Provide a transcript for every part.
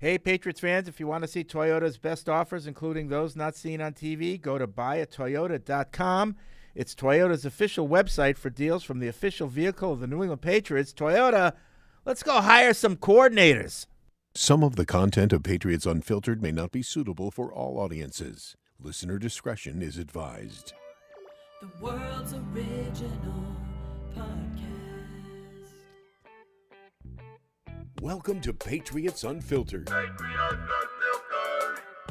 Hey, Patriots fans, if you want to see Toyota's best offers, including those not seen on TV, go to buyatoyota.com. It's Toyota's official website for deals from the official vehicle of the New England Patriots. Toyota, let's go hire some coordinators. Some of the content of Patriots Unfiltered may not be suitable for all audiences. Listener discretion is advised. The world's original podcast. Welcome to Patriots Unfiltered.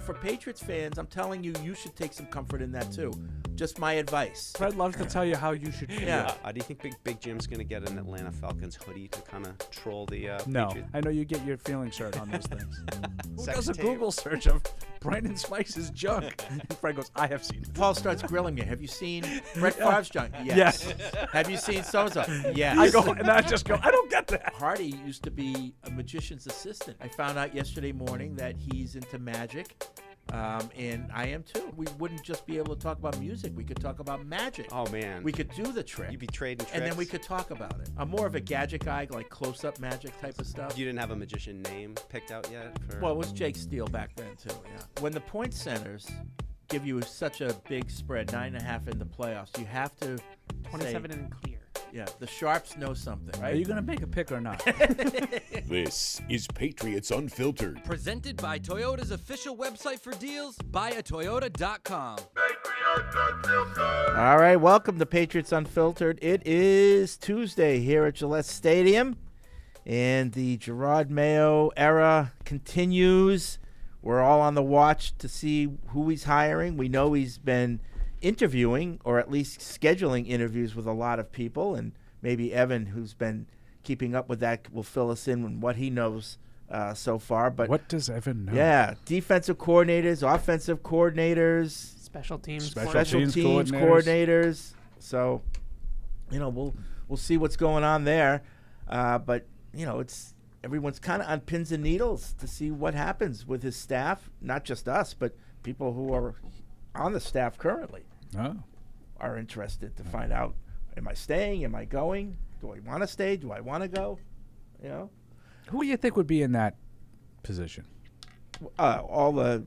For Patriots fans, I'm telling you, you should take some comfort in that too. Just my advice. I'd love to tell you how you should feel. Yeah. Do you think Big Jim's going to get an Atlanta Falcons hoodie to kind of troll the No, Patriots? I know you get your feelings hurt on those things. Who Sex does a tape. Google search of Brandon Spice's junk? And Frank goes, I have seen it. Paul starts grilling you. Have you seen Brett Favre's junk? Yes. Have you seen so-and-so? Yes. I go, and I just go, I don't get that. Hardy used to be a magician's assistant. I found out yesterday morning that he's into magic, and I am too. We wouldn't just be able to talk about music. We could talk about magic. Oh, man. We could do the trick. You'd be trading tricks. And then we could talk about it. I'm more of a gadget guy, like close-up magic type of stuff. You didn't have a magician name picked out yet? Well, it was Jake Steele back then, too, yeah. When the point centers give you such a big spread, 9.5 in the playoffs, you have to 27 say, and clear. yeah, the Sharps know something, Are right? you going to make a pick or not? This is Patriots Unfiltered. Presented by Toyota's official website for deals, buyatoyota.com. All right, welcome to Patriots Unfiltered. It is Tuesday here at Gillette Stadium, and the Jerod Mayo era continues. We're all on the watch to see who he's hiring. We know he's been interviewing, or at least scheduling interviews with a lot of people, and maybe Evan, who's been keeping up with that, will fill us in on what he knows so far. But What does Evan know? yeah, defensive coordinators, offensive coordinators, Special teams. special teams teams coordinators. So, you know, we'll see what's going on there. But you know, everyone's kind of on pins and needles to see what happens with his staff. Not just us, but people who are on the staff currently Oh. are interested to find out: am I staying? Am I going? Do I want to stay? Do I want to go? You know, Who do you think would be in that position? all the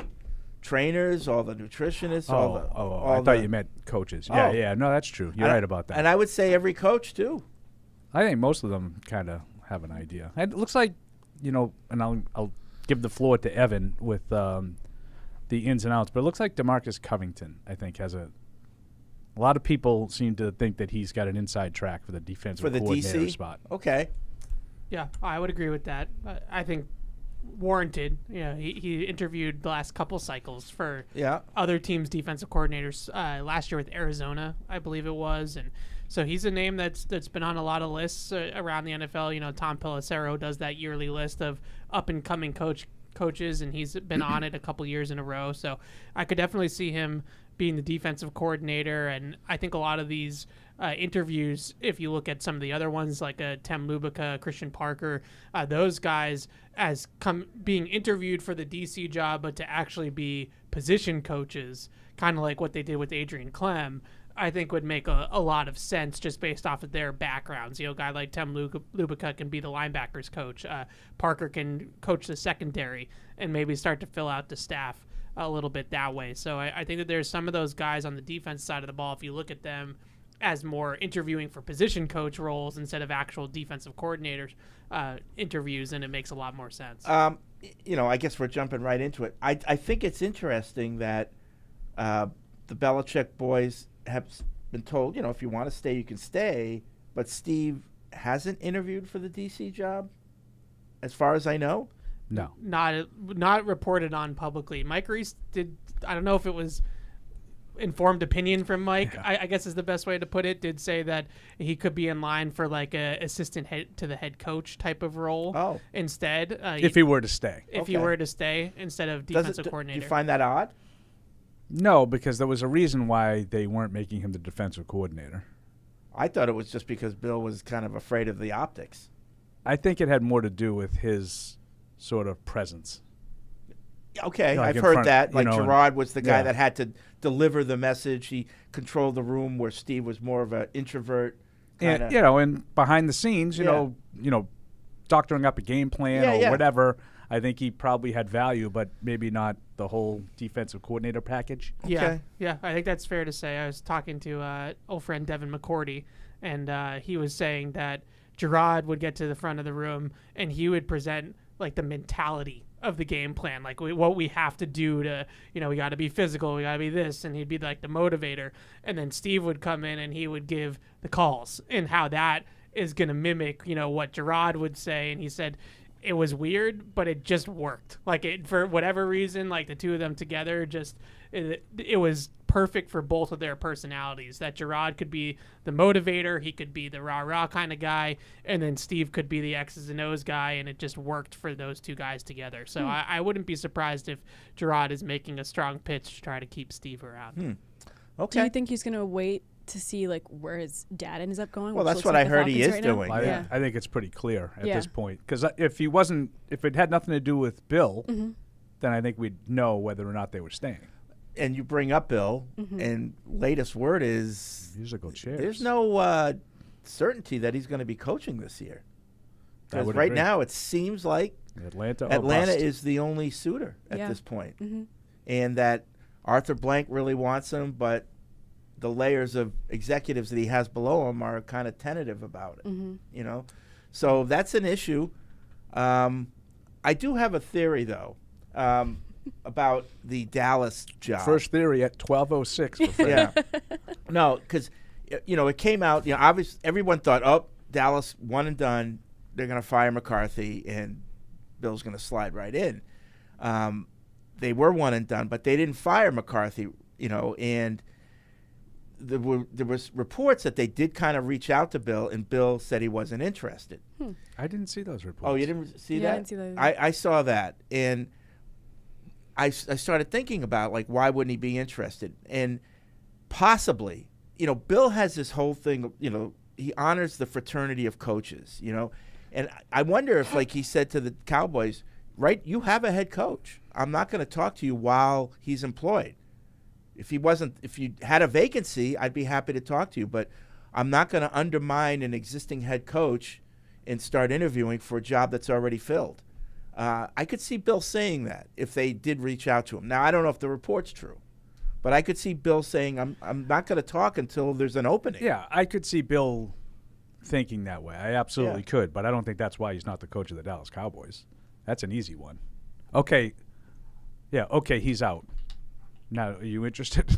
trainers, all the nutritionists, all I the, thought you meant coaches. Yeah, Oh. yeah. No, that's true. You're right about that. And I would say every coach too. I think most of them kind of have an idea. It looks like, you know, and I'll give the floor to Evan with the ins and outs, but it looks like DeMarcus Covington, I think, has a lot of people seem to think that he's got an inside track for the defensive For the coordinator DC? spot. Okay. Yeah, I would agree with that. I think warranted. Yeah, he interviewed the last couple cycles for Yeah. other teams' defensive coordinators. Last year with Arizona, I believe it was, and so he's a name that's been on a lot of lists around the NFL. You know, Tom Pelissero does that yearly list of up and coming coaches, and he's been on it a couple years in a row. So I could definitely see him being the defensive coordinator, and I think a lot of these interviews, if you look at some of the other ones like Tem Lubica, Christian Parker, those guys as being interviewed for the DC job, but to actually be position coaches, kind of like what they did with Adrian Clem, I think would make a lot of sense just based off of their backgrounds. You know, a guy like Tem Lubica can be the linebackers coach. Parker can coach the secondary and maybe start to fill out the staff a little bit that way. So I think that there's some of those guys on the defense side of the ball, if you look at them as more interviewing for position coach roles instead of actual defensive coordinators interviews, and it makes a lot more sense. You know, I guess we're jumping right into it. I think it's interesting that the Belichick boys have been told, you know, if you want to stay, you can stay. But Steve hasn't interviewed for the DC job, as far as I know. No. Not reported on publicly. Mike Reese did. I don't know if it was informed opinion from Mike, I guess is the best way to put it, did say that he could be in line for like a assistant head to the head coach type of role instead. If he were to stay. If he were to stay instead of defensive coordinator. Do you find that odd? No, because there was a reason why they weren't making him the defensive coordinator. I thought it was just because Bill was kind of afraid of the optics. I think it had more to do with his sort of presence. Okay, Like I've in heard front, that. you Like know, Jerod was the guy yeah. that had to deliver the message. He controlled the room, where Steve was more of an introvert. And kinda. you know, and behind the scenes, you know, doctoring up a game plan or whatever. I think he probably had value, but maybe not the whole defensive coordinator package. Yeah, I think that's fair to say. I was talking to old friend Devin McCourty, and he was saying that Jerod would get to the front of the room and he would present like the mentality of the game plan, like what we have to do to, we got to be physical, we got to be this, and he'd be like the motivator. And then Steve would come in and he would give the calls and how that is going to mimic, what Jerod would say. And he said it was weird, but it just worked. Like for whatever reason, like the two of them together, it was perfect for both of their personalities. That Jerod could be the motivator, he could be the rah-rah kind of guy, and then Steve could be the X's and O's guy, and it just worked for those two guys together. So I wouldn't be surprised if Jerod is making a strong pitch to try to keep Steve around. Okay. Do you think he's going to wait to see like where his dad ends up going? Well, which that's looks what like I the heard he Falcons is right now? doing. I, Yeah. I think it's pretty clear at Yeah. this point. Because if it had nothing to do with Bill, then I think we'd know whether or not they were staying. And you bring up Bill, and latest word is Musical chairs. there's no certainty that he's going to be coaching this year. I Because would right agree. now it seems like Atlanta Atlanta bust. is the only suitor at Yeah. this point. And that Arthur Blank really wants him, but the layers of executives that he has below him are kind of tentative about it, So that's an issue. I do have a theory, though, about the Dallas job. First theory at 12:06. For Fred. Yeah. No, because, it came out, obviously everyone thought, Dallas one and done. They're going to fire McCarthy and Bill's going to slide right in. They were one and done, but they didn't fire McCarthy, and there was reports that they did kind of reach out to Bill, and Bill said he wasn't interested. I didn't see those reports. Oh, you didn't see that? I didn't see that either. I saw that, and I started thinking about, like, why wouldn't he be interested? And possibly, Bill has this whole thing, he honors the fraternity of coaches, and I wonder if, like he said to the Cowboys, right, you have a head coach. I'm not going to talk to you while he's employed. If you had a vacancy, I'd be happy to talk to you, but I'm not going to undermine an existing head coach and start interviewing for a job that's already filled. I could see Bill saying that if they did reach out to him. Now, I don't know if the report's true, but I could see Bill saying, I'm not going to talk until there's an opening. Yeah, I could see Bill thinking that way. I absolutely Yeah. could, but I don't think that's why he's not the coach of the Dallas Cowboys. That's an easy one. Okay. Yeah, okay, he's out. Now, are you interested?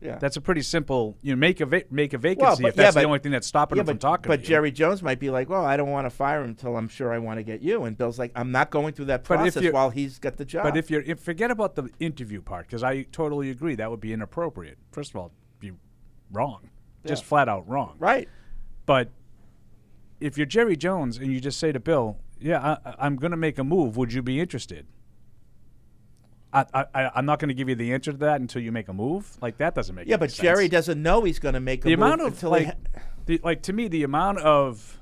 Yeah. That's a pretty simple. Make a vacancy Well, but- if that's yeah, the only thing that's stopping him from talking. But to you. Jerry Jones might be like, well, I don't want to fire him until I'm sure I want to get you. And Bill's like, I'm not going through that But if process you're- while he's got the job. But if forget about the interview part, because I totally agree that would be inappropriate. First of all, be wrong, just flat out wrong. Right. But if you're Jerry Jones and you just say to Bill, "Yeah, I'm going to make a move. Would you be interested?" I'm not going to give you the answer to that until you make a move. Like, that doesn't make Yeah, any but sense. Jerry doesn't know he's going to make a The move amount of until he to me, the amount of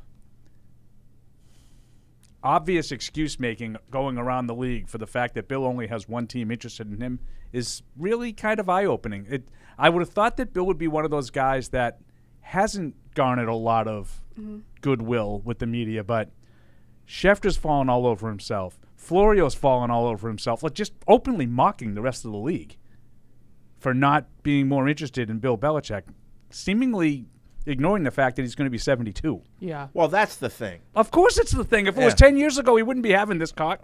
obvious excuse making going around the league for the fact that Bill only has one team interested in him is really kind of eye opening. I would have thought that Bill would be one of those guys that hasn't garnered a lot of goodwill with the media, but Schefter's fallen all over himself. Florio's fallen all over himself, like just openly mocking the rest of the league for not being more interested in Bill Belichick, seemingly ignoring the fact that he's going to be 72. Yeah. Well, that's the thing. Of course it's the thing. If it was 10 years ago, he wouldn't be having this talk.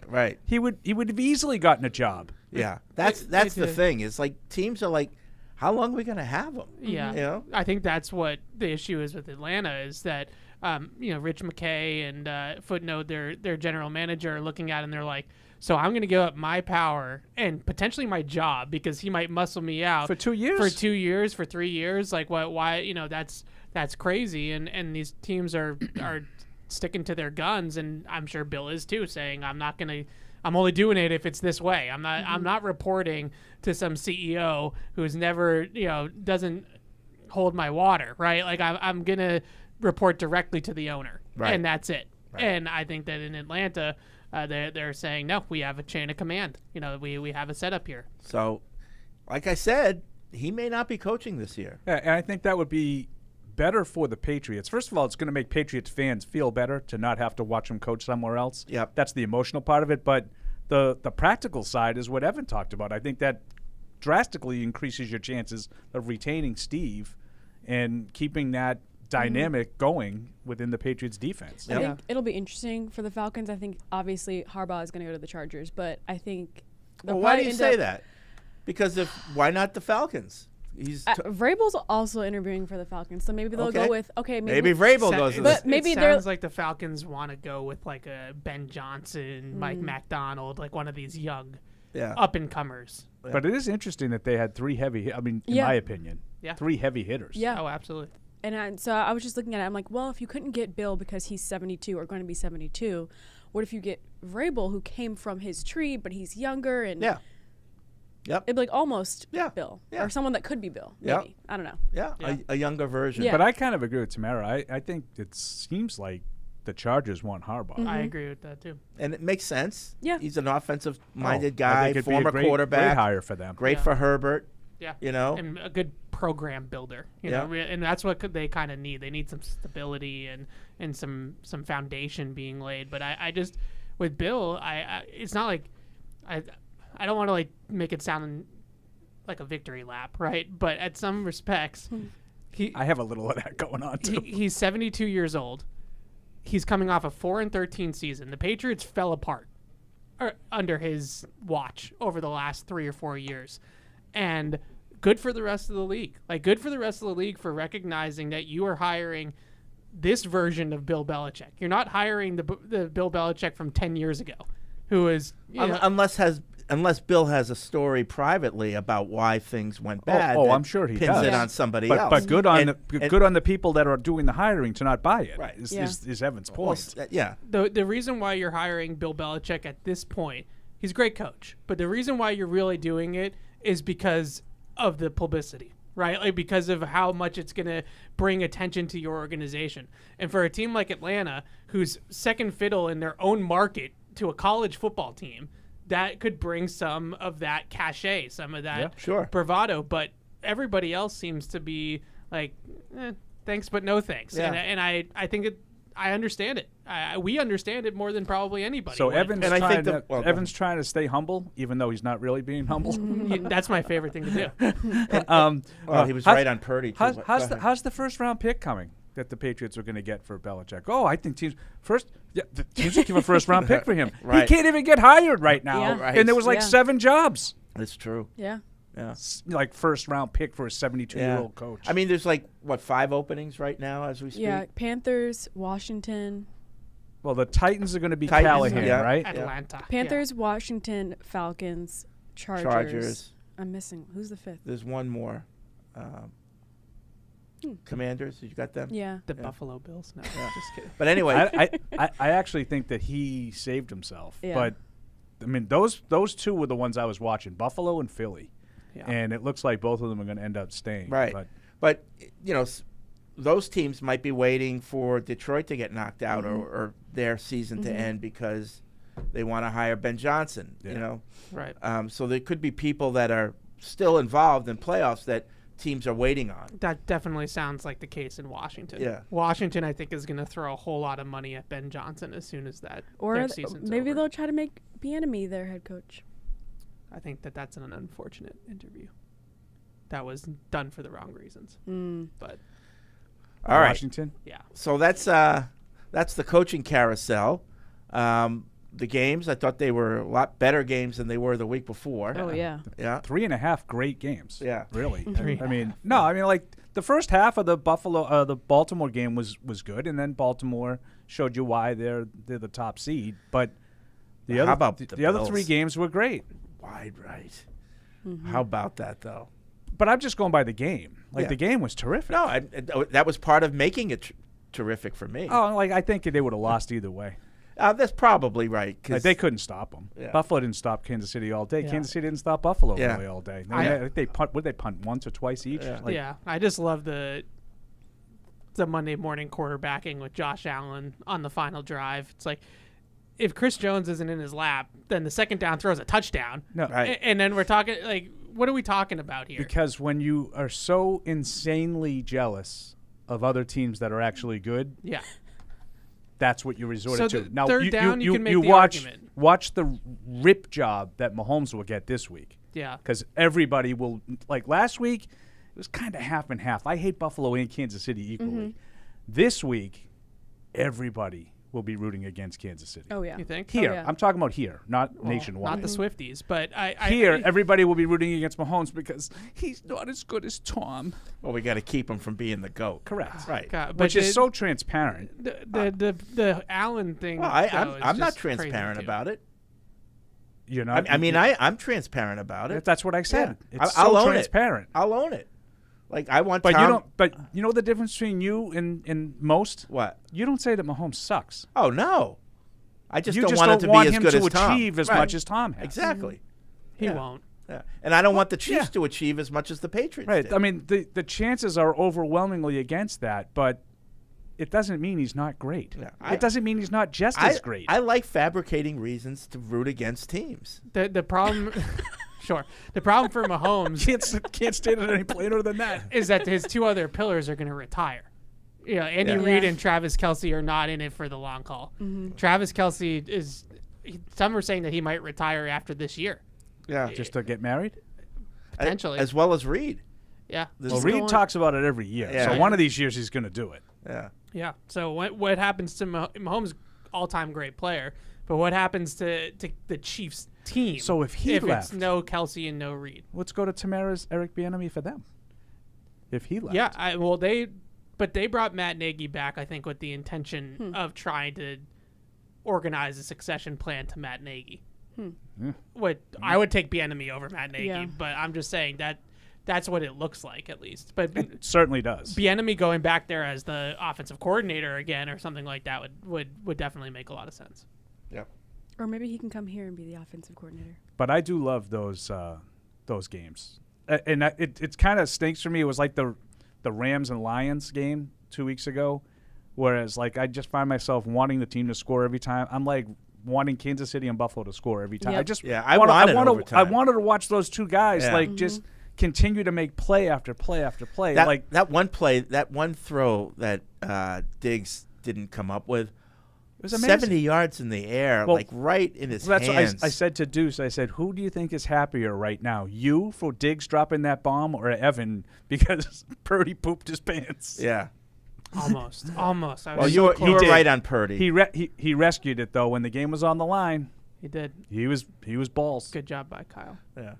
Right. He would have easily gotten a job. Yeah. That's the thing. It's like teams are like, how long are we going to have him? Yeah. I think that's what the issue is with Atlanta is that, Rich McKay and Footnote, their general manager, are looking at it and they're like, so I'm going to give up my power and potentially my job because he might muscle me out For 2 years? for 2 years, for 3 years. Like what? Why? That's crazy. And these teams are sticking to their guns, and I'm sure Bill is too, saying I'm only doing it if it's this way. I'm not reporting to some CEO who's never doesn't hold my water, right? Like I'm gonna report directly to the owner, Right. and that's it. Right. And I think that in Atlanta, they're saying no, we have a chain of command. We have a setup here. So, like I said, he may not be coaching this year. Yeah, and I think that would be better for the Patriots. First of all, it's going to make Patriots fans feel better to not have to watch him coach somewhere else. Yep. That's the emotional part of it. But the practical side is what Evan talked about. I think that drastically increases your chances of retaining Steve and keeping that dynamic going within the Patriots defense. I think it'll be interesting for the Falcons. I think obviously Harbaugh is going to go to the Chargers, but I think Well, why do you say that? Because why not the Falcons? He's Vrabel's also interviewing for the Falcons, so maybe they'll go with maybe Vrabel goes. To but maybe it they're sounds like the Falcons want to go with like a Ben Johnson, Mike McDonald, like one of these young up and comers. Yeah. But it is interesting that they had three heavy. I mean, in my opinion, three heavy hitters. Yeah. Oh, absolutely. And so I was just looking at it. I'm like, well, if you couldn't get Bill because he's 72 or going to be 72, what if you get Vrabel, who came from his tree, but he's younger and it'd be like almost Bill or someone that could be Bill. Maybe. I don't know. A younger version. Yeah. But I kind of agree with Tamara. I think it seems like the Chargers want Harbaugh. I agree with that too. And it makes sense. Yeah. He's an offensive-minded I guy, think it'd be former a great quarterback. Great hire for them. Great for Herbert. Yeah. You know? And a good program builder. You know, and that's what they kind of need. They need some stability and some foundation being laid. But I just with Bill, I it's not like I don't want to like make it sound like a victory lap, right? But at some respects, I have a little of that going on too. He's 72 years old. He's coming off a 4-13 season. The Patriots fell apart under his watch over the last 3 or 4 years. And good for the rest of the league. Like, good for the rest of the league for recognizing that you are hiring this version of Bill Belichick. You're not hiring the Bill Belichick from 10 years ago, who is unless Bill has a story privately about why things went bad. Oh, I'm sure he pins does. it on somebody else. But good on the people that are doing the hiring to not buy it. Right. Is Evan's point. The reason why you're hiring Bill Belichick at this point, he's a great coach, but the reason why you're really doing it is because of the publicity, right? Like because of how much it's going to bring attention to your organization. And for a team like Atlanta, who's second fiddle in their own market to a college football team, that could bring some of that cachet, some of that bravado. But everybody else seems to be like, thanks, but no thanks. Yeah. And I think I understand it. We understand it more than probably anybody. So would. Evan's trying to stay humble, even though he's not really being humble. That's my favorite thing to do. He was right on Purdy. How's the first round pick coming that the Patriots are going to get for Belichick? Oh, I think teams will give a first round pick for him. Right. He can't even get hired right now. Yeah. Right. And there was like 7 jobs. That's true. Yeah. Yeah. Like first round pick for a 72-year-old coach. I mean, there's like 5 openings right now as we speak. Yeah, Panthers, Washington. Well, the Titans are going to be Titans, Callahan, right? Atlanta. Panthers, Washington, Falcons, Chargers. I'm missing. Who's the 5th? There's one more. Commanders, you got them? Yeah. The Buffalo Bills. No, just kidding. But anyway, I actually think that he saved himself. Yeah. But I mean, those 2 were the ones I was watching, Buffalo and Philly. Yeah. And it looks like both of them are going to end up staying. right. But you know, those teams might be waiting for Detroit to get knocked out or their season to end because they want to hire Ben Johnson. Yeah. You know, Right. so there could be people that are still involved in playoffs that teams are waiting on. That definitely sounds like the case in Washington. Yeah. Washington, I think, is going to throw a whole lot of money at Ben Johnson as soon as their season's maybe over. they'll try to make Bieniemy their head coach. I think that's an unfortunate interview. That was done for the wrong reasons. But All right. Washington? yeah. So that's the coaching carousel. The games, I thought they were a lot better games than they were the week before. Oh, yeah. Yeah. 3.5 great games. Yeah. Really. I mean, like the first half of the Baltimore game was good, and then Baltimore showed you why they're the top seed. But the other 3 games were great. Wide right. How about that, though? But I'm just going by the game. Like the game was terrific. No, that was part of making it terrific for me. Oh, like I think they would have lost either way. That's probably right. Like they couldn't stop them. Yeah. Buffalo didn't stop Kansas City all day. Yeah. Kansas City didn't stop Buffalo Yeah. really all day. I think they punt. Would they punt once or twice each? Yeah. Yeah. I just love the Monday morning quarterbacking with Josh Allen on the final drive. It's like, if Chris Jones isn't in his lap, then the second down throws a touchdown. No. Right. And then we're talking, like, what are we talking about here? Because when you are so insanely jealous of other teams that are actually good, Yeah. that's what you resorted So to. Now, third down, you can make the watch argument. watch the rip job that Mahomes will get this week. Yeah. Because everybody will, like last week, it was kind of half and half. I hate Buffalo and Kansas City equally. This week, everybody will be rooting against Kansas City. Oh, yeah. You think? Here, Oh, yeah. I'm talking about here, not nationwide. Not the Swifties, but Here, everybody will be rooting against Mahomes because he's not as good as Tom. Well, we got to keep him from being the GOAT. Correct. Right. God, Which is so transparent. The Allen thing. Well, I'm not transparent about it. You're not. I'm transparent about it. That's what I said. Yeah. It's I'll so own transparent. it. I'll own it. Like I want. But Tom, you don't. But you know the difference between you and most. What? You don't say that Mahomes sucks. Oh no, I just You don't just want don't it to want be as him good to as Tom. achieve as much as Tom has. Exactly. He Yeah. won't. Yeah. And I don't want the Chiefs Yeah. to achieve as much as the Patriots Right. did. I mean, the chances are overwhelmingly against that, but it doesn't mean he's not great. Yeah. It doesn't mean he's not just as great. I like fabricating reasons to root against teams. The problem. Sure. The problem for Mahomes can't state it any plainer than that. is that his two other pillars are going to retire. Andy Yeah. Reid Yeah. and Travis Kelce are not in it for the long haul. Travis Kelce is. Some are saying that he might retire after this year, Yeah. Just to get married? potentially. As well as Reid. Yeah. Well, Reid talks about it every year. Yeah. So one of these years he's going to do it. Yeah. Yeah. So what happens to Mahomes? All-time great player, but what happens to the Chiefs team? So if he left, it's no Kelce and no Reid. let's go to Tamara's Eric Bieniemy for them. If he left. Yeah. They brought Matt Nagy back, I think, with the intention of trying to organize a succession plan to Matt Nagy. I would take Bieniemy over Matt Nagy, Yeah. but I'm just saying that's what it looks like, at least. But It certainly does. Bieniemy going back there as the offensive coordinator again or something like that would definitely make a lot of sense. Yeah. Or maybe he can come here and be the offensive coordinator. But I do love those games. And it kind of stinks for me. It was like the Rams and Lions game 2 weeks ago, whereas like I just find myself wanting the team to score every time. I'm like wanting Kansas City and Buffalo to score every time. Yep. I wanted I wanted to watch those two guys Yeah. just continue to make play after play after play. That one play, that one throw that Diggs didn't come up with. It was amazing. 70 yards in the air, Well, like right in his That's hands. what I said to Deuce. I said, who do you think is happier right now? You for Diggs dropping that bomb or Evan because Purdy pooped his pants? Yeah. Almost. I was Well, you so were close. did. right on Purdy. He rescued it though when the game was on the line. He did. He was balls. Good job by Kyle. yeah.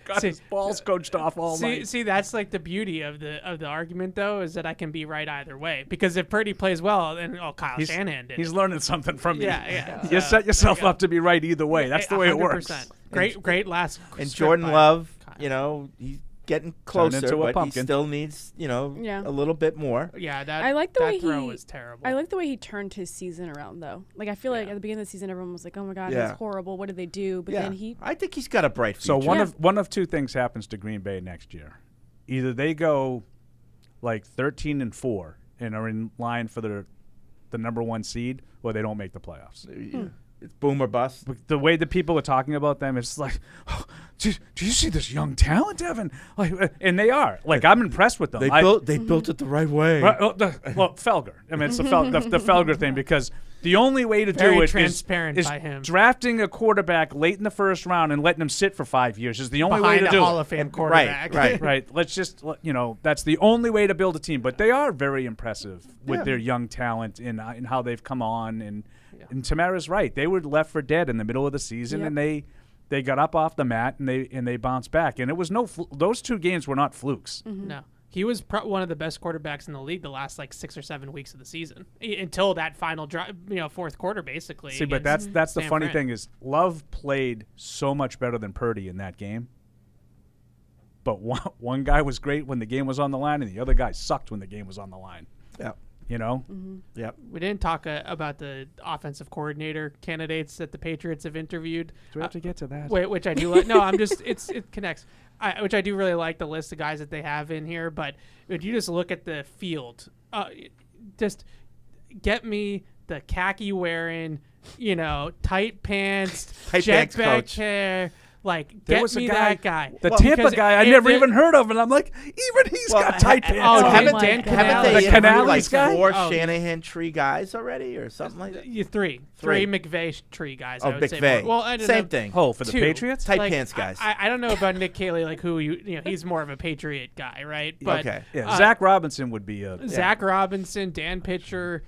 Got his balls coached off all night. See, that's like the beauty of the argument, though, is that I can be right either way. Because if Purdy plays well, then Kyle Shanahan did. He's learning something from you. Yeah. You So, set yourself there you up to be right either way. That's the way it works. 100%. Great last. And script Jordan by Love, Kyle. he's getting closer, into a but he pumpkin. still needs, Yeah. a little bit more. Yeah, that I like the that way throw he. was terrible. I like the way he turned his season around, though. Like I feel like at the beginning of the season, everyone was like, "Oh my God, Yeah. he's horrible. What did they do?" But Yeah. then he. I think he's got a bright future. So one Yeah. of two things happens to Green Bay next year. Either they go like 13-4 and are in line for the number one seed, or they don't make the playoffs. It's boom or bust. The way that people are talking about them, it's like, oh, do you see this young talent, Evan? Like, and they are. Like, I'm impressed with them. They built it the right way. Felger. I mean, it's the Felger thing because the only way to Very do it transparent is by him. drafting a quarterback late in the first round and letting him sit for 5 years is the only way Behind to a do Hall it. of Fame quarterback. Right. Right. Let's just, that's the only way to build a team. But they are very impressive with their young talent and how they've come on. And Tamara's right. They were left for dead in the middle of the season, Yep. and they got up off the mat and they bounced back. And it was those two games were not flukes. No. He was one of the best quarterbacks in the league the last 6 or 7 weeks of the season until that final fourth quarter, basically. See, but against that's the San funny Fran. thing is Love played so much better than Purdy in that game. But one guy was great when the game was on the line, and the other guy sucked when the game was on the line. Yeah. You know? Yep. We didn't talk about the offensive coordinator candidates that the Patriots have interviewed. Do we have to get to that? Wait, which I do like. No, I'm just it connects. Which I do really like the list of guys that they have in here. But if you just look at the field, just get me the khaki wearing, tight pants, Tight jet pants back coach. hair, Like, There get was a me guy- that guy. The Well, Tampa because guy I if never it- even heard of, and I'm like, even he's got tight pants. oh, haven't my they, God. haven't The they interviewed Canales like guy? 4 Oh. Shanahan tree guys already or something like that? Three McVay tree guys. Oh, I would say McVay. more. Well, I don't Same know. thing. Oh, for the Two. Patriots? Tight Like, pants guys. I don't know about Nick Caley, like who he's more of a Patriot guy, right? But Okay. Yeah, Zach Robinson would be a. Zach Robinson, Dan Pitcher,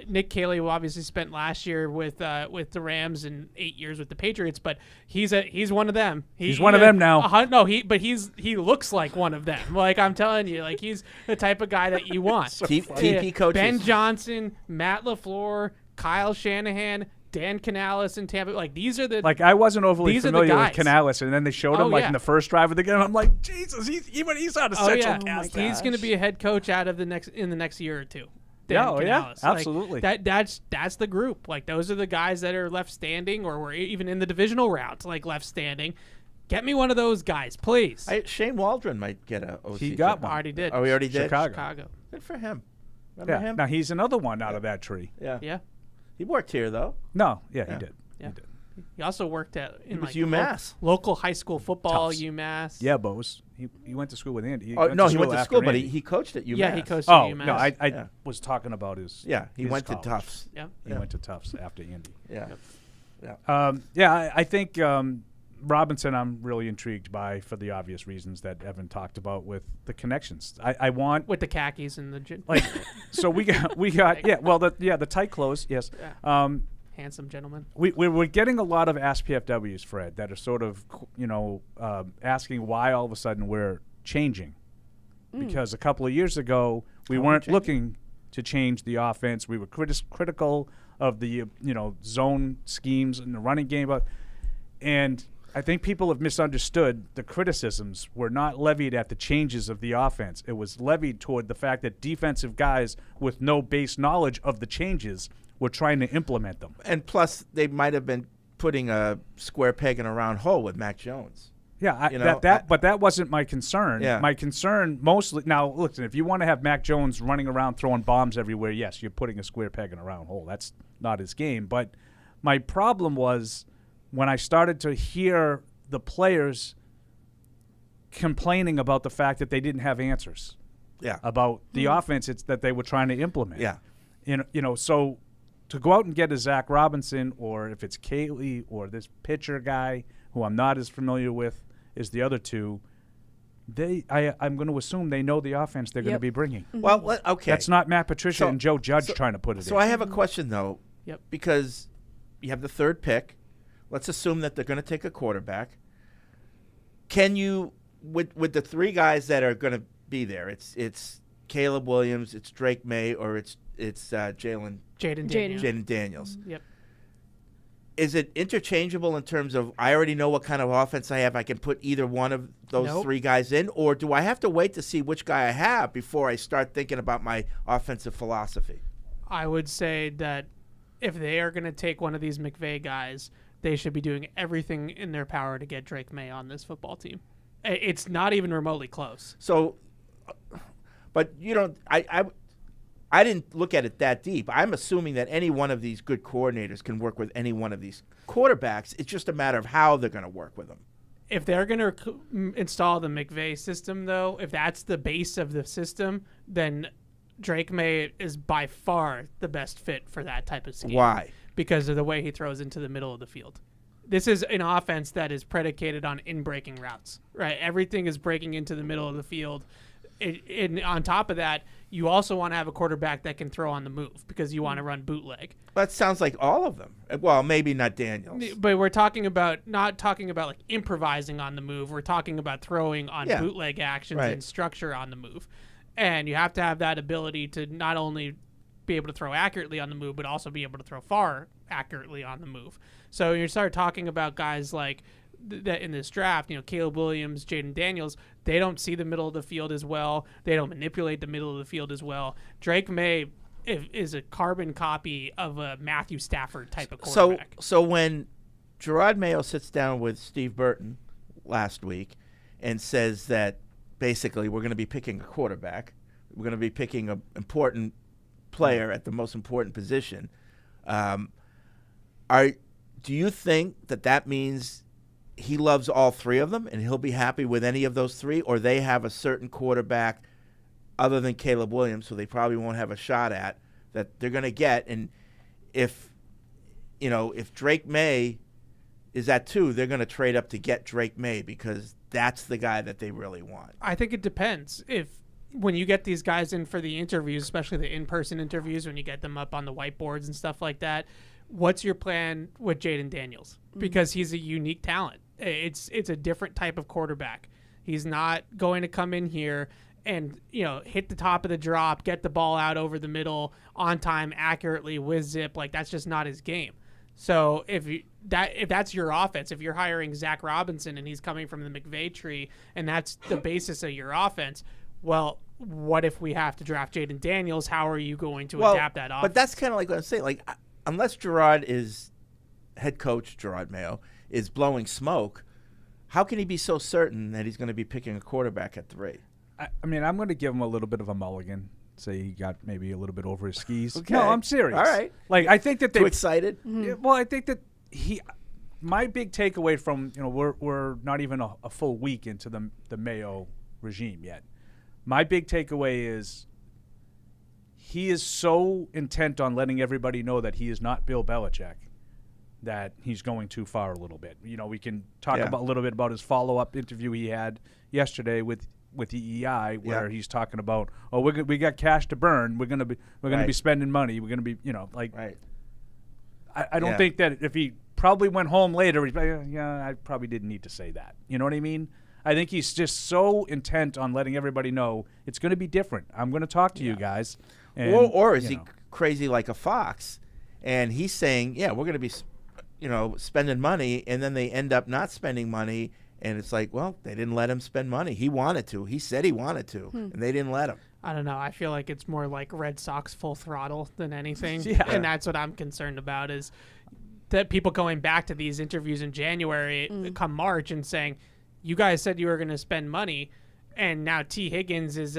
Nick Caley, who obviously spent last year with the Rams and 8 years with the Patriots, but he's one of them. He's one of them now. He looks like one of them. Like, I'm telling you, like, he's the type of guy that you want. TP coaches. Ben Johnson, Matt LaFleur, Kyle Shanahan, Dan Canales in Tampa. Like, these are the Like, I wasn't overly These are the familiar with guys. Canales, and then they showed him Oh, like yeah. in the first drive of the game. I'm like, Jesus, he's on a oh central yeah, cast. he's going to be a head coach in the next year or two. Yeah, Dan oh, yeah, Canales. Like, absolutely. That's the group. Like, those are the guys that are left standing, or were even in the divisional rounds, like left standing. Get me one of those guys, please. Shane Waldron might get a OC. He got job. one. Already did. Oh, he already did? Chicago. Good for him. Remember Yeah. him? Now he's another one out of that tree. Yeah. Yeah. He worked here, though. No, yeah, Yeah. he did. Yeah. He did. He also worked in was like UMass. local high school football. Tufts. UMass. Yeah, but he went to school with Andy. He went to after school, but Andy. he coached at UMass. Yeah, he coached Oh at UMass. no, I Yeah. was talking about his. Yeah, he his went college. to Tufts. Yeah. He went to Tufts after Andy. Yeah. I think Robinson I'm really intrigued by for the obvious reasons that Evan talked about with the connections. I want With the khakis and the like so we got the tight clothes, yes. handsome gentleman. We're getting a lot of Ask PFWs, Fred, that are sort of asking why all of a sudden we're changing. Because a couple of years ago we weren't looking to change the offense. We were critical of the zone schemes in the running game, and I think people have misunderstood the criticisms were not levied at the changes of the offense. It was levied toward the fact that defensive guys with no base knowledge of the changes were trying to implement them. And plus, they might have been putting a square peg in a round hole with Mac Jones. Yeah, but that wasn't my concern. Yeah. My concern mostly now. Listen, if you want to have Mac Jones running around throwing bombs everywhere, yes, you're putting a square peg in a round hole. That's not his game. But my problem was when I started to hear the players complaining about the fact that they didn't have answers. Yeah. About the offense that they were trying to implement. Yeah. So to go out and get a Zach Robinson, or if it's Caley or this pitcher guy who I'm not as familiar with as the other two, I'm going to assume they know the offense they're going to be bringing. Well, okay. That's not Matt Patricia So- and Joe Judge trying to put it in. So I have a question, though. Yep. Because you have the third pick. Let's assume that they're going to take a quarterback. Can you, with the three guys that are going to be there, it's Caleb Williams, it's Drake May, or it's Jaden Daniels. Yep. Is it interchangeable in terms of I already know what kind of offense I have? I can put either one of those Nope. three guys in, or do I have to wait to see which guy I have before I start thinking about my offensive philosophy? I would say that if they are going to take one of these McVay guys, they should be doing everything in their power to get Drake May on this football team. It's not even remotely close. So, but you don't. I didn't look at it that deep. I'm assuming that any one of these good coordinators can work with any one of these quarterbacks. It's just a matter of how they're going to work with them. If they're going to install the McVay system, though, if that's the base of the system, then Drake May is by far the best fit for that type of scheme. Why? Because of the way he throws into the middle of the field. This is an offense that is predicated on in-breaking routes, right? Everything is breaking into the middle of the field. On top of that, you also want to have a quarterback that can throw on the move because you want to run bootleg. That sounds like all of them. Well, maybe not Daniels. But we're not talking about like improvising on the move. We're talking about throwing on bootleg actions and structure on the move. And you have to have that ability to not only be able to throw accurately on the move, but also be able to throw far accurately on the move. So you start talking about guys like that in this draft, Caleb Williams, Jaden Daniels, they don't see the middle of the field as well. They don't manipulate the middle of the field as well. Drake May is a carbon copy of a Matthew Stafford type of quarterback. So when Jerod Mayo sits down with Steve Burton last week and says that basically we're going to be picking a quarterback, we're going to be picking an important player at the most important position, do you think that means he loves all three of them, and he'll be happy with any of those three, or they have a certain quarterback other than Caleb Williams, who they probably won't have a shot at, that they're going to get. And if Drake May is at 2, they're going to trade up to get Drake May because that's the guy that they really want. I think it depends. When you get these guys in for the interviews, especially the in-person interviews, when you get them up on the whiteboards and stuff like that, what's your plan with Jaden Daniels? Because he's a unique talent. It's a different type of quarterback. He's not going to come in here and hit the top of the drop, get the ball out over the middle on time accurately with zip. Like, that's just not his game. So if that's your offense, if you're hiring Zach Robinson and he's coming from the McVay tree and that's the basis of your offense, well, what if we have to draft Jaden Daniels? How are you going to adapt that offense? But that's kind of like what I'm saying. Like, unless head coach Jerod Mayo is blowing smoke, how can he be so certain that he's going to be picking a quarterback at 3? I mean, I'm going to give him a little bit of a mulligan. Say he got maybe a little bit over his skis. Okay. No, I'm serious. All right. Like, I think that Too excited? Mm-hmm. Well, I think that my big takeaway from, we're not even a full week into the Mayo regime yet. My big takeaway is he is so intent on letting everybody know that he is not Bill Belichick that he's going too far a little bit. We can talk about a little bit about his follow-up interview he had yesterday with EEI, where he's talking about, we got cash to burn. We're gonna be spending money. We're gonna be, Right. I don't think that if he probably went home later, he's like, I probably didn't need to say that. You know what I mean? I think he's just so intent on letting everybody know it's going to be different. I'm going to talk to you guys. And, or is he crazy like a fox? And he's saying, we're going to be, spending money, and then they end up not spending money. And it's like, well, they didn't let him spend money. He wanted to. He said he wanted to, and they didn't let him. I don't know. I feel like it's more like Red Sox full throttle than anything. And that's what I'm concerned about, is that people going back to these interviews in January, come March, and saying, you guys said you were going to spend money, and now T. Higgins is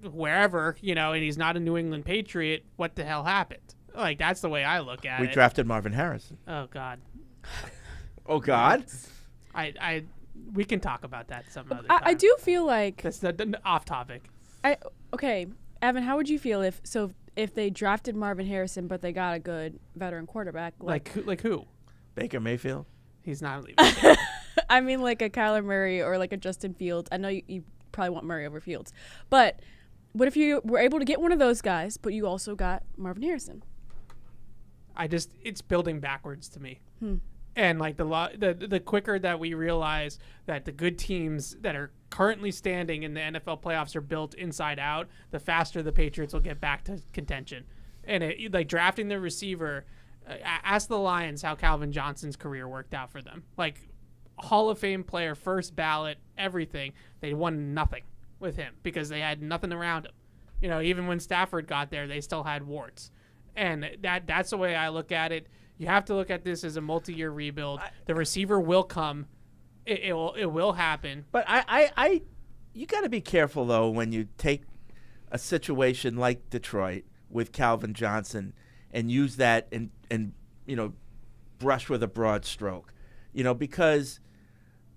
wherever, and he's not a New England Patriot. What the hell happened? Like, that's the way I look at it. We drafted Marvin Harrison. Oh, God. Oh, God? We can talk about that some other time. I do feel like that's the off topic. Okay, Evan, how would you feel if they drafted Marvin Harrison but they got a good veteran quarterback? Like who? Baker Mayfield? He's not leaving. I mean, like a Kyler Murray or like a Justin Fields. I know you probably want Murray over Fields, but what if you were able to get one of those guys, but you also got Marvin Harrison? It's building backwards to me. And like the quicker that we realize that the good teams that are currently standing in the NFL playoffs are built inside out, the faster the Patriots will get back to contention. And like drafting the receiver, ask the Lions how Calvin Johnson's career worked out for them. Like, Hall of Fame player, first ballot, everything. They won nothing with him because they had nothing around him. Even when Stafford got there, they still had warts. And that's the way I look at it. You have to look at this as a multi-year rebuild. The receiver will come. It will happen. But you got to be careful, though, when you take a situation like Detroit with Calvin Johnson and use that and brush with a broad stroke. Because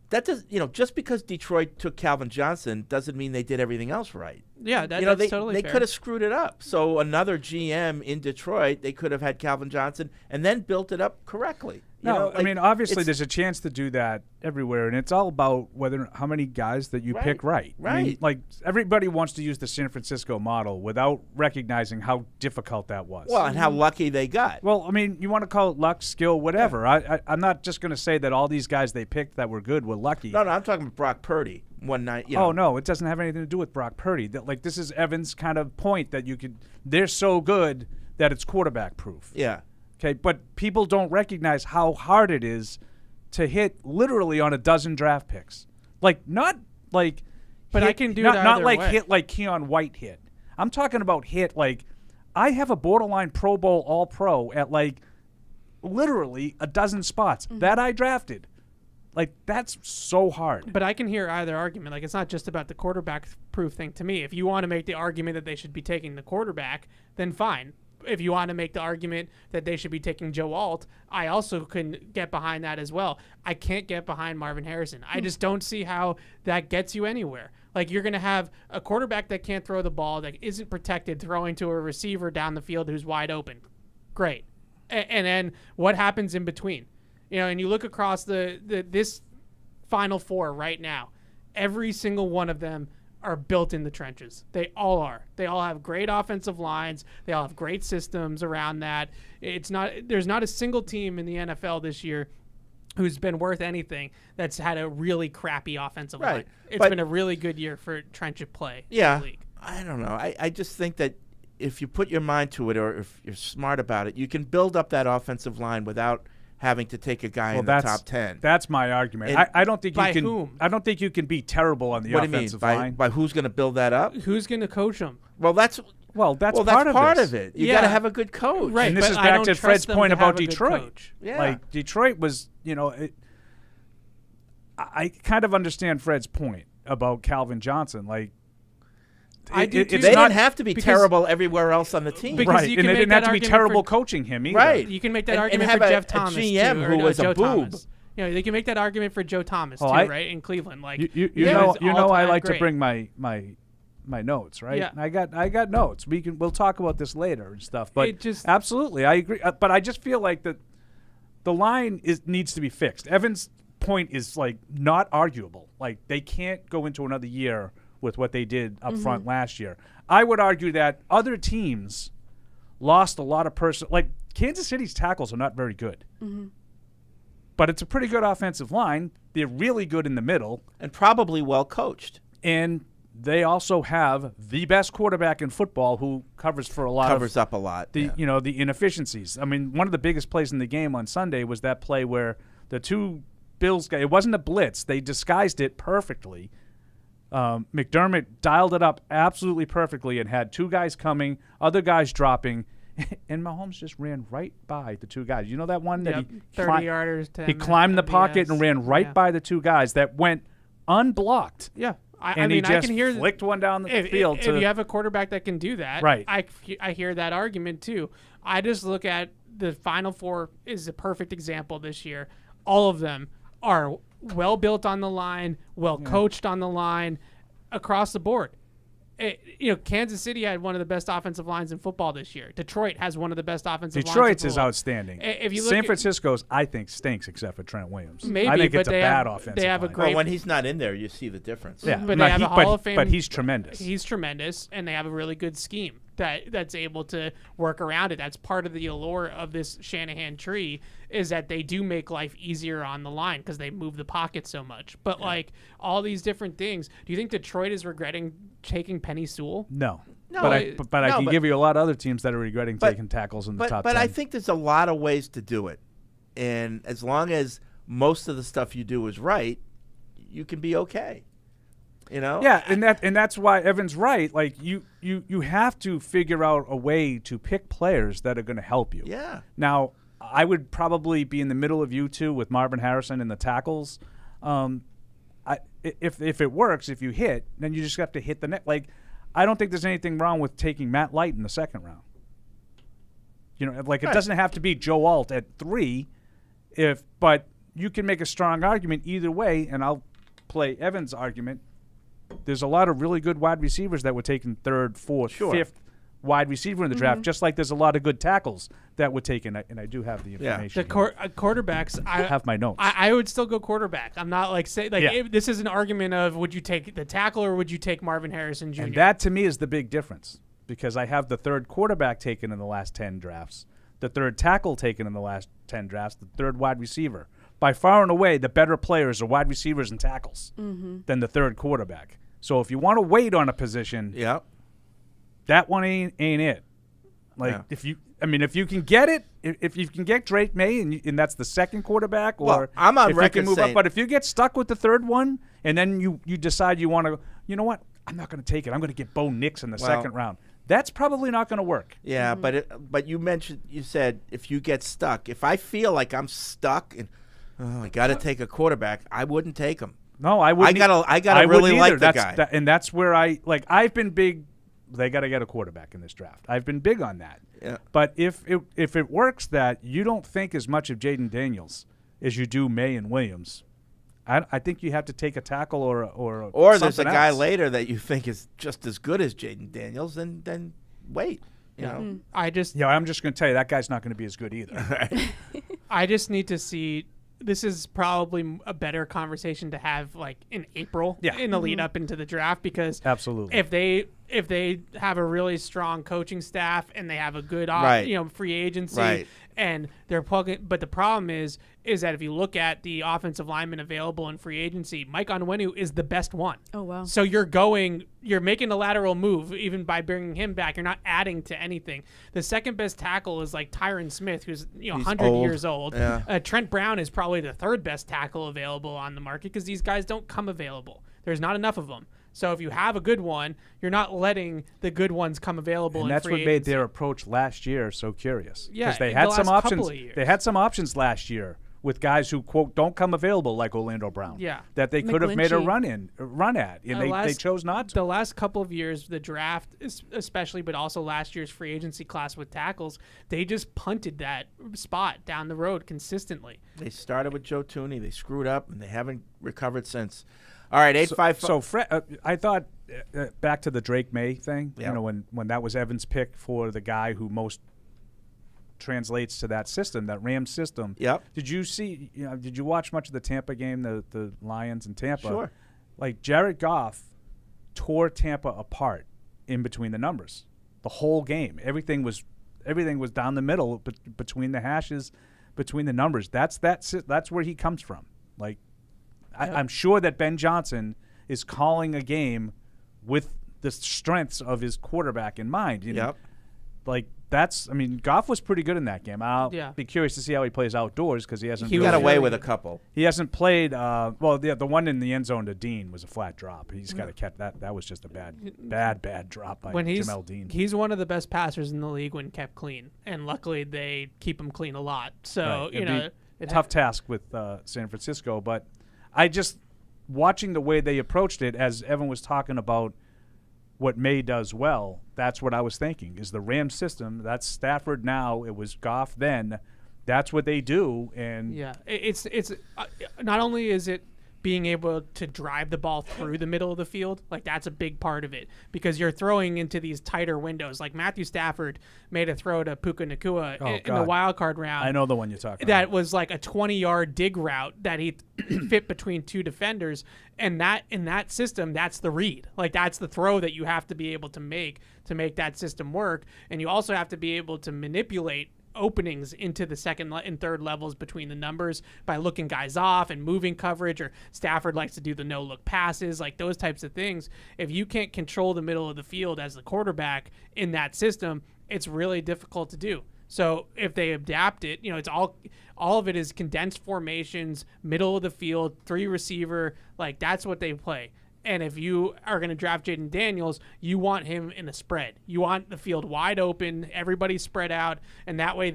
that does, just because Detroit took Calvin Johnson doesn't mean they did everything else right. Yeah, that's totally they fair. could have screwed it up. So another GM in Detroit, they could have had Calvin Johnson and then built it up correctly. I mean, obviously there's a chance to do that everywhere, and it's all about how many guys that you pick right. Right. I mean, like, everybody wants to use the San Francisco model without recognizing how difficult that was. Well, and how lucky they got. Well, I mean, you want to call it luck, skill, whatever. Yeah. I'm not just going to say that all these guys they picked that were good were lucky. No, I'm talking about Brock Purdy one night. Oh, no, it doesn't have anything to do with Brock Purdy. Like, this is Evan's kind of point that they're so good that it's quarterback proof. Yeah. Okay, but people don't recognize how hard it is to hit literally on a dozen draft picks. Like, not like... But hit, I can do not, it not either like way. hit like Keon White hit. I'm talking about hit like... I have a borderline Pro Bowl All-Pro at like literally a dozen spots that I drafted. Like, that's so hard. But I can hear either argument. Like, it's not just about the quarterback proof thing to me. If you want to make the argument that they should be taking the quarterback, then fine. if you want to make the argument that they should be taking Joe Alt, I also couldn't get behind that as well. I can't get behind Marvin Harrison. I just don't see how that gets you anywhere. Like, you're going to have a quarterback that can't throw the ball, that isn't protected, throwing to a receiver down the field who's wide open. Great. And then what happens in between? And you look across this Final Four right now, every single one of them are built in the trenches. They all are. They all have great offensive lines. They all have great systems around that. There's not a single team in the NFL this year who's been worth anything that's had a really crappy offensive line. It's been a really good year for trench play in the league. I don't know. I just think that if you put your mind to it, or if you're smart about it, you can build up that offensive line without having to take a guy in the top 10. That's my argument. I don't think you can. Whom? I don't think you can be terrible on the offensive line. By who's going to build that up? Who's going to coach them? Well, that's part of it. You got to have a good coach. Right. And this is back to Fred's point about Detroit. Yeah. Like, Detroit was, I kind of understand Fred's point about Calvin Johnson. Like, they didn't have to be terrible everywhere else on the team. Right, and they didn't have to be terrible coaching him either. Right. You can make that argument and for have Jeff Thomas, a GM too, who was Joe a boob. Thomas. They can make that argument for Joe Thomas, right, in Cleveland. Like, you know, I like to bring my notes, right? Yeah. And I got notes. We'll talk about this later and stuff. But absolutely, I agree. But I just feel like the line needs to be fixed. Evan's point is like not arguable. Like, they can't go into another year with what they did up front last year. I would argue that other teams lost a lot of like Kansas City's tackles are not very good. But it's a pretty good offensive line. They're really good in the middle. And probably well coached. And they also have the best quarterback in football who covers up a lot. The inefficiencies. I mean, one of the biggest plays in the game on Sunday was that play where the two Bills guys, it wasn't a blitz. They disguised it perfectly. McDermott dialed it up absolutely perfectly and had two guys coming, other guys dropping, and Mahomes just ran right by the two guys. You know that one that he 30-yarders. He climbed the pocket and ran right by the two guys that went unblocked. Yeah. I mean, I can hear flicked one down the field. If you have a quarterback that can do that, right. I hear that argument too. I just look at the Final Four is a perfect example this year. All of them are well built on the line, well coached on the line, across the board. Kansas City had one of the best offensive lines in football this year. Detroit has one of the best offensive lines. Detroit's is outstanding. If you look San Francisco's, I think, stinks except for Trent Williams. Maybe, I think but it's a bad offensive they have line. a great. Well, when he's not in there, you see the difference. Yeah, but they have a Hall of Fame. But he's tremendous. He's tremendous, and they have a really good scheme that's able to work around it. That's part of the allure of this Shanahan tree, is that they do make life easier on the line because they move the pocket so much. But like all these different things, do you think Detroit is regretting taking Penny Sewell? No. But I can give you a lot of other teams that are regretting taking tackles in the top 10. But I think there's a lot of ways to do it. And as long as most of the stuff you do is right, you can be okay. Yeah, and that's why Evan's right. Like you have to figure out a way to pick players that are going to help you. Yeah. Now, I would probably be in the middle of you two with Marvin Harrison and the tackles. If it works, if you hit, then you just have to hit the net. Like, I don't think there's anything wrong with taking Matt Light in the second round. It doesn't have to be Joe Alt at 3, but you can make a strong argument either way, and I'll play Evan's argument. There's a lot of really good wide receivers that were taken 3rd, 4th, 5th wide receiver in the draft, just like there's a lot of good tackles that were taken, and I do have the information. The quarterbacks, I have my notes. I would still go quarterback. I'm not this is an argument of would you take the tackle or would you take Marvin Harrison Jr.? And that to me is the big difference, because I have the 3rd quarterback taken in the last 10 drafts, the 3rd tackle taken in the last 10 drafts, the 3rd wide receiver. By far and away, the better players are wide receivers and tackles than the 3rd quarterback. So if you want to wait on a position, that one ain't it. If you can get it, if you can get Drake May and that's the 2nd quarterback, or I'm on if record you can move saying, up, but if you get stuck with the 3rd one and then you decide you want to, you know what, I'm not going to take it. I'm going to get Bo Nix in the 2nd round. That's probably not going to work. Yeah, but you said if you get stuck. If I feel like I'm stuck and I got to take a quarterback, I wouldn't take him. No, I wouldn't. I gotta really like the guy. And that's where I've been big they got to get a quarterback in this draft. I've been big on that. Yeah. But if it works that you don't think as much of Jaden Daniels as you do May and Williams, I think you have to take a tackle or there's a guy else. later that you think is just as good as Jaden Daniels, then wait. You know? I'm just going to tell you that guy's not going to be as good either. I just need to see. This is probably a better conversation to have like in April in the lead up into the draft, because absolutely, if they have a really strong coaching staff and they have a good free agency and they're plugging, but the problem is that if you look at the offensive linemen available in free agency, Mike Onwenu is the best one. Oh wow. So you're making a lateral move even by bringing him back. You're not adding to anything. The second best tackle is like Tyron Smith, who's 100 years old. Yeah. Trent Brown is probably the third best tackle available on the market because these guys don't come available. There's not enough of them. So if you have a good one, you're not letting the good ones come available. And in that's free what made agency. their approach last year so curious. Yeah, because they in had the some last couple options. of years. They had some options last year with guys who quote don't come available like Orlando Brown. Yeah. that they could have made a McGlinchey. run at, and they chose not to. The last couple of years, the draft especially, but also last year's free agency class with tackles, they just punted that spot down the road consistently. They started with Joe Tooney. They screwed up, and they haven't recovered since. All right, 855. So I thought back to the Drake May thing. Yeah. When that was Evan's pick for the guy who most translates to that system, that Rams system. Yep. Did you see? Did you watch much of the Tampa game, the Lions and Tampa? Sure. Like Jared Goff tore Tampa apart in between the numbers, the whole game. Everything was down the middle, between the hashes, between the numbers. That's where he comes from. Like. I'm sure that Ben Johnson is calling a game with the strengths of his quarterback in mind. Yep. Goff was pretty good in that game. I'll be curious to see how he plays outdoors because he hasn't. He got away with a couple. He hasn't played. The one in the end zone to Dean was a flat drop. He's got to catch that. That was just a bad drop by Jamel Dean. He's one of the best passers in the league when kept clean, and luckily they keep him clean a lot. So it's a tough task with San Francisco, but. I just watching the way they approached it, as Evan was talking about what May does well, that's what I was thinking, is the Rams system. That's Stafford now. It was Goff then. That's what they do. And it's not only is it being able to drive the ball through the middle of the field, like that's a big part of it because you're throwing into these tighter windows. Like Matthew Stafford made a throw to Puka Nacua in the wild card round. I know the one you're talking that about. Was like a 20-yard dig route that he fit between two defenders, and that in that system, that's the read. Like that's the throw that you have to be able to make that system work, and you also have to be able to manipulate openings into the second and third levels between the numbers by looking guys off and moving coverage, or Stafford likes to do the no-look passes, like those types of things. If you can't control the middle of the field as the quarterback in that system, it's really difficult to do. So if they adapt it, it's all of it is condensed formations, middle of the field, 3 receiver, like that's what they play. And if you are going to draft Jaden Daniels, you want him in a spread. You want the field wide open, everybody spread out, and that way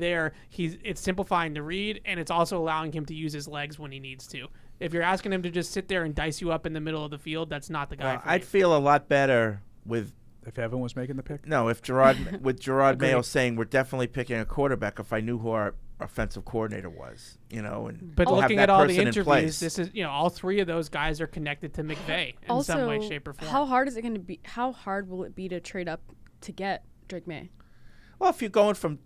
it's simplifying the read, and it's also allowing him to use his legs when he needs to. If you're asking him to just sit there and dice you up in the middle of the field, that's not the guy for I'd you. feel a lot better with if Evan was making the pick. No, if Jerod Mayo saying we're definitely picking a quarterback if I knew who our offensive coordinator was, But we'll looking have at that all the person in interviews, place. this is all 3 of those guys are connected to McVay in some way, shape, or form. How hard is it going to be? How hard will it be to trade up to get Drake May? Well, if you're going from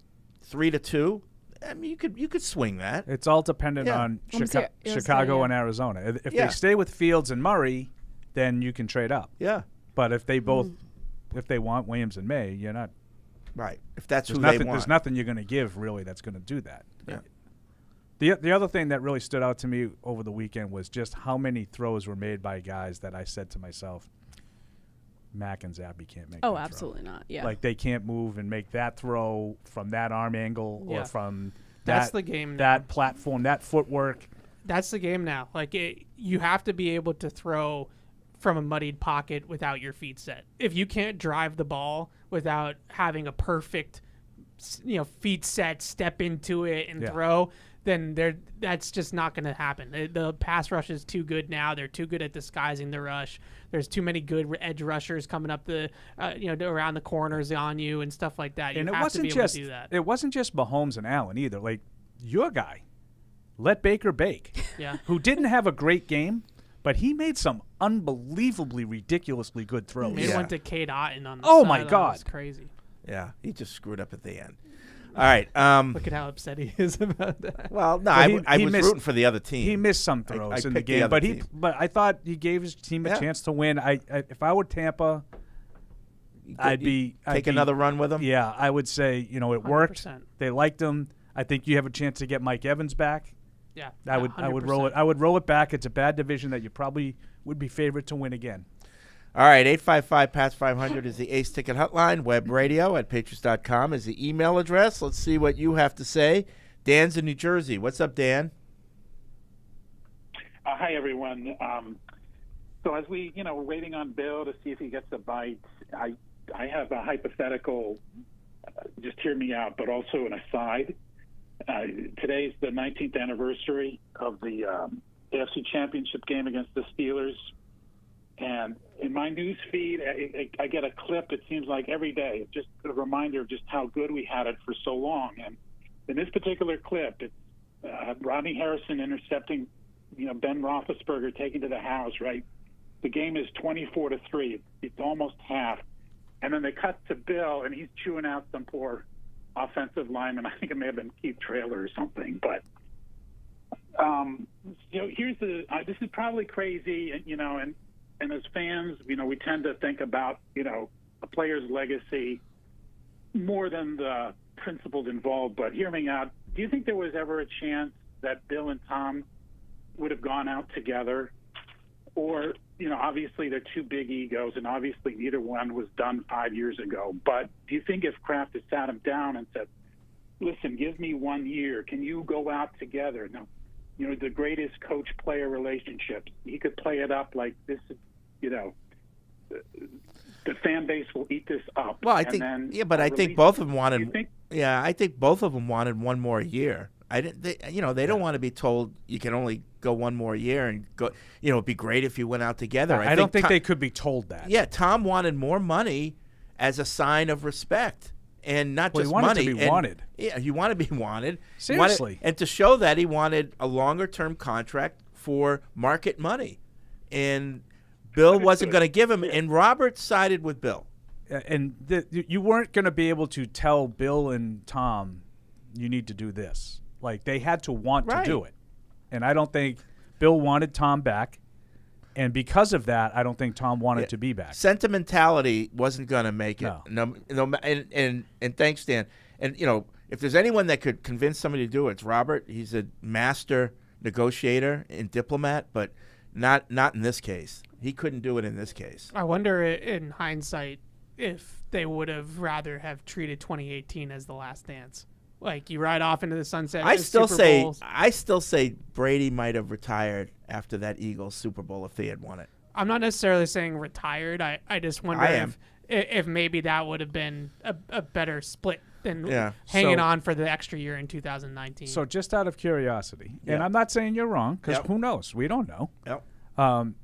3 to 2, I mean, you could swing that. It's all dependent on Chicago and Arizona. If they stay with Fields and Murray, then you can trade up. Yeah. But if they both, if they want Williams and May, you're not. Right. If that's who they want. There's nothing you're going to give, really, that's going to do that. Yeah. The other thing that really stood out to me over the weekend was just how many throws were made by guys that I said to myself, Mack and Zappy can't make that absolutely throw. not. Yeah. Like they can't move and make that throw from that arm angle or from that's the game now. That platform, that footwork. That's the game now. Like you have to be able to throw from a muddied pocket without your feet set. If you can't drive the ball without having a perfect feet set, step into it and throw, then that's just not going to happen. The pass rush is too good now. They're too good at disguising the rush. There's too many good edge rushers coming up the around the corners on you and stuff like that. And you it have wasn't to be able just to do that. it wasn't just Mahomes and Allen either. Like your guy, let Baker bake. Yeah. Who didn't have a great game, but he made some unbelievably ridiculously good throws. He went to Cade Otton on the Oh, side. my That God. was crazy. Yeah, he just screwed up at the end. All right. Look at how upset he is about that. Well, no, Well, I he was missed- rooting for the other team. He missed some throws I in the picked the game, other but team. but I thought he gave his team a chance to win. If I were Tampa, I'd take another run with him. Yeah, I would say it worked. 100%. They liked him. I think you have a chance to get Mike Evans back. Yeah, I would roll it. I would roll it back. It's a bad division that you probably would be favored to win again. All right, 855-PATS-500 is the Ace Ticket Hotline. Web radio at Patriots.com is the email address. Let's see what you have to say. Dan's in New Jersey. What's up, Dan? Hi, everyone. So as we're waiting on Bill to see if he gets a bite, I have a hypothetical, just hear me out, but also an aside. Today's the 19th anniversary of the AFC Championship game against the Steelers. And in my news feed, I get a clip, it seems like every day. It's just a reminder of just how good we had it for so long. And in this particular clip, it's Rodney Harrison intercepting, Ben Roethlisberger taking to the house, right? The game is 24-3. It's almost half. And then they cut to Bill, and he's chewing out some poor offensive lineman. I think it may have been Keith Traylor or something. But, here's this is probably crazy, and as fans, we tend to think about, a player's legacy more than the principles involved. But hear me out. Do you think there was ever a chance that Bill and Tom would have gone out together? Or, obviously they're two big egos, and obviously neither one was done 5 years ago. But do you think if Kraft had sat him down and said, listen, give me 1 year, can you go out together? No. The greatest coach-player relationships. He could play it up like this is, the fan base will eat this up. Well, I think, but I think both of them wanted. I think both of them wanted one more year. They don't want to be told you can only go one more year and go. It'd be great if you went out together. I don't think they could be told that. Yeah, Tom wanted more money as a sign of respect, and not just he wanted money. to be wanted. Yeah, he wanted to be wanted. Seriously, and to show that he wanted a longer-term contract for market money, and Bill wasn't going to give him, and Robert sided with Bill. And you weren't going to be able to tell Bill and Tom, you need to do this. Like, they had to want to do it. And I don't think Bill wanted Tom back. And because of that, I don't think Tom wanted to be back. Sentimentality wasn't going to make it. No, and thanks, Dan. And, if there's anyone that could convince somebody to do it, it's Robert. He's a master negotiator and diplomat, but not in this case. He couldn't do it in this case. I wonder, in hindsight, if they would have rather have treated 2018 as the last dance. Like, you ride off into the sunset. I still say Brady might have retired after that Eagles Super Bowl if they had won it. I'm not necessarily saying retired. I just wonder if maybe that would have been a better split than hanging on for the extra year in 2019. So just out of curiosity, and I'm not saying you're wrong, because who knows? We don't know. Yep.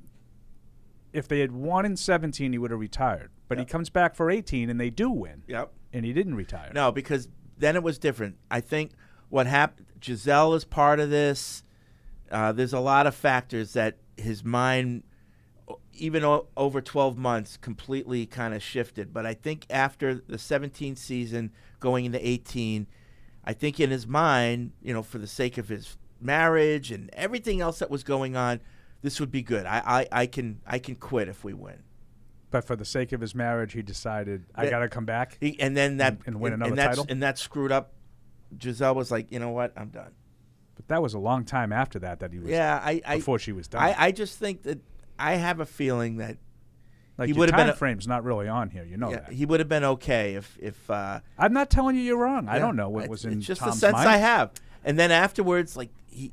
If they had won in 17, he would have retired. But he comes back for 18, and they do win. Yep. And he didn't retire. No, because then it was different. I think what happened, Giselle is part of this. There's a lot of factors that his mind, even over 12 months, completely kind of shifted. But I think after the 17 season, going into 18, I think in his mind, for the sake of his marriage and everything else that was going on, this would be good. I can quit if we win. But for the sake of his marriage, he decided, I got to come back and win another title? And that screwed up. Giselle was like, you know what, I'm done. But that was a long time after that he was before she was done. I just think that I have a feeling that like he would have been frame's not really on here, that. He would have been okay if I'm not telling you you're wrong. I don't know what was in it's just Tom's the sense mind. I have. And then afterwards, like he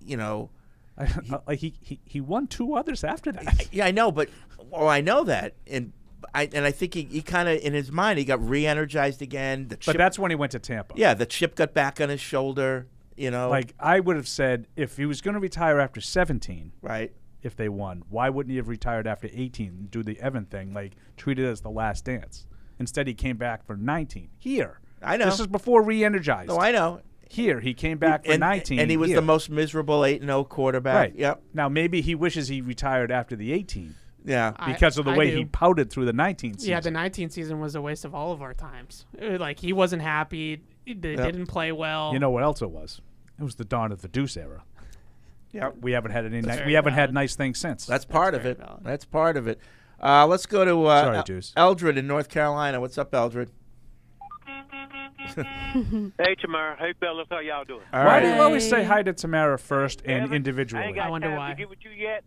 won two others after that. I know, but I know that, and I think he kind of in his mind he got re-energized again. But that's when he went to Tampa. Yeah, the chip got back on his shoulder, Like, I would have said if he was going to retire after 17, right? If they won, why wouldn't he have retired after 18 and do the Evan thing, like treat it as the last dance? Instead, he came back for 19. Here. I know. This is before re-energized. Oh, I know. Here, he came back for 19. And he was the most miserable 8-0 quarterback. Right. Yep. Now, maybe he wishes he retired after the 18. Yeah. Because of the way he pouted through the 19 season. Yeah, the 19 season was a waste of all of our times. Like, he wasn't happy. They didn't play well. You know what else it was? It was the dawn of the Deuce era. Yeah. We haven't had we haven't had nice things since. That's part of it. That's part of it. Let's go to Sorry, Deuce. Eldred in North Carolina. What's up, Eldred? Hey, Tamara. Hey, fellas. How y'all doing? Why do you always say hi to Tamara first and individually? I ain't got time to get with you yet,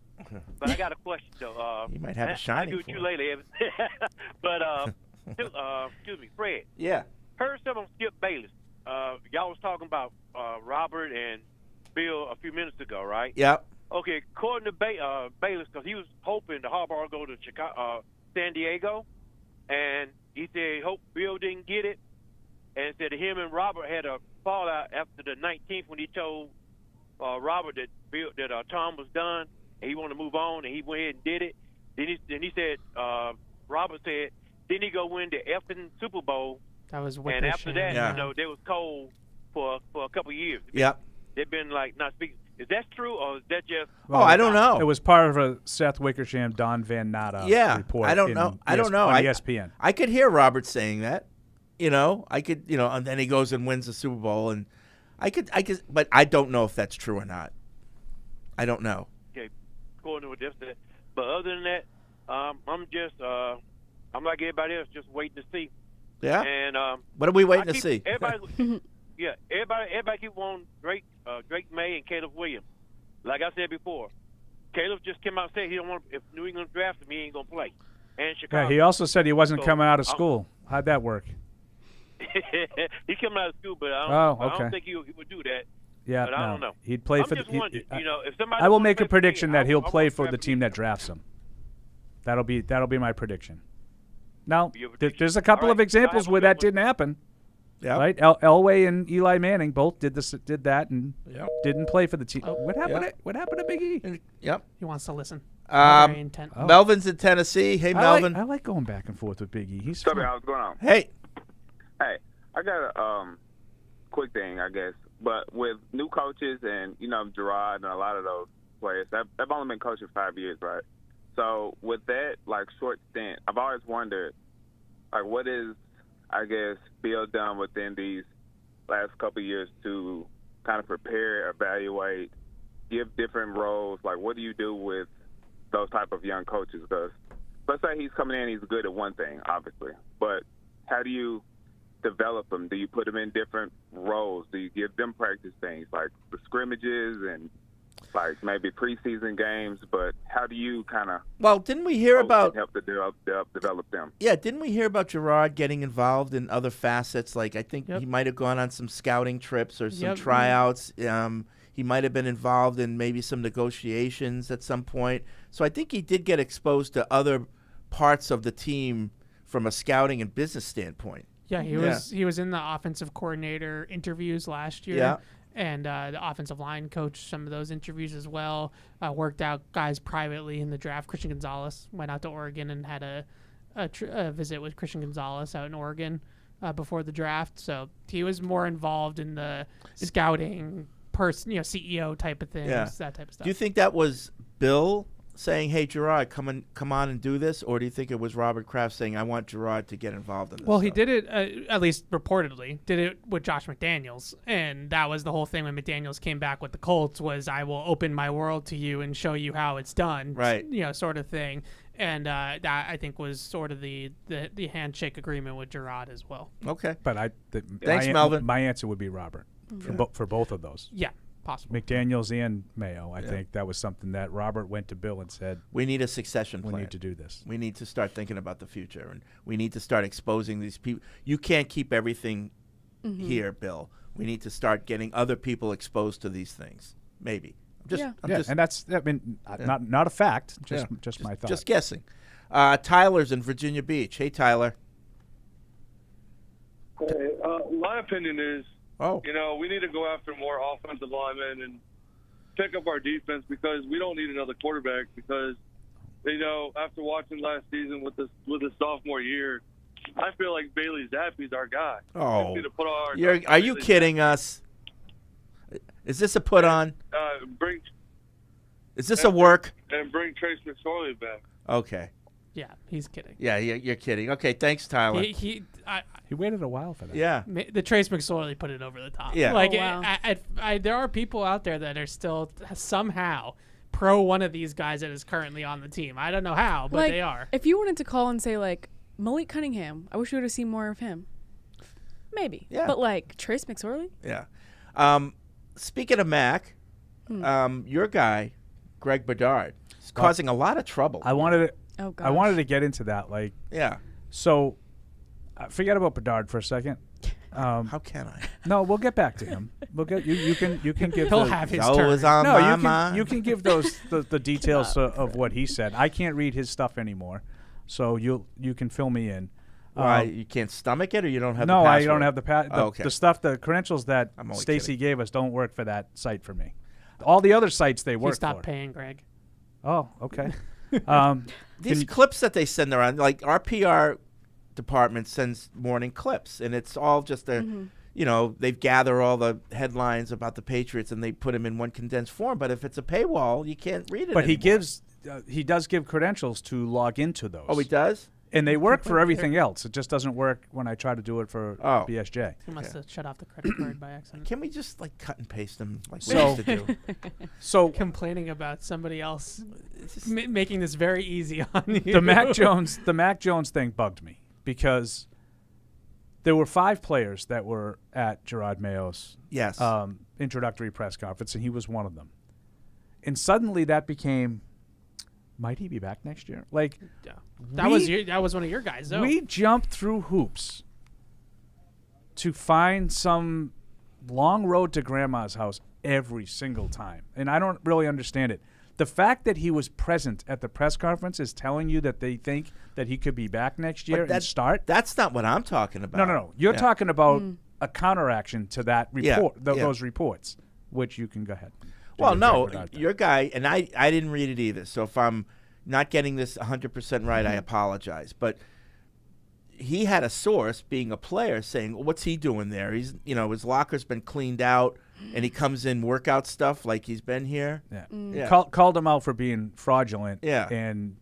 but I got a question, though. You might have a shiny I'll do with you later, Evan. But, excuse me, Fred. Yeah. Heard something on Skip Bayless. Y'all was talking about Robert and Bill a few minutes ago, right? Yep. Okay, according to Bayless, because he was hoping the Harbaugh would go to San Diego, and he said he hoped Bill didn't get it, and said him and Robert had a fallout after the 19th when he told Robert that Tom was done and he wanted to move on, and he went ahead and did it. Then he said, Robert said, didn't he go win the effing Super Bowl? That was and after that, they was cold for a couple of years. Yep. They've been like not speaking. Is that true, or is that just? Well, I don't know. It was part of a Seth Wickersham, Don Van Natta report. I don't know. I don't know. On ESPN. I could hear Robert saying that. I could, and then he goes and wins the Super Bowl, and I could, but I don't know if that's true or not. I don't know. Okay, according to what they said. But other than that, I'm like everybody else, just waiting to see. Yeah. And what are we waiting to see? Everybody, everybody keep wanting Drake May and Caleb Williams. Like I said before, Caleb just came out and said he don't want. If New England draft him, he ain't gonna play. And Chicago. Yeah, he also said he wasn't coming out of school. How'd that work? He's coming out of school, but I don't think he would do that. Yeah, but I don't know. He'd play I'm for just the. wondering, if somebody I will wants make to a play for prediction me, that he'll I play want for to the draft team him. that drafts him. That'll be my prediction. Now, Your prediction. there's a couple All of right, examples I have a where good that one. didn't happen. Yeah. Right? Elway and Eli Manning both did that and didn't play for the team. What happened? What happened to Big E? Yep. He wants to listen. Very intent. Melvin's in Tennessee. Hey, Melvin. I like going back and forth with Big E. He's What's fun. what's going on? Hey. Hey, I got a quick thing, I guess. But with new coaches and, Jerod and a lot of those players, they've only been coaching 5 years, right? So with that, short stint, I've always wondered, what is, I guess, Bill done within these last couple of years to kind of prepare, evaluate, give different roles? What do you do with those type of young coaches? Because let's say he's coming in, he's good at one thing, obviously. But how do you develop them? Do you put them in different roles? Do you give them practice things like the scrimmages and maybe preseason games? But how do you kind of didn't we hear about help to develop them? Yeah, didn't we hear about Jerod getting involved in other facets? I think he might have gone on some scouting trips or some tryouts. He might have been involved in maybe some negotiations at some point. So I think he did get exposed to other parts of the team from a scouting and business standpoint. Yeah, he was in the offensive coordinator interviews last year. Yeah. And the offensive line coach some of those interviews as well. Worked out guys privately in the draft. Christian Gonzalez went out to Oregon and had a visit with Christian Gonzalez out in Oregon before the draft. So he was more involved in the scouting, CEO type of things, that type of stuff. Do you think that was Bill saying, "Hey, Jerod, come on and do this," or do you think it was Robert Kraft saying, "I want Jerod to get involved in this"? Well, he did it, at least reportedly, did it with Josh McDaniels, and that was the whole thing when McDaniels came back with the Colts was, "I will open my world to you and show you how it's done," right? Sort of thing, and that I think was sort of the handshake agreement with Jerod as well. Okay, but thanks, Melvin. My answer would be Robert for both of those. Yeah. Possible. McDaniels and Mayo. I think that was something that Robert went to Bill and said, "We need a succession plan. We need to do this. We need to start thinking about the future, and we need to start exposing these people. You can't keep everything here, Bill. We need to start getting other people exposed to these things. Maybe. And that's not a fact. Just my thought. Just guessing. Tyler's in Virginia Beach. Hey, Tyler. My opinion is Oh. We need to go after more offensive linemen and pick up our defense because we don't need another quarterback because, after watching last season with his sophomore year, I feel like Bailey Zappe's our guy. Oh. We need to put our Are you kidding us? Is this a put on? Is this a work? And bring Trace McSorley back. Okay. Yeah, he's kidding. Yeah, you're kidding. Okay, thanks, Tyler. He waited a while for that. Yeah. The Trace McSorley put it over the top. Yeah. Like, Oh, wow. there are people out there that are still somehow pro one of these guys that is currently on the team. I don't know how, but like, they are. If you wanted to call and say, like, Malik Cunningham, I wish we would have seen more of him. Maybe. Yeah. But, like, Trace McSorley? Yeah. Speaking of Mac, your guy, Greg Bedard, is causing a lot of trouble. I wanted to get into that. Like, yeah. So, forget about Bedard for a second. How can I? No, we'll get back to him. We'll get you can give. He'll have his turn. On you can give those the details of what he said. I can't read his stuff anymore, so you can fill me in. Why you can't stomach it, or you don't have? No, the I password? don't have okay. The stuff, the credentials that Stacy gave us don't work for that site for me. All the other sites they work for. Stop paying, Greg. Oh, okay. These clips that they send around, like our PR department sends morning clips, and it's all just they gather all the headlines about the Patriots and they put them in one condensed form. But if it's a paywall, you can't read it. But anymore. he does give credentials to log into those. Oh, he does. And they work for everything else. It just doesn't work when I try to do it for BSJ. He must have shut off the credit card by accident. Can we just cut and paste them like we So- used to do? So complaining about somebody else making this very easy on you. the Mac Jones thing bugged me because there were 5 players that were at Jerod Mayo's introductory press conference, and he was one of them. And suddenly that became, might he be back next year? Like, that was one of your guys, though. We jumped through hoops to find some long road to grandma's house every single time, and I don't really understand it. The fact that he was present at the press conference is telling you that they think that he could be back next year and start? That's not what I'm talking about. No. You're talking about a counteraction to that report, Yeah. those reports, which you can go ahead. Well, no, your guy, and I didn't read it either. So if I'm not getting this 100% right, I apologize. But he had a source, being a player, saying, "What's he doing there? He's, his locker's been cleaned out, and he comes in workout stuff like he's been here." Yeah. Called him out for being fraudulent. Yeah. And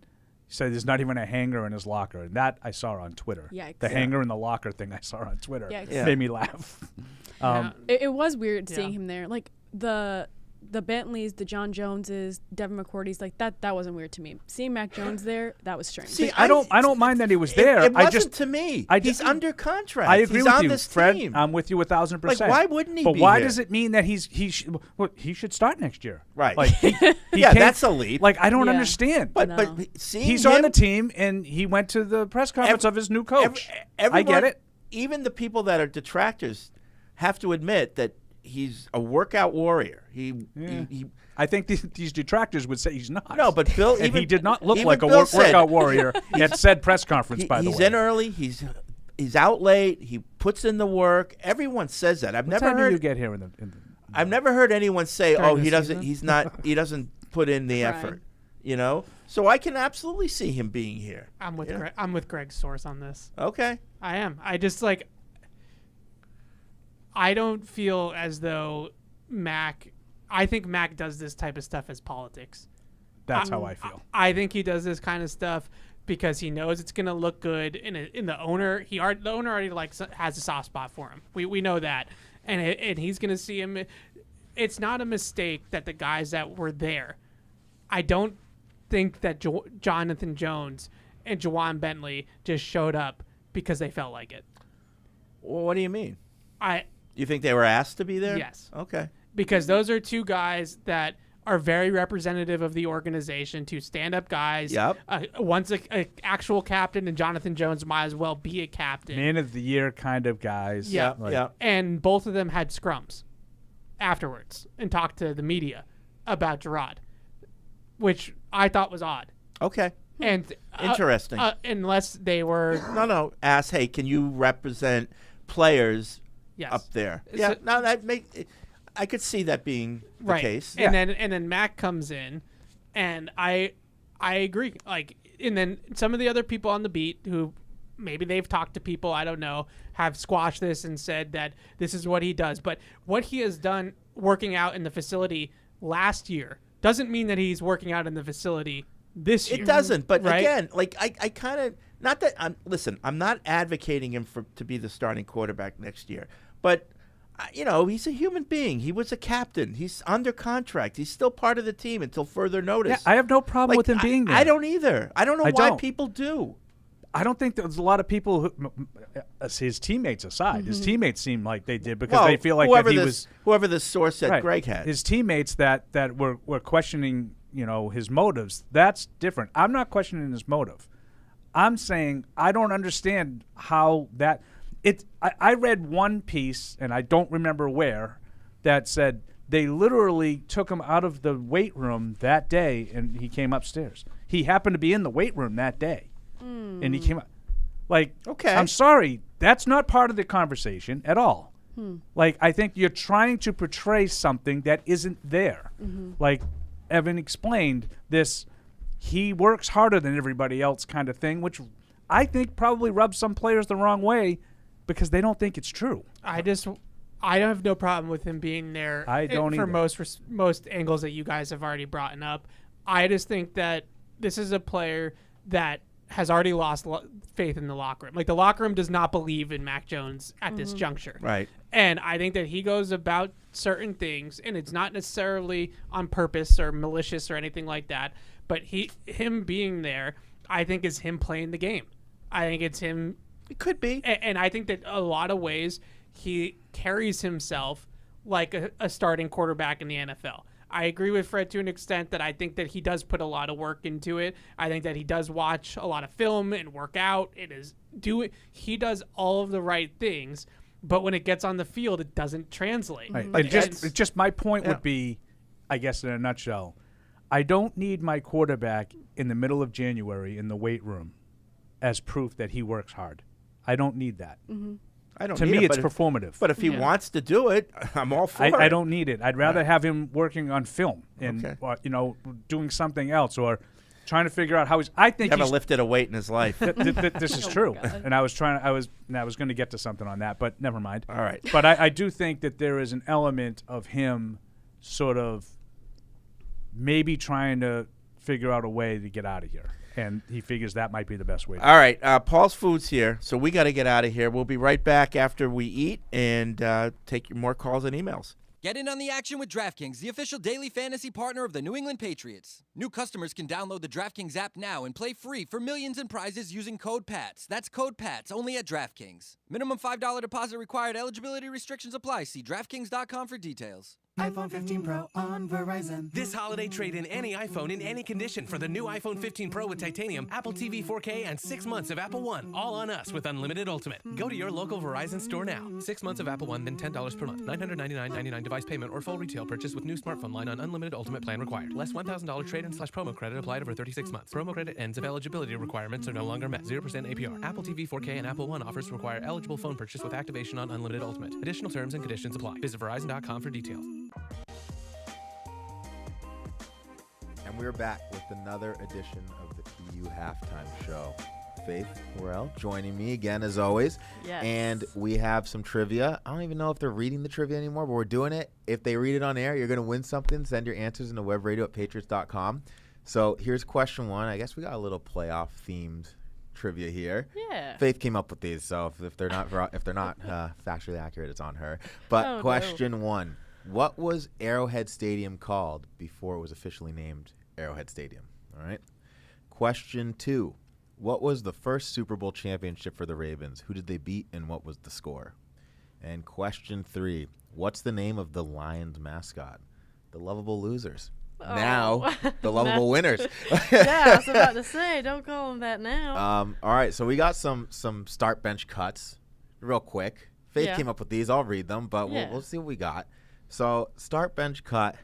said there's not even a hanger in his locker, and that I saw on Twitter. Yikes. The hanger in the locker thing I saw on Twitter made me laugh. It was weird seeing him there. Like the Bentleys, the John Joneses, Devin McCourty's, like that wasn't weird to me. Seeing Mac Jones there, that was strange. See, I don't mind that he was there. It wasn't to me. He's under contract. I agree he's with on you, this Fred. team. I'm with you 1,000%. Like, why wouldn't he? But be why here? does it mean that he should start next year? Right. Like he that's a leap. Like I don't understand. But seeing he's him, on the team and he went to the press conference of his new coach. I get it. Even the people that are detractors have to admit that he's a workout warrior. He I think these detractors would say he's not. No, but Bill, and he did not look like a Bill said, workout warrior at said press conference. By the way, he's in early. He's out late. He puts in the work. Everyone says that. I've never heard you get here in the I've never heard anyone say, During "Oh, the he doesn't. season? He's not. He doesn't put in the effort." So I can absolutely see him being here. I'm with Greg, I'm with Greg's source on this. Okay. I am. I just I don't feel as though I think Mac does this type of stuff as politics. That's how I feel. I think he does this kind of stuff because he knows it's going to look good in the owner. The owner already has a soft spot for him. We know that, and he's going to see him. It's not a mistake that the guys that were there. I don't think that Jonathan Jones and Jawan Bentley just showed up because they felt like it. Well, what do you mean? You think they were asked to be there? Yes. Okay. Because those are two guys that are very representative of the organization, two stand-up guys. Yep. One's an actual captain, and Jonathan Jones might as well be a captain. Man of the year kind of guys. Yeah. Yeah. And both of them had scrums afterwards and talked to the media about Jerod, which I thought was odd. Okay. And interesting. Unless they were no. Ask, hey, can you represent players up there. Yeah, no, I could see that being the case. And then Mac comes in, and I agree. Like, and then some of the other people on the beat who maybe they've talked to people, I don't know, have squashed this and said that this is what he does. But what he has done working out in the facility last year doesn't mean that he's working out in the facility this year. It doesn't. But again, like I kind of, not that I'm not advocating him to be the starting quarterback next year, but he's a human being. He was a captain. He's under contract. He's still part of the team until further notice. Yeah, I have no problem with him being there. I don't either. I don't know why people do. I don't think there's a lot of people who, his teammates aside, his teammates seem like they did because they feel like whoever the source that Greg had. His teammates that were questioning, his motives. That's different. I'm not questioning his motive. I'm saying I don't understand how that. I read one piece, and I don't remember where, that said they literally took him out of the weight room that day, and he came upstairs. He happened to be in the weight room that day, and he came up. Like, okay, I'm sorry, that's not part of the conversation at all. Like, I think you're trying to portray something that isn't there. Like Evan explained, this he works harder than everybody else kind of thing, which I think probably rubs some players the wrong way, because they don't think it's true. I have no problem with him being there. I don't for most angles that you guys have already brought up. I just think that this is a player that has already lost faith in the locker room. Like, the locker room does not believe in Mac Jones at this juncture. Right. And I think that he goes about certain things, and it's not necessarily on purpose or malicious or anything like that, but him being there, I think, is him playing the game. I think it's him. It could be. And I think that a lot of ways he carries himself like a starting quarterback in the NFL. I agree with Fred to an extent that I think that he does put a lot of work into it. I think that he does watch a lot of film and work out. He does all of the right things, but when it gets on the field, it doesn't translate. Right. And just my point would be, I guess in a nutshell, I don't need my quarterback in the middle of January in the weight room as proof that he works hard. I don't need that. I don't. To me, it's performative. But if he wants to do it, I'm all for it. I don't need it. I'd rather have him working on film and doing something else, or trying to figure out how he's. I think never lifted a weight in his life. This is true, and I was going to get to something on that, but never mind. All right. But I do think that there is an element of him sort of maybe trying to figure out a way to get out of here. And he figures that might be the best way. All right. Paul's Food's here, so we got to get out of here. We'll be right back after we eat and take your more calls and emails. Get in on the action with DraftKings, the official daily fantasy partner of the New England Patriots. New customers can download the DraftKings app now and play free for millions in prizes using code PATS. That's code PATS, only at DraftKings. Minimum $5 deposit required. Eligibility restrictions apply. See DraftKings.com for details. iPhone 15 Pro on Verizon. This holiday, trade in any iPhone in any condition for the new iPhone 15 Pro with titanium, Apple TV 4K, and 6 months of Apple One. All on us with Unlimited Ultimate. Go to your local Verizon store now. 6 months of Apple One, then $10 per month. $999.99 device payment or full retail purchase with new smartphone line on Unlimited Ultimate plan required. Less $1,000 trade-in/promo credit applied over 36 months. Promo credit ends if eligibility requirements are no longer met. 0% APR. Apple TV 4K and Apple One offers require eligible phone purchase with activation on Unlimited Ultimate. Additional terms and conditions apply. Visit Verizon.com for details. And we're back with another edition of the PU Halftime Show. Faith Worrell joining me again as always. Yes. And we have some trivia. I don't even know if they're reading the trivia anymore, but we're doing it. If they read it on air, you're going to win something. Send your answers into webradio@patriots.com. So here's question one. I guess we got a little playoff themed trivia here. Yeah. Faith came up with these, so if they're not factually accurate, it's on her. But question one. What was Arrowhead Stadium called before it was officially named Arrowhead Stadium? All right. Question two. What was the first Super Bowl championship for the Ravens? Who did they beat and what was the score? And question three. What's the name of the Lions mascot? The Lovable Losers. Oh. Now, the Lovable Winners. Yeah, I was about to say, don't call them that now. All right, so we got some start bench cuts real quick. Faith came up with these. I'll read them, but we'll see what we got. So, start bench cut,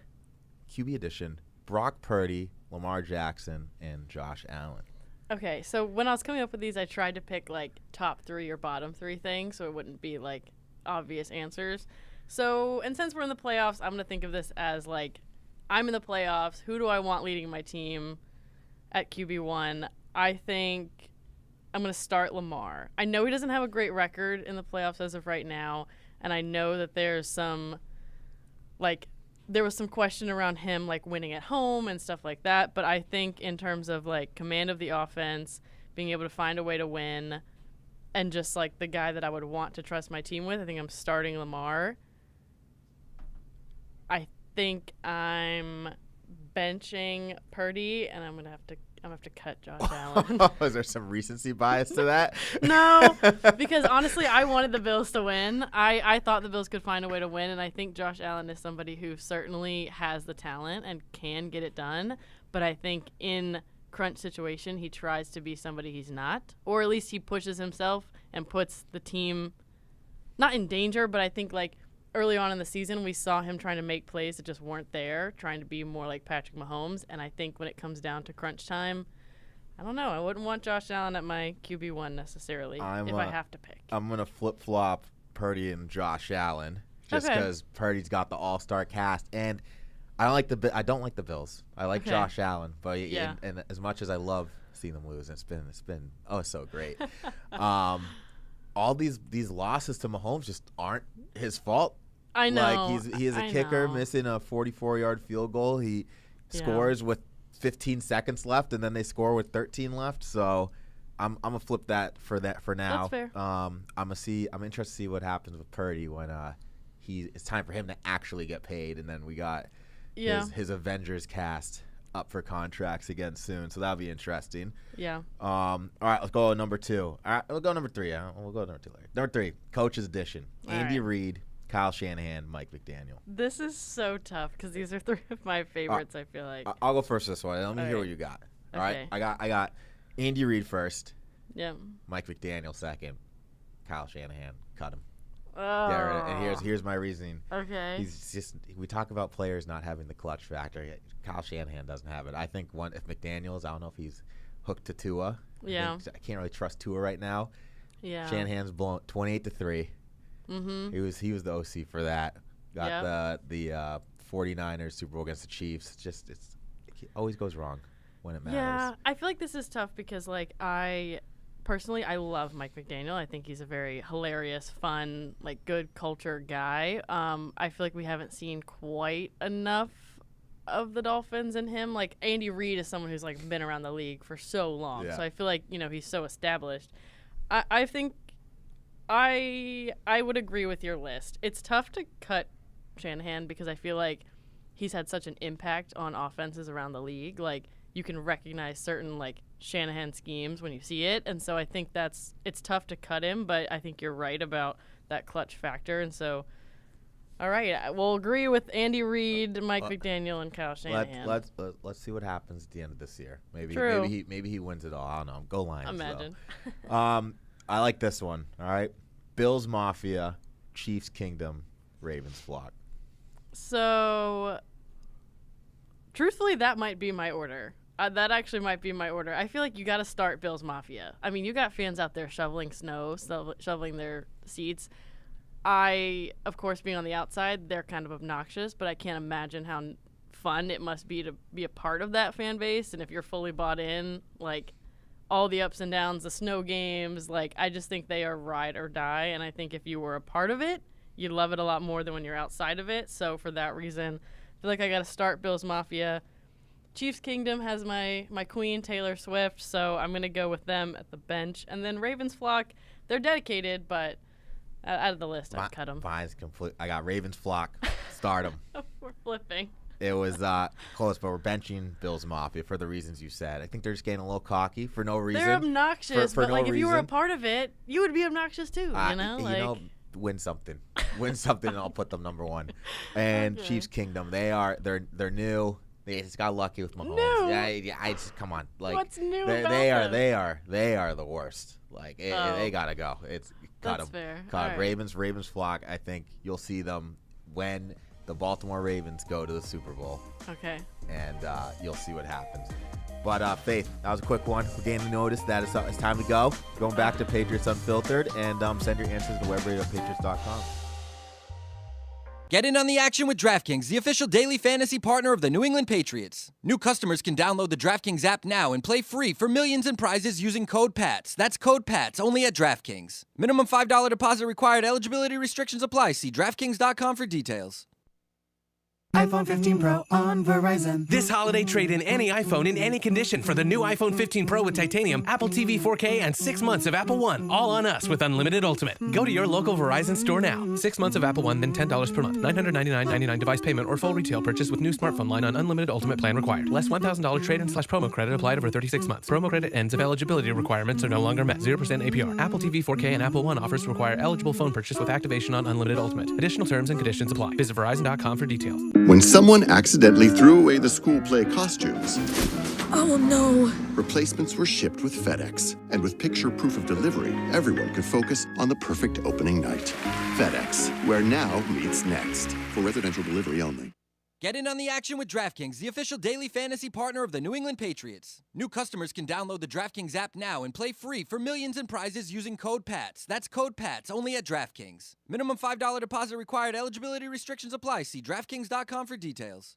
QB edition, Brock Purdy, Lamar Jackson, and Josh Allen. Okay, so when I was coming up with these, I tried to pick, like, top three or bottom three things, so it wouldn't be, like, obvious answers. So, and since we're in the playoffs, I'm going to think of this as like, I'm in the playoffs. Who do I want leading my team at QB1? I think I'm going to start Lamar. I know he doesn't have a great record in the playoffs as of right now, and I know that there's some, like, there was some question around him, like, winning at home and stuff like that, but I think in terms of, like, command of the offense, being able to find a way to win, and just, like, the guy that I would want to trust my team with, I think I'm starting Lamar. I think I'm benching Purdy, and I'm gonna have to cut Josh Allen. Is there some recency bias to that? No, because honestly, I wanted the Bills to win. I thought the Bills could find a way to win, and I think Josh Allen is somebody who certainly has the talent and can get it done. But I think in crunch situation, he tries to be somebody he's not, or at least he pushes himself and puts the team not in danger, but I think like early on in the season, we saw him trying to make plays that just weren't there, trying to be more like Patrick Mahomes. And I think when it comes down to crunch time, I don't know. I wouldn't want Josh Allen at my QB1 necessarily if I have to pick. I'm going to flip-flop Purdy and Josh Allen just because Purdy's got the all-star cast. And I don't like the Bills. I like Josh Allen. But and as much as I love seeing them lose, it's been so great. All these losses to Mahomes just aren't his fault. I know. Like he is a kicker missing a 44-yard field goal. He scores with 15 seconds left, and then they score with 13 left. So I'm gonna flip that for now. That's fair. I'm interested to see what happens with Purdy when it's time for him to actually get paid, and then we got his Avengers cast up for contracts again soon, so that'll be interesting. Yeah. All right, let's go number 2. All right, we'll go number 3. We'll go number 2 later. Number 3, coach's edition. Andy Reid, Kyle Shanahan, Mike McDaniel. This is so tough because these are 3 of my favorites. I feel like I'll go first this way. Let me hear what you got. All right, I got Andy Reid first. Yeah. Mike McDaniel second. Kyle Shanahan, cut him. Oh. And here's my reasoning. Okay. We talk about players not having the clutch factor. Kyle Shanahan doesn't have it. I think if McDaniels, I don't know if he's hooked to Tua. Yeah. I can't really trust Tua right now. Yeah. Shanahan's blown 28-3. Mm-hmm. He was the OC for that. Got the 49ers Super Bowl against the Chiefs. It always goes wrong when it matters. Yeah, I feel like this is tough because like personally, I love Mike McDaniel. I think he's a very hilarious, fun, like good culture guy. I feel like we haven't seen quite enough of the Dolphins in him. Like Andy Reid is someone who's like been around the league for so long, so I feel like he's so established. I think I would agree with your list. It's tough to cut Shanahan because I feel like he's had such an impact on offenses around the league. Like you can recognize certain like Shanahan schemes when you see it, and so I think it's tough to cut him, but I think you're right about that clutch factor, and so all right, we'll agree with Andy Reid, Mike McDaniel, and Kyle Shanahan. Let's see what happens at the end of this year. Maybe he wins it all. I don't know. Go Lions. Imagine. I like this one. All right, Bills Mafia, Chiefs Kingdom, Ravens Flock. So, truthfully, that might be my order. That actually might be my order. I feel like you got to start Bills Mafia. I mean, you got fans out there shoveling snow, shoveling their seats. Of course, being on the outside, they're kind of obnoxious, but I can't imagine how fun it must be to be a part of that fan base. And if you're fully bought in, like all the ups and downs, the snow games, like I just think they are ride or die. And I think if you were a part of it, you'd love it a lot more than when you're outside of it. So for that reason, I feel like I got to start Bills Mafia. Chiefs Kingdom has my queen, Taylor Swift, so I'm going to go with them at the bench. And then Ravens Flock, they're dedicated, but out of the list, I'd cut them. Mine's complete. I got Ravens Flock, start them. We're flipping. It was close, but we're benching Bills Mafia for the reasons you said. I think they're just getting a little cocky for no reason. They're obnoxious, for but no like if you were a reason. part of it, you would be obnoxious too, you know? Win something. Win something, and I'll put them number 1. And Okay. Chiefs Kingdom, they're new. They just got lucky with Mahomes. New? Yeah, I just come on. Like What's new about them? they are the worst. Like they gotta go. It's cut That's them. fair. Cut All right. Ravens Flock. I think you'll see them when the Baltimore Ravens go to the Super Bowl. Okay. And you'll see what happens. But Faith, that was a quick one. We're getting notice that it's time to go. Going back to Patriots Unfiltered, and send your answers to webradio@patriots.com. Get in on the action with DraftKings, the official daily fantasy partner of the New England Patriots. New customers can download the DraftKings app now and play free for millions in prizes using code PATS. That's code PATS only at DraftKings. Minimum $5 deposit required. Eligibility restrictions apply. See DraftKings.com for details. iPhone 15 Pro on Verizon. This holiday, trade in any iPhone in any condition for the new iPhone 15 Pro with titanium, Apple TV 4K, and 6 months of Apple One. All on us with unlimited Ultimate. Go to your local Verizon store now. 6 months of Apple One, then $10 per month. $999.99 device payment or full retail purchase with new smartphone line on unlimited Ultimate plan required. Less $1,000 trade-in/promo credit applied over 36 months. Promo credit ends if eligibility requirements are no longer met. 0% APR. Apple TV 4K and Apple One offers require eligible phone purchase with activation on unlimited Ultimate. Additional terms and conditions apply. Visit Verizon.com for details. When someone accidentally threw away the school play costumes. Oh no. Replacements were shipped with FedEx. And with picture proof of delivery, everyone could focus on the perfect opening night. FedEx, where now meets next. For residential delivery only. Get in on the action with DraftKings, the official daily fantasy partner of the New England Patriots. New customers can download the DraftKings app now and play free for millions in prizes using code PATS. That's code PATS only at DraftKings. Minimum $5 deposit required. Eligibility restrictions apply. See DraftKings.com for details.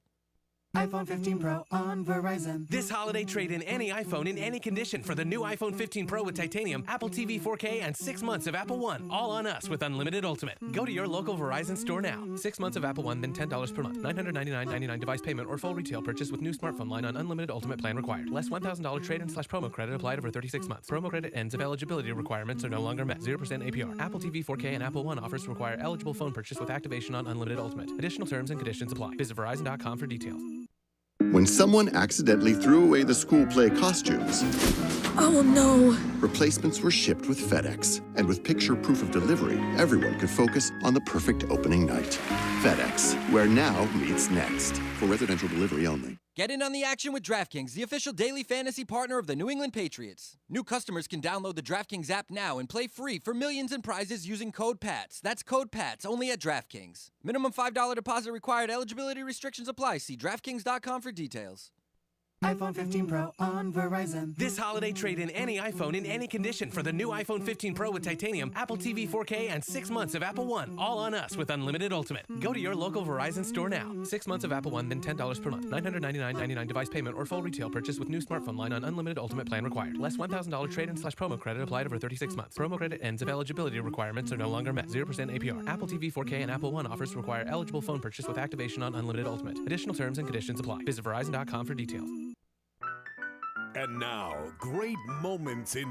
iPhone 15 Pro on Verizon. This holiday, trade in any iPhone in any condition for the new iPhone 15 Pro with titanium, Apple TV 4K, and 6 months of Apple One. All on us with unlimited Ultimate. Go to your local Verizon store now. 6 months of Apple One, then $10 per month. $999.99 device payment or full retail purchase with new smartphone line on unlimited Ultimate plan required. Less $1,000 trade-in/promo credit applied over 36 months. Promo credit ends if eligibility requirements are no longer met. 0% APR. Apple TV 4K and Apple One offers require eligible phone purchase with activation on unlimited Ultimate. Additional terms and conditions apply. Visit Verizon.com for details. When someone accidentally threw away the school play costumes. Oh no. Replacements were shipped with FedEx. And with picture proof of delivery, everyone could focus on the perfect opening night. FedEx, where now meets next. For residential delivery only. Get in on the action with DraftKings, the official daily fantasy partner of the New England Patriots. New customers can download the DraftKings app now and play free for millions in prizes using code PATS. That's code PATS only at DraftKings. Minimum $5 deposit required. Eligibility restrictions apply. See DraftKings.com for details. iPhone 15 Pro on Verizon. This holiday, trade in any iPhone in any condition for the new iPhone 15 Pro with titanium, Apple TV 4K, and 6 months of Apple One. All on us with unlimited Ultimate. Go to your local Verizon store now. 6 months of Apple One, then $10 per month. $999.99 device payment or full retail purchase with new smartphone line on unlimited Ultimate plan required. Less $1,000 trade-in/promo credit applied over 36 months. Promo credit ends if eligibility requirements are no longer met. 0% APR. Apple TV 4K and Apple One offers require eligible phone purchase with activation on unlimited Ultimate. Additional terms and conditions apply. Visit Verizon.com for details. And now, great moments in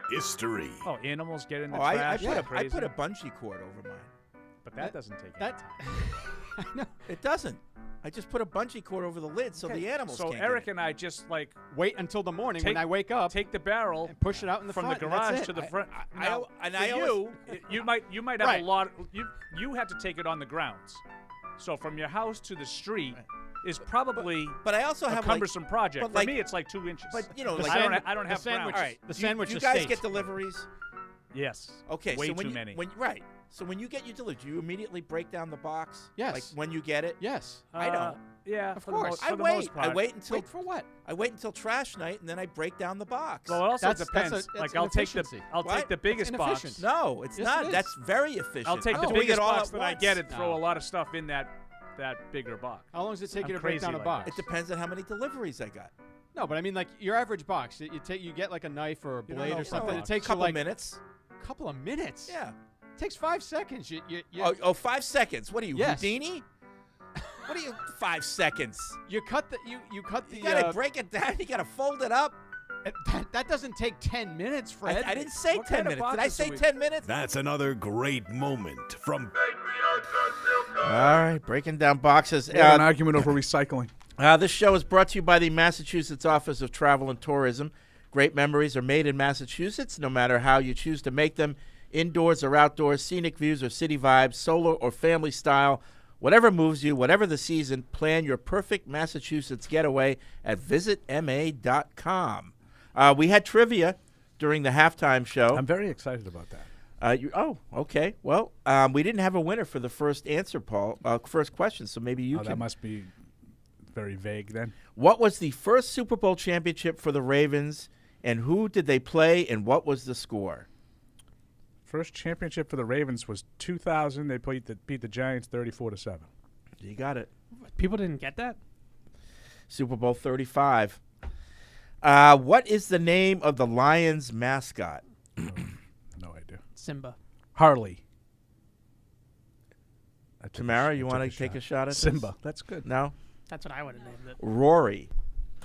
history. Oh, animals get in the I trash. put a bungee cord over mine. But that doesn't take any time. I know. It doesn't. I just put a bungee cord over the lid so the animals So can't Eric get it. and I just like wait until the morning when I wake up. Take the barrel and push it out in the from front, the and that's garage it. to the front. You might have Right. a lot. You have to take it on the grounds. So from your house to the street is probably but I also a have cumbersome project. but For like- me, it's like 2 inches. But you know, I like don't have sandwich. grounds. All right, The sandwich You is guys state. get deliveries. Yes. Okay. Way so when too you, many. Right. So when you get your delivery, do you immediately break down the box? Yes. Like when you get it? Yes. I don't. Yeah, Of for the course. mo- for the I most wait. part. I wait until. Wait for what? I wait until trash night and then I break down the box. Well, it also That's depends. that's I'll take the inefficiency. What? biggest box. inefficient. No, it's Yes, not. it is. That's very efficient. I'll take I'm the doing biggest it all box at that I once. get and throw No. a lot of stuff in that bigger box. How long does it take I'm you to break crazy down a like box? It depends on how many deliveries I got. No, but I mean like your average box. You get like a knife or a You don't blade know or something. a It takes couple you like minutes. a couple of minutes. Yeah. It takes 5 seconds. You 5 seconds. What are you, Yes. Houdini? What are you? 5 seconds. you cut the you cut the. You gotta break it down. You gotta fold it up. That doesn't take 10 minutes, Fred. I didn't say What 10 kind of minutes. Did I boxes say do we- 10 minutes? That's another great moment from All right, breaking down boxes. We had an argument over recycling. This show is brought to you by the Massachusetts Office of Travel and Tourism. Great memories are made in Massachusetts, no matter how you choose to make them. Indoors or outdoors, scenic views or city vibes, solo or family style. Whatever moves you, whatever the season, plan your perfect Massachusetts getaway at visitma.com. We had trivia during the halftime show. I'm very excited about that. Okay. Well, we didn't have a winner for the first answer, Paul. First question, so maybe you can. That must be very vague then. What was the first Super Bowl championship for the Ravens, and who did they play, and what was the score? First championship for the Ravens was 2000. They beat the Giants 34-7. You got it. People didn't get that? Super Bowl 35. What is the name of the Lions mascot? No idea. Simba. Harley. Tamara, you want to take a shot at Simba? This? That's good. No? That's what I would have named it. Rory.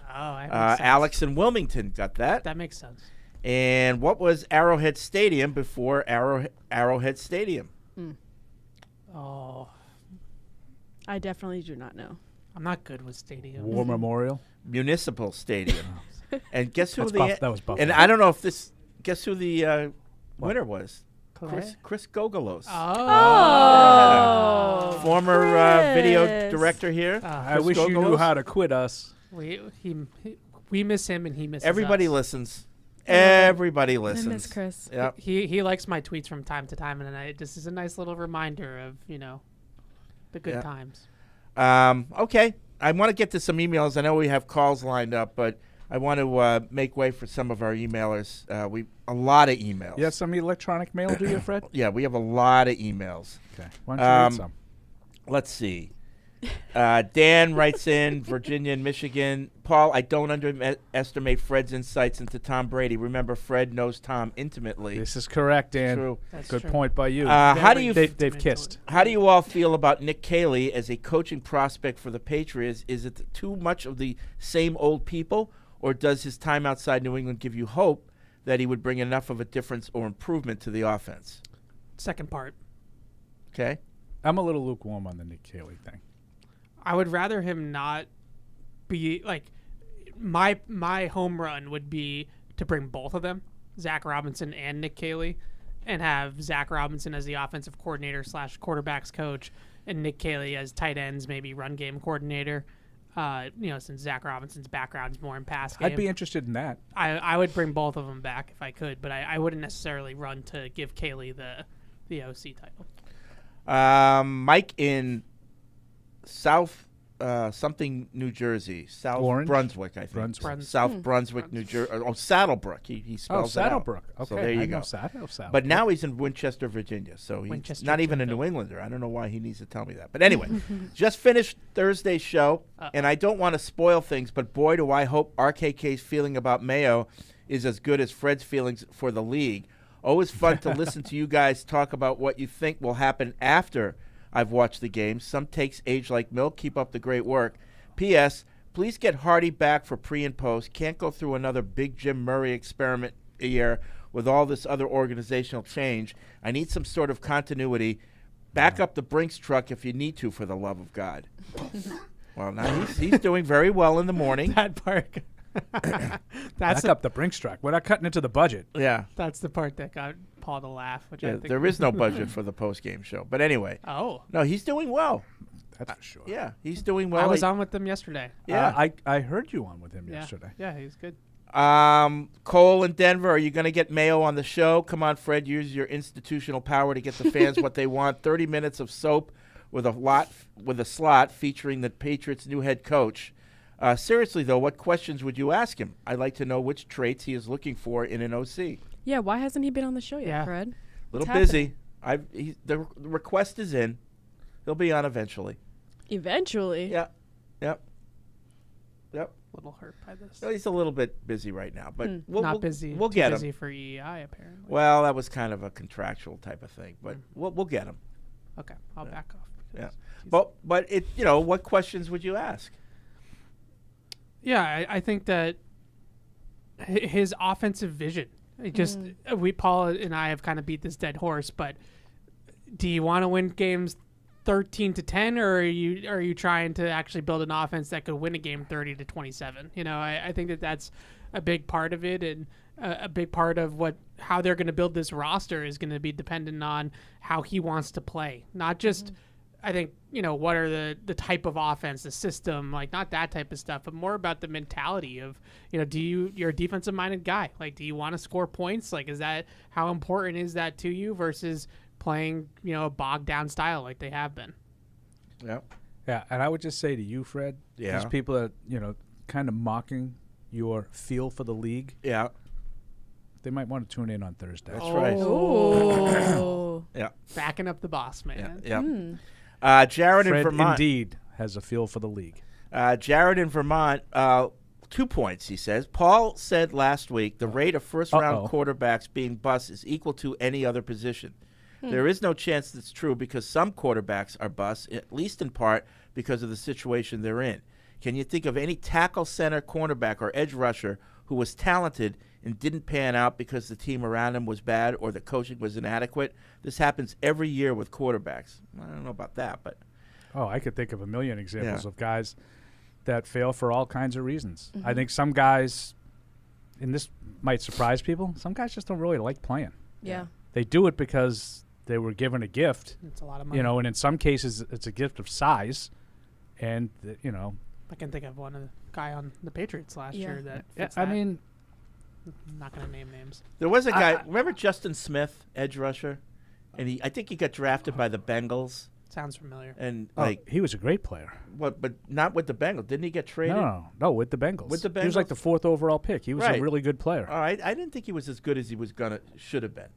Oh, that makes sense. Alex and Wilmington got that. That makes sense. And what was Arrowhead Stadium before Arrowhead Stadium? Oh. I definitely do not know. I'm not good with stadiums. War Memorial? Municipal Stadium. And guess who that was Buffalo. And I don't know if this. Guess who the winner was? Chris Gogolos. Oh. Former video director here. I wish you knew how to quit us. We miss him and he misses Everybody us. listens. Everybody listens. I miss Chris. Yep. He likes my tweets from time to time, and this is a nice little reminder of the good times. Okay, I want to get to some emails. I know we have calls lined up, but I want to make way for some of our emailers. A lot of emails. You have some electronic mail, do you, Fred? Yeah, we have a lot of emails. Okay, why don't you read some? Let's see. Dan writes in, Virginia and Michigan. Paul, I don't underestimate Fred's insights into Tom Brady. Remember, Fred knows Tom intimately. This is correct, Dan. True. That's Good true. point by you. How do you? They've kissed. How do you all feel about Nick Caley as a coaching prospect for the Patriots? Is it too much of the same old people, or does his time outside New England give you hope that he would bring enough of a difference or improvement to the offense? Second part. Okay. I'm a little lukewarm on the Nick Caley thing. I would rather him not be like my home run would be to bring both of them, Zach Robinson and Nick Caley, and have Zach Robinson as the offensive coordinator / quarterbacks coach, and Nick Caley as tight ends, maybe run game coordinator. Since Zach Robinson's background's more in pass game. I'd be interested in that. I would bring both of them back if I could, but I wouldn't necessarily run to give Caley the OC title. Mike in South New Jersey, South Orange? Brunswick, I think. South Brunswick, New Jersey. Oh, Saddlebrook. He spells that out. Saddlebrook. Okay, So there you I go. know Saddlebrook. But now he's in Winchester, Virginia. So he's Winchester, not even a Virginia. New Englander. I don't know why he needs to tell me that. But anyway, just finished Thursday's show, and I don't want to spoil things, but boy, do I hope RKK's feeling about Mayo is as good as Fred's feelings for the league. Always fun to listen to you guys talk about what you think will happen after I've watched the game. Some takes age like milk. Keep up the great work. P.S. Please get Hardy back for pre and post. Can't go through another big Jim Murray experiment a year with all this other organizational change. I need some sort of continuity. Back up the Brinks truck if you need to, for the love of God. Well, now he's doing very well in the morning. That part. Back up the Brinks truck. We're not cutting into the budget. Yeah. That's the part that got Paul to laugh. Which I Yeah, think there is no budget for the post-game show. But anyway. Oh. No, he's doing well. That's for sure. Yeah, he's doing well. I was on with them yesterday. Yeah. I heard you on with him yesterday. Yeah, he's good. Cole in Denver, are you going to get Mayo on the show? Come on, Fred, use your institutional power to get the fans what they want. 30 minutes of soap with a slot featuring the Patriots' new head coach. Seriously, though, what questions would you ask him? I'd like to know which traits he is looking for in an OC. Yeah, why hasn't he been on the show yet, Fred? A little busy. The request is in. He'll be on eventually. Eventually? Yep. A little hurt by this. Well, he's a little bit busy right now, but Not busy. We'll Too get busy him. for EEI, apparently. Well, that was kind of a contractual type of thing, but we'll get him. Okay, I'll back off. Yeah, but what questions would you ask? Yeah, I think that his offensive vision. Paul and I have kind of beat this dead horse, but do you want to win games 13-10, or are you trying to actually build an offense that could win a game 30-27? I think that's a big part of it, and a big part of how they're going to build this roster is going to be dependent on how he wants to play, not just I think, what are the type of offense, the system, like not that type of stuff, but more about the mentality of, you're a defensive minded guy. Like, do you want to score points? Like, how important is that to you versus playing, a bogged down style like they have been? Yep. Yeah. And I would just say to you, Fred, these people that, kind of mocking your feel for the league. Yeah. They might want to tune in on Thursday. That's right. Oh. Yeah. Backing up the boss, man. Yeah. Jared Fred in Vermont. indeed has a feel for the league. Jared in Vermont, 2 points, he says. Paul said last week the rate of first-round quarterbacks being bust is equal to any other position. There is no chance that's true because some quarterbacks are bust, at least in part because of the situation they're in. Can you think of any tackle, center, cornerback, or edge rusher who was talented and didn't pan out because the team around him was bad or the coaching was inadequate? This happens every year with quarterbacks. I don't know about that, but... Oh, I could think of a million examples of guys that fail for all kinds of reasons. I think some guys, and this might surprise people, some guys just don't really like playing. Yeah. They do it because they were given a gift. It's a lot of money. And in some cases it's a gift of size. And, I can think of one guy on the Patriots last year that fits I that. mean... I'm not going to name names. There was a guy, remember Justin Smith, edge rusher? And I think he got drafted by the Bengals. Sounds familiar. And he was a great player. But not with the Bengals. Didn't he get traded? No, with the Bengals. With the Bengals? He was like the 4th overall pick. He was a really good player. All right. I didn't think he was as good as he should have been.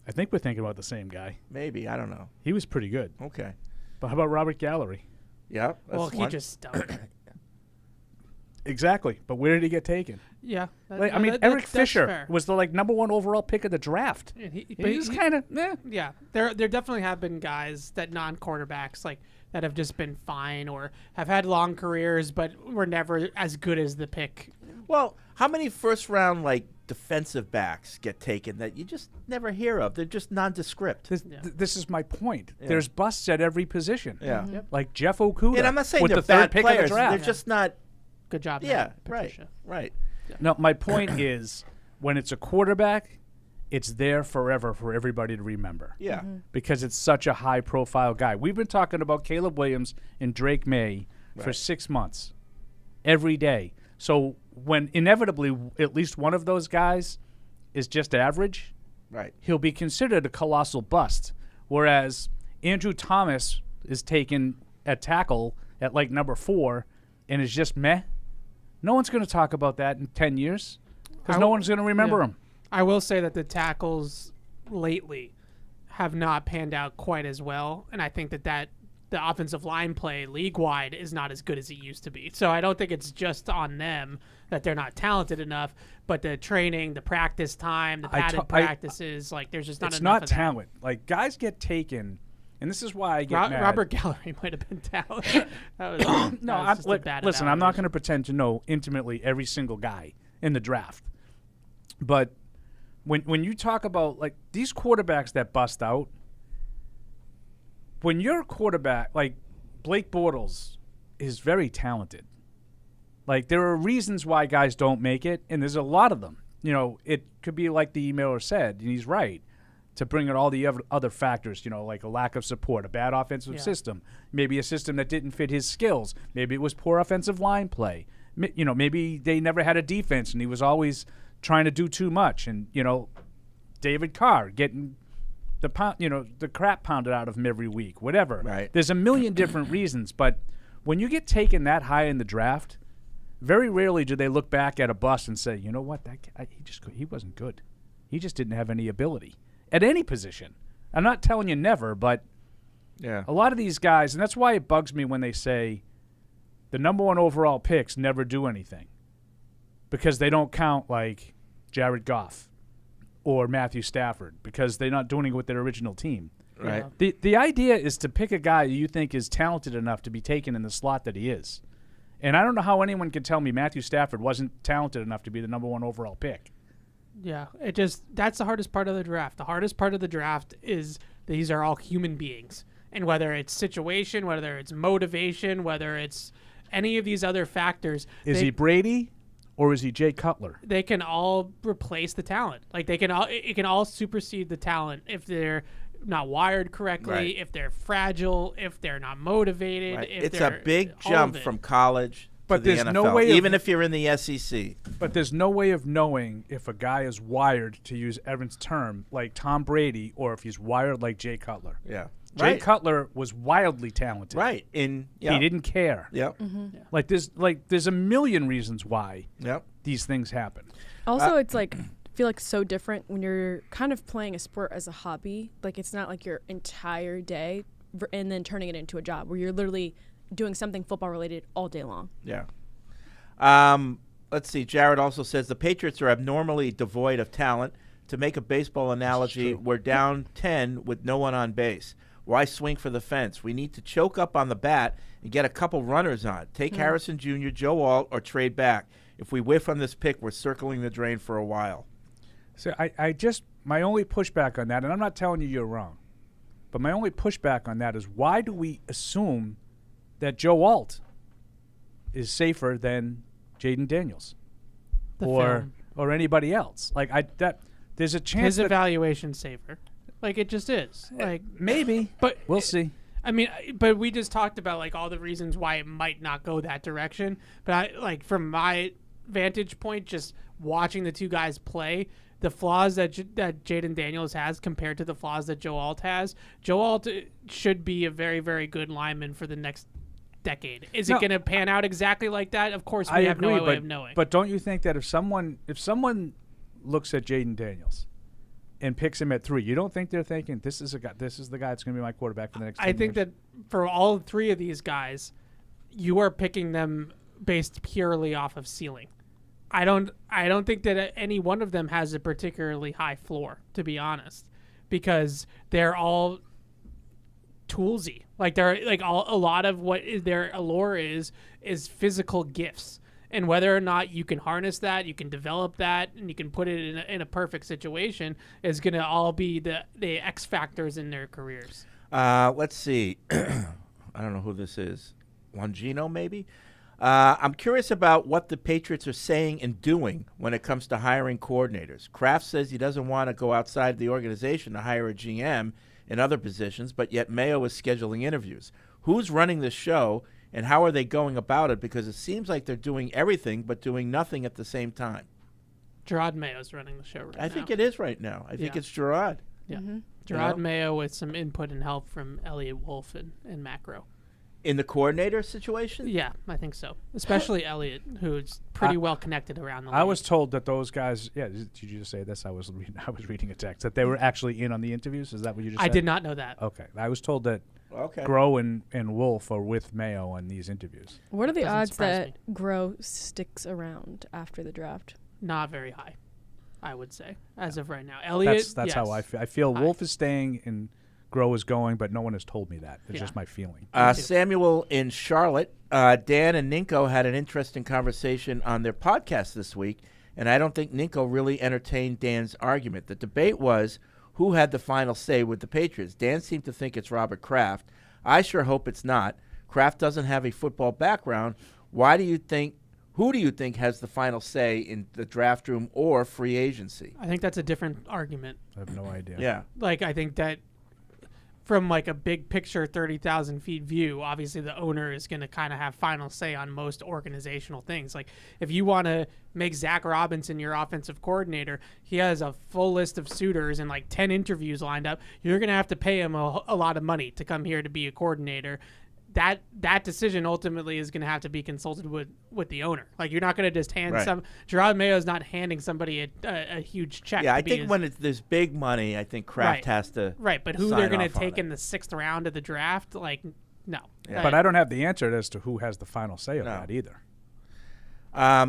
I think we're thinking about the same guy. Maybe. I don't know. He was pretty good. Okay. But how about Robert Gallery? Yeah. Well, he just stunk. Exactly. But where did he get taken? Yeah. Eric Fisher was the number 1 overall pick of the draft. And he was kind of Yeah. There definitely have been guys that non-quarterbacks that have just been fine or have had long careers but were never as good as the pick. Well, how many first-round defensive backs get taken that you just never hear of? They're just nondescript. This is my point. There's busts at every position. Yeah. Like Jeff Okuda. And I'm not saying with they're the 3rd bad pick players. of the draft. They're just not. Good job. Yeah. Patricia. Right. No, my point is when it's a quarterback, it's there forever for everybody to remember. Yeah. Because it's such a high-profile guy. We've been talking about Caleb Williams and Drake May for 6 months, every day. So when inevitably at least one of those guys is just average, he'll be considered a colossal bust. Whereas Andrew Thomas is taken at tackle at number 4 and is just meh. No one's going to talk about that in 10 years because no one's going to remember him. I will say that the tackles lately have not panned out quite as well, and I think that the offensive line play league-wide is not as good as it used to be. So I don't think it's just on them that they're not talented enough, but the training, the practice time, the padded practices, there's just not enough of that. It's not talent. Guys get taken, and this is why I get mad. Robert Gallery might have been talented. Listen, I'm not going to pretend to know intimately every single guy in the draft. But when you talk about these quarterbacks that bust out, when you're a quarterback, Blake Bortles is very talented. There are reasons why guys don't make it, and there's a lot of them. It could be like the emailer said, and he's right, to bring in all the other factors, like a lack of support, a bad offensive system, maybe a system that didn't fit his skills. Maybe it was poor offensive line play. Maybe they never had a defense, and he was always trying to do too much. And, David Carr getting the crap pounded out of him every week, whatever. Right. There's a million different reasons, but when you get taken that high in the draft, very rarely do they look back at a bust and say, you know what, that guy, he wasn't good. He just didn't have any ability at any position. I'm not telling you never, but a lot of these guys, and that's why it bugs me when they say the number 1 overall picks never do anything because they don't count like Jared Goff or Matthew Stafford because they're not doing it with their original team. Right. The idea is to pick a guy you think is talented enough to be taken in the slot that he is. And I don't know how anyone can tell me Matthew Stafford wasn't talented enough to be the number 1 overall pick. Yeah, that's the hardest part of the draft. The hardest part of the draft is these are all human beings. And whether it's situation, whether it's motivation, whether it's any of these other factors. Is he Brady or is he Jay Cutler? They can all replace the talent. It can all supersede the talent if they're not wired correctly, Right. if they're fragile, if they're not motivated. Right. If It's a they're, big all jump of it. from college But to the there's NFL, no way even if you're in the SEC. But there's no way of knowing if a guy is wired, to use Evan's term, like Tom Brady, or if he's wired like Jay Cutler. Yeah. Jay Right. Cutler was wildly talented. Right. He didn't care. Yep. There's a million reasons why these things happen. Also, it's like I feel like so different when you're kind of playing a sport as a hobby. Like it's not like your entire day and then turning it into a job where you're literally doing something football related all day long. Yeah. Let's see. Jerod also says the Patriots are abnormally devoid of talent. To make a baseball analogy, we're down 10 with no one on base. Why swing for the fence? We need to choke up on the bat and get a couple runners on. Take Harrison Jr., Joe Alt, or trade back. If we whiff on this pick, we're circling the drain for a while. So my only pushback on that, and I'm not telling you you're wrong, but my only pushback on that is why do we assume that Joe Alt is safer than Jaden Daniels or anybody else? There's a chance his evaluation's safer. Like it just is. Like maybe, but we'll see. I mean, but we just talked about like all the reasons why it might not go that direction. But from my vantage point, just watching the two guys play, the flaws that Jaden Daniels has compared to the flaws that Joe Alt has, Joe Alt should be a very, very good lineman for the next decade. Is it going to pan out exactly like that? Of course, we have no way of knowing. But don't you think that if someone looks at Jaden Daniels and picks him at 3, you don't think they're thinking this is the guy that's going to be my quarterback for the next 10 I think years? that for all 3 of these guys, you are picking them based purely off of ceiling. I don't think that any one of them has a particularly high floor, to be honest, because they're all toolsy. Like they're like a lot of what their allure is physical gifts. And whether or not you can harness that, you can develop that, and you can put it in a perfect situation is going to all be the X factors in their careers. Let's see. I don't know who this is. Longino, maybe? I'm curious about what the Patriots are saying and doing when it comes to hiring coordinators. Kraft says he doesn't want to go outside the organization to hire a GM in other positions, but yet Mayo is scheduling interviews. Who's running the show? And how are they going about it? Because it seems like they're doing everything but doing nothing at the same time. Jerod Mayo's running the show right now. I think it is right now. I think it's Jerod. Yeah. Jerod Mayo with some input and help from Elliot Wolf and Macro. In the coordinator situation? Yeah, I think so. Especially Elliot, who's pretty well connected around the league. I was told that those guys. Yeah, did you just say this? I was reading a text that they were actually in on the interviews. Is that what you just said? I did not know that. Okay, I was told that. Okay. Groh and Wolf are with Mayo on these interviews. What are the odds that Groh sticks around after the draft? Not very high, I would say, as of right now. Elliot, that's how I feel. I feel Wolf is staying and Groh is going, but no one has told me that. It's just my feeling. Samuel in Charlotte, Dan and Ninko had an interesting conversation on their podcast this week, and I don't think Ninko really entertained Dan's argument. The debate was who had the final say with the Patriots. Dan seemed to think it's Robert Kraft. I sure hope it's not. Kraft doesn't have a football background. Who do you think has the final say in the draft room or free agency? I think that's a different argument. I have no idea. Yeah. Like, I think that from like a big picture 30,000 feet view, obviously the owner is going to kind of have final say on most organizational things. Like if you want to make Zach Robinson your offensive coordinator, he has a full list of suitors and like 10 interviews lined up. You're going to have to pay him a lot of money to come here to be a coordinator. That decision ultimately is going to have to be consulted with the owner. Like you're not going to just hand Jerod Mayo is not handing somebody a huge check. Yeah, I think when there's big money, I think Kraft has to. Right, but who they're going to take in the 6th round of the draft, like no. Yeah. But I don't have the answer as to who has the final say of that either.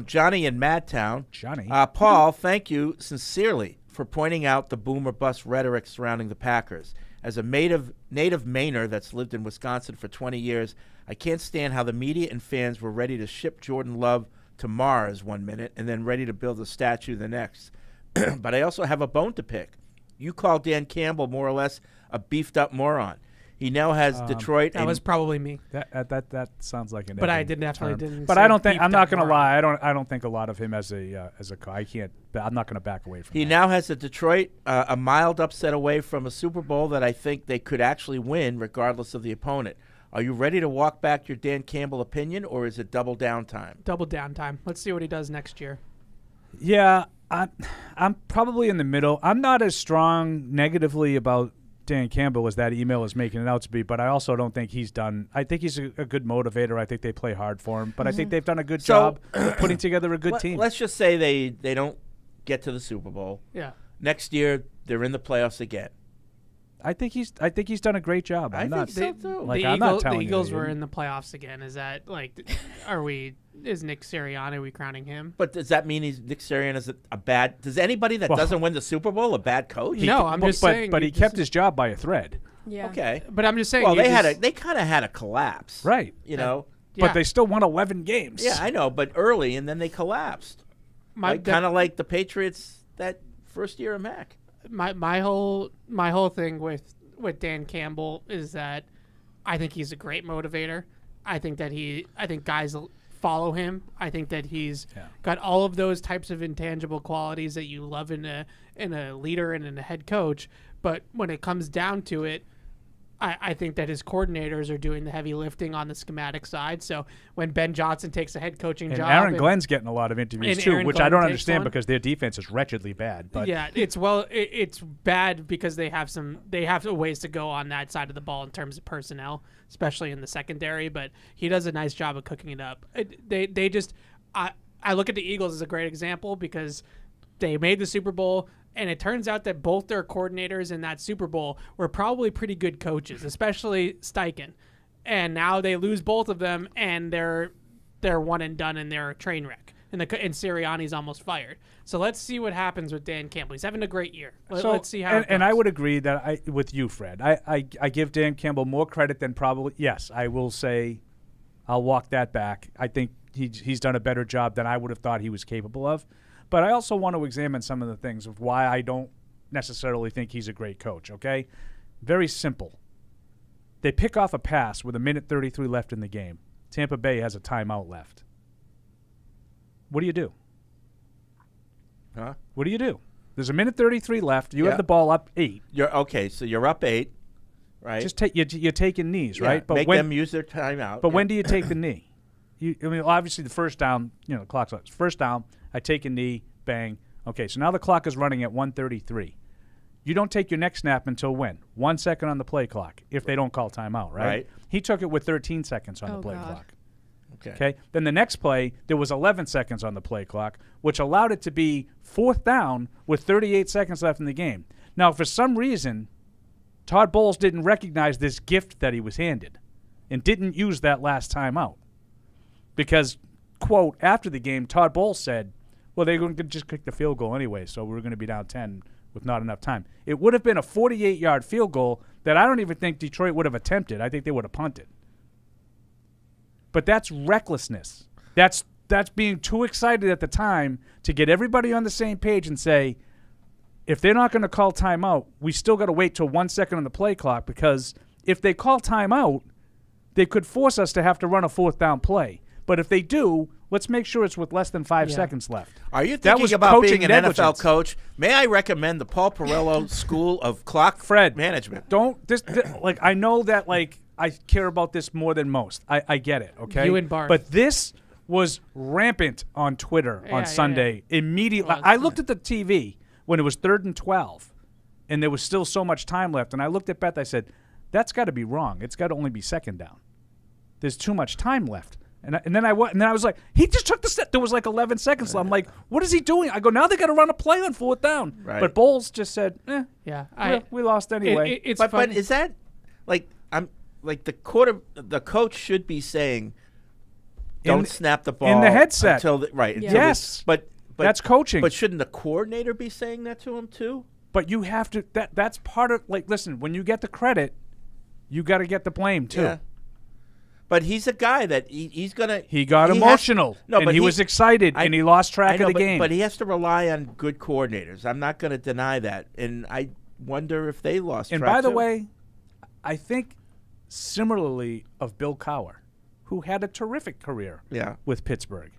Johnny in Madtown. Johnny. Paul, thank you sincerely for pointing out the boom or bust rhetoric surrounding the Packers. As a native Mainer that's lived in Wisconsin for 20 years, I can't stand how the media and fans were ready to ship Jordan Love to Mars one minute and then ready to build a statue the next. But I also have a bone to pick. You call Dan Campbell more or less a beefed-up moron. He now has Detroit. That was probably me. That sounds like an. But I Evan definitely term. didn't. But say I don't think. beefed I'm not up going to Martin. lie. I don't think a lot of him as a I can't. I'm not going to back away from. He now has a Detroit a mild upset away from a Super Bowl that I think they could actually win, regardless of the opponent. Are you ready to walk back your Dan Campbell opinion, or is it double down time? Double down time. Let's see what he does next year. Yeah, I'm probably in the middle. I'm not as strong negatively about Dan Campbell as that email is making it out to be, but I also don't think he's done. I think he's a good motivator. I think they play hard for him, but I think they've done a good job of putting together a good team. Let's just say they don't get to the Super Bowl. Yeah. Next year they're in the playoffs again. I think he's done a great job. I'm not, think so too. Like, the Eagles were in the playoffs again. Is that like? Is Nick Sirianni? Are we crowning him? But does that mean Nick Sirianni is a bad? Does anybody that doesn't win the Super Bowl a bad coach? No, I'm just saying. But he kept his job by a thread. Yeah. Okay. But I'm just saying. Well, they kind of had a collapse, right? You know. But they still won 11 games. Yeah, I know, but early, and then they collapsed. Kind of like the Patriots that first year of Mac. My whole thing with Dan Campbell is that I think he's a great motivator. I think guys follow him. I think that he's got all of those types of intangible qualities that you love in a leader and in a head coach. But when it comes down to it, I think that his coordinators are doing the heavy lifting on the schematic side. So when Ben Johnson takes a head coaching job, Aaron Glenn's getting a lot of interviews too, which I don't understand because their defense is wretchedly bad. But yeah, it's bad because they have a ways to go on that side of the ball in terms of personnel, especially in the secondary. But he does a nice job of cooking it up. I look at the Eagles as a great example because they made the Super Bowl. And it turns out that both their coordinators in that Super Bowl were probably pretty good coaches, especially Steichen. And now they lose both of them, and they're one and done, and they're a train wreck. And Sirianni's almost fired. So let's see what happens with Dan Campbell. He's having a great year. Let's see how. And I would agree that with you, Fred. I give Dan Campbell more credit than probably. Yes, I will say, I'll walk that back. I think he's done a better job than I would have thought he was capable of. But I also want to examine some of the things of why I don't necessarily think he's a great coach, okay? Very simple. They pick off a pass with 1:33 left in the game. Tampa Bay has a timeout left. What do you do? Huh? What do you do? There's 1:33 left. You have the ball up 8. So you're up 8, right? Just you're taking knees, right? But make them use their timeout. But when do you take the knee? Obviously the first down, the clock's up. First down, I take a knee, bang. Okay, so now the clock is running at 1:33. You don't take your next snap until when? 1 second on the play clock, if they don't call timeout, right? He took it with 13 seconds on the play clock. Okay. Then the next play, there was 11 seconds on the play clock, which allowed it to be 4th down with 38 seconds left in the game. Now, for some reason, Todd Bowles didn't recognize this gift that he was handed and didn't use that last timeout. Because, quote, after the game, Todd Bowles said, well, they're going to just kick the field goal anyway, so we're going to be down 10 with not enough time. It would have been a 48-yard field goal that I don't even think Detroit would have attempted. I think they would have punted. But that's recklessness. That's being too excited at the time to get everybody on the same page and say, if they're not going to call timeout, we still got to wait till 1 second on the play clock, because if they call timeout, they could force us to have to run a 4th down play. But if they do, let's make sure it's with less than 5 seconds left. Are you thinking about being an NFL coach? May I recommend the Paul Perillo School of Clock Management? I know that I care about this more than most. I get it, okay? You and Barth. But this was rampant on Twitter on Sunday. Immediately. I looked at the TV when it was 3rd and 12, and there was still so much time left. And I looked at Beth. I said, that's got to be wrong. It's got to only be 2nd down. There's too much time left. And then I was like, he just took the step. There was 11 seconds left. I'm like, what is he doing? I go, now they got to run a play on 4th down. Right. But Bowles just said, we lost anyway. But is that the coach should be saying, don't snap the ball in the headset until yes, but that's coaching. But shouldn't the coordinator be saying that to him too? But you have to. That's part of listen. When you get the credit, you got to get the blame too. Yeah. But he's a guy that he's gonna. He got emotional. And he was excited, and he lost track of the game. But he has to rely on good coordinators. I'm not going to deny that, and I wonder if they lost. And track by the too. way, I think similarly of Bill Cowher, who had a terrific career with Pittsburgh.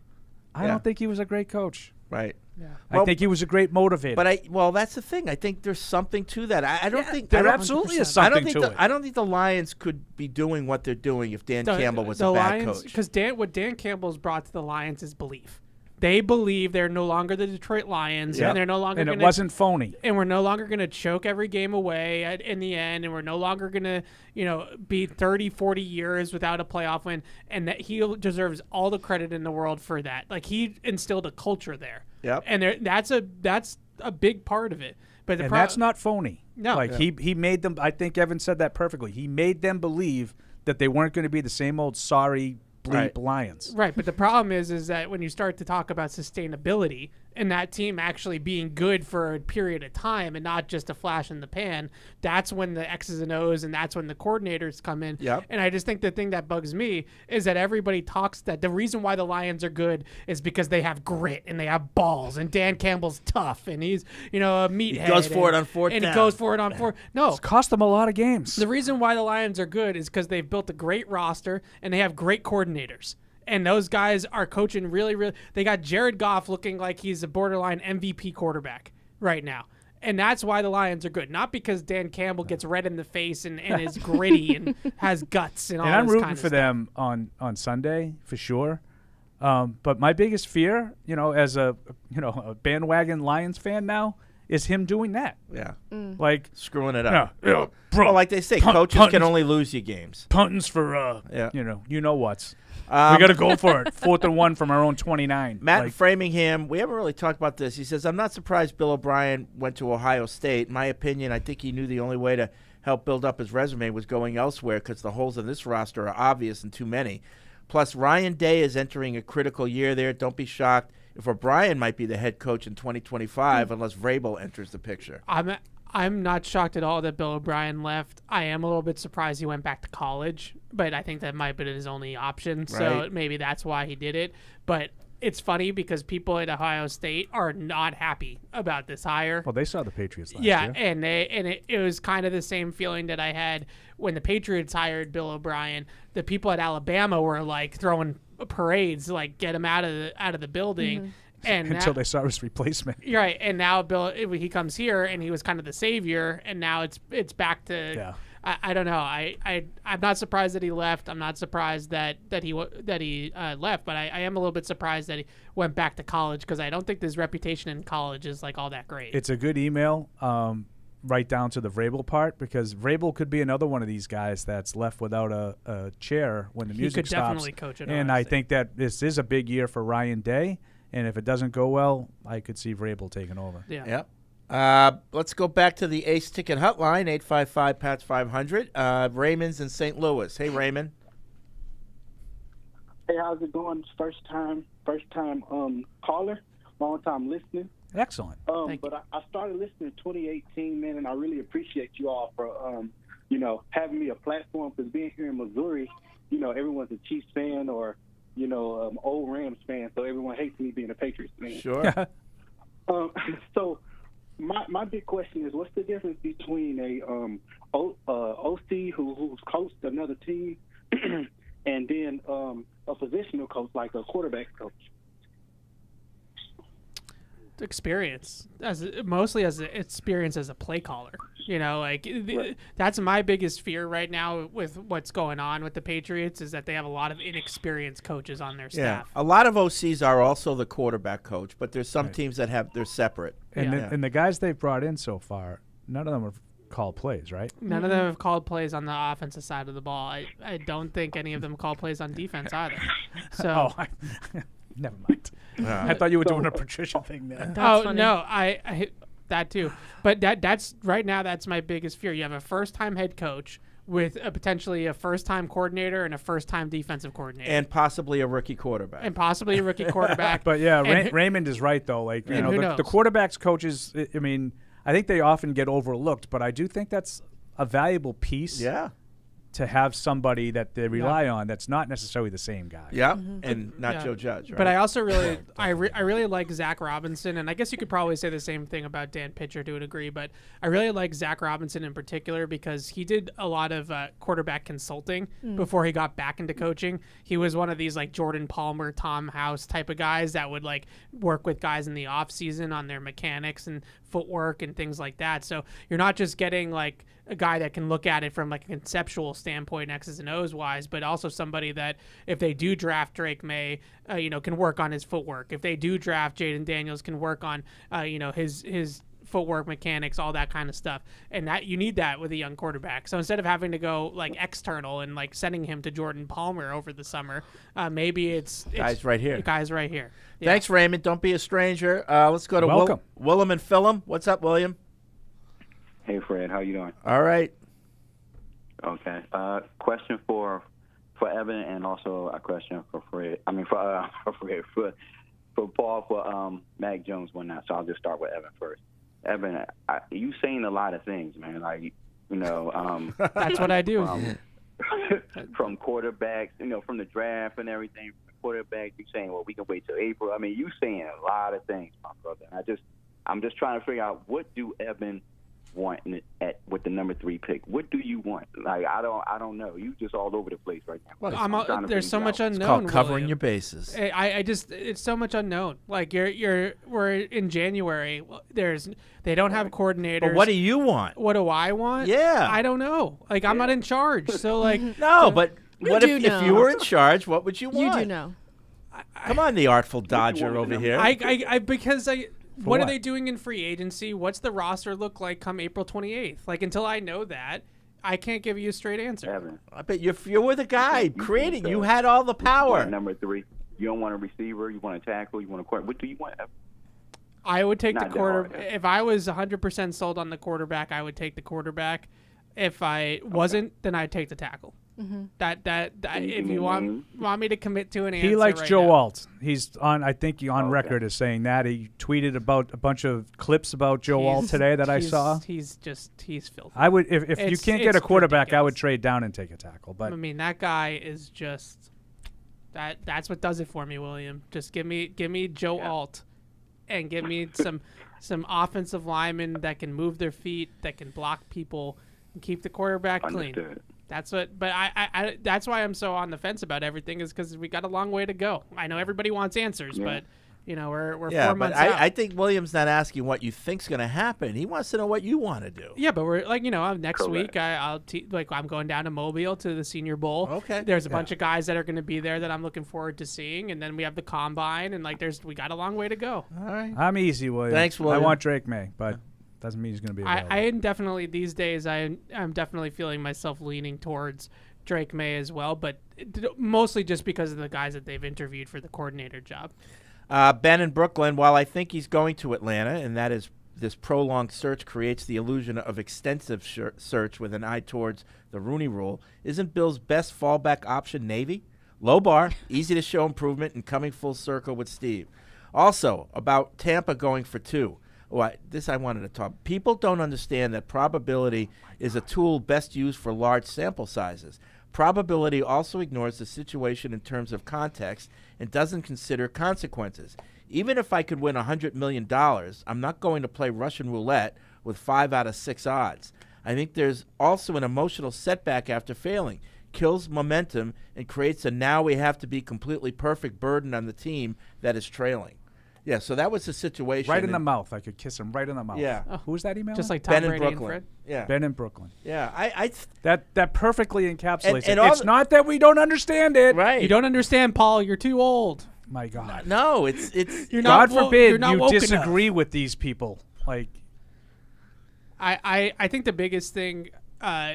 I don't think he was a great coach. Right. Yeah. I think he was a great motivator. But that's the thing. I think there's something to that. I don't think there absolutely is something to it. I don't think the Lions could be doing what they're doing if Dan Campbell was a bad coach. Because what Dan Campbell's brought to the Lions is belief. They believe they're no longer the Detroit Lions, and they're no longer. And it wasn't phony. And we're no longer going to choke every game away in the end, and we're no longer going to, be 30, 40 years without a playoff win. And that he deserves all the credit in the world for that. Like, he instilled a culture there. Yep. And that's a big part of it. But that's not phony. No. He made them. I think Evan said that perfectly. He made them believe that they weren't going to be the same old sorry bleep Lions. Right, but the problem is that when you start to talk about sustainability and that team actually being good for a period of time and not just a flash in the pan, that's when the X's and O's and that's when the coordinators come in. Yep. And I just think the thing that bugs me is that everybody talks that the reason why the Lions are good is because they have grit and they have balls and Dan Campbell's tough and he's, a meathead. He goes for it on fourth and down. he goes for it on fourth. No. It's cost them a lot of games. The reason why the Lions are good is because they've built a great roster and they have great coordinators. And those guys are coaching really, really. They got Jared Goff looking like he's a borderline MVP quarterback right now. And that's why the Lions are good. Not because Dan Campbell gets red in the face and is gritty and has guts and all that. And I'm rooting kind of for stuff. them on Sunday for sure. But my biggest fear, as a bandwagon Lions fan now, is him doing that. Yeah. Like screwing it up. Bro. Well, like they say, coaches can only lose you games. Puntings for what's. We got to go for it. 4th and 1 from our own 29. Matt in Framingham, we haven't really talked about this. He says, I'm not surprised Bill O'Brien went to Ohio State. In my opinion, I think he knew the only way to help build up his resume was going elsewhere because the holes in this roster are obvious and too many. Plus, Ryan Day is entering a critical year there. Don't be shocked if O'Brien might be the head coach in 2025 unless Vrabel enters the picture. I'm not shocked at all that Bill O'Brien left. I am a little bit surprised he went back to college, but I think that might have been his only option. So Right. maybe that's why he did it. But it's funny because people at Ohio State are not happy about this hire. Well, they saw the Patriots last year. And it was kind of the same feeling that I had when the Patriots hired Bill O'Brien. The people at Alabama were like throwing parades, like get him out of the building. Mm-hmm. And Until now, they saw his replacement. right, and now Bill he comes here and he was kind of the savior, and now it's back to I don't know. I'm not surprised that he left. I'm not surprised that he left, but I am a little bit surprised that he went back to college because I don't think his reputation in college is like all that great. It's a good email, right down to the Vrabel part, because Vrabel could be another one of these guys that's left without a chair when the music stops. He could definitely coach at And Ohio I State. think that this is a big year for Ryan Day. And if it doesn't go well, I could see Vrabel taking over. Yeah. Yep. Let's go back to the Ace Ticket Hotline, 855-PATS-500. Raymond's in St. Louis. Hey, Raymond. Hey, how's it going? First time caller, long time listening. Excellent. But I started listening in 2018, man, and I really appreciate you all for having me a platform, because being here in Missouri, everyone's a Chiefs fan or old Rams fan, so everyone hates me being a Patriots fan. Sure. So my big question is, what's the difference between a OC who's coached another team and then a positional coach like a quarterback coach? Experience, mostly as experience as a play caller. That's my biggest fear right now with what's going on with the Patriots is that they have a lot of inexperienced coaches on their staff. A lot of OCs are also the quarterback coach, but there's some teams that they're separate. And the guys they've brought in so far, none of them have called plays, right? None of them have called plays on the offensive side of the ball. I don't think any of them call plays on defense either. So. Never mind. I thought you were doing a Patricia thing there. No, I that too. But that's right now. That's my biggest fear. You have a first-time head coach with potentially a first-time coordinator and a first-time defensive coordinator, and possibly a rookie quarterback. But yeah, Raymond is right though. Like the quarterbacks coaches. I mean, I think they often get overlooked, but I do think that's a valuable piece. Yeah. to have somebody that they rely on that's not necessarily the same guy. Yeah, and not Joe Judge. Right? But I also really, I really like Zach Robinson, and I guess you could probably say the same thing about Dan Pitcher to a degree. But I really like Zach Robinson in particular because he did a lot of quarterback consulting before he got back into coaching. He was one of these like Jordan Palmer, Tom House type of guys that would like work with guys in the off season on their mechanics and footwork and things like that. So you're not just getting like a guy that can look at it from like a conceptual standpoint, X's and O's wise, but also somebody that if they do draft Drake May, can work on his footwork. If they do draft Jaden Daniels, can work on, his footwork, mechanics, all that kind of stuff. And that you need that with a young quarterback. So instead of having to go like external and like sending him to Jordan Palmer over the summer, maybe it's guys right here. Guys right here. Yeah. Thanks, Raymond. Don't be a stranger. Let's go to Willem and Phillum. What's up, William? Hey, Fred. How you doing? All right. Okay. Question for Evan, and also a question for Fred. I mean, for Fred, for Paul, for Mac Jones one now. So I'll just start with Evan first. Evan, you saying a lot of things, man. Like, that's what I do. From quarterbacks, from the draft and everything. Quarterback, you saying, well, we can wait till April. I mean, you saying a lot of things, my brother. And I'm just trying to figure out, what do Evan want with the number 3 pick? What do you want? Like, I don't know. You just all over the place right now. Well, there's so much unknown. It's called covering your bases. It's so much unknown. Like we're in January. They don't have coordinators. But what do you want? What do I want? Yeah, I don't know. Like I'm not in charge. So like no, but what if you were in charge? What would you want? You do know. Come on, the artful Dodger over here. What are they doing in free agency? What's the roster look like come April 28th? Like, until I know that, I can't give you a straight answer. Evan, I bet you were the guy creating. You had all the power. Number 3. You don't want a receiver. You want a tackle. You want a quarterback. What do you want, Evan? I would take the quarterback. If I was 100% sold on the quarterback, I would take the quarterback. If I wasn't, then I'd take the tackle. Mm-hmm. That if you want me to commit to an answer, he likes right Joe now. Alt. He's on. I think on record as saying that he tweeted about a bunch of clips about Joe Alt today that I saw. He's filthy. I would if you can't get a quarterback, ridiculous. I would trade down and take a tackle. But I mean, that guy is just that's what does it for me, William. Just give me Joe Alt, and give me some offensive linemen that can move their feet, that can block people, and keep the quarterback clean. That's what. But I that's why I'm so on the fence about everything, is because we got a long way to go. I know everybody wants answers, but we're 4 months out. I think William's not asking what you think's going to happen. He wants to know what you want to do. Yeah, but we're like next week I'm going down to Mobile to the Senior Bowl. Okay. There's a bunch of guys that are going to be there that I'm looking forward to seeing, and then we have the combine, and we got a long way to go. All right. I'm easy, William. Thanks, William. I want Drake May, but doesn't mean he's going to be available. I am definitely these days. I'm definitely feeling myself leaning towards Drake May as well, but mostly just because of the guys that they've interviewed for the coordinator job. Ben in Brooklyn, while I think he's going to Atlanta, and that is this prolonged search creates the illusion of extensive search with an eye towards the Rooney Rule, isn't Bill's best fallback option Navy? Low bar, easy to show improvement, and coming full circle with Steve. Also, about Tampa going for 2. This I wanted to talk. People don't understand that probability is a tool best used for large sample sizes. Probability also ignores the situation in terms of context and doesn't consider consequences. Even if I could win $100 million, I'm not going to play Russian roulette with 5 out of 6 odds. I think there's also an emotional setback after failing. Kills momentum and creates a now we have to be completely perfect burden on the team that is trailing. Yeah, so that was the situation. Right in the mouth. I could kiss him right in the mouth. Yeah. Who's that email? Just like Tom Ben Brady in and Brooklyn. Fred? Yeah. Ben in Brooklyn. Yeah, that perfectly encapsulates and it. It's not that we don't understand it. Right. You don't understand, Paul. You're too old. My God. No, it's you're not God forbid you're not you woke disagree enough. with these people. Like, I think the biggest thing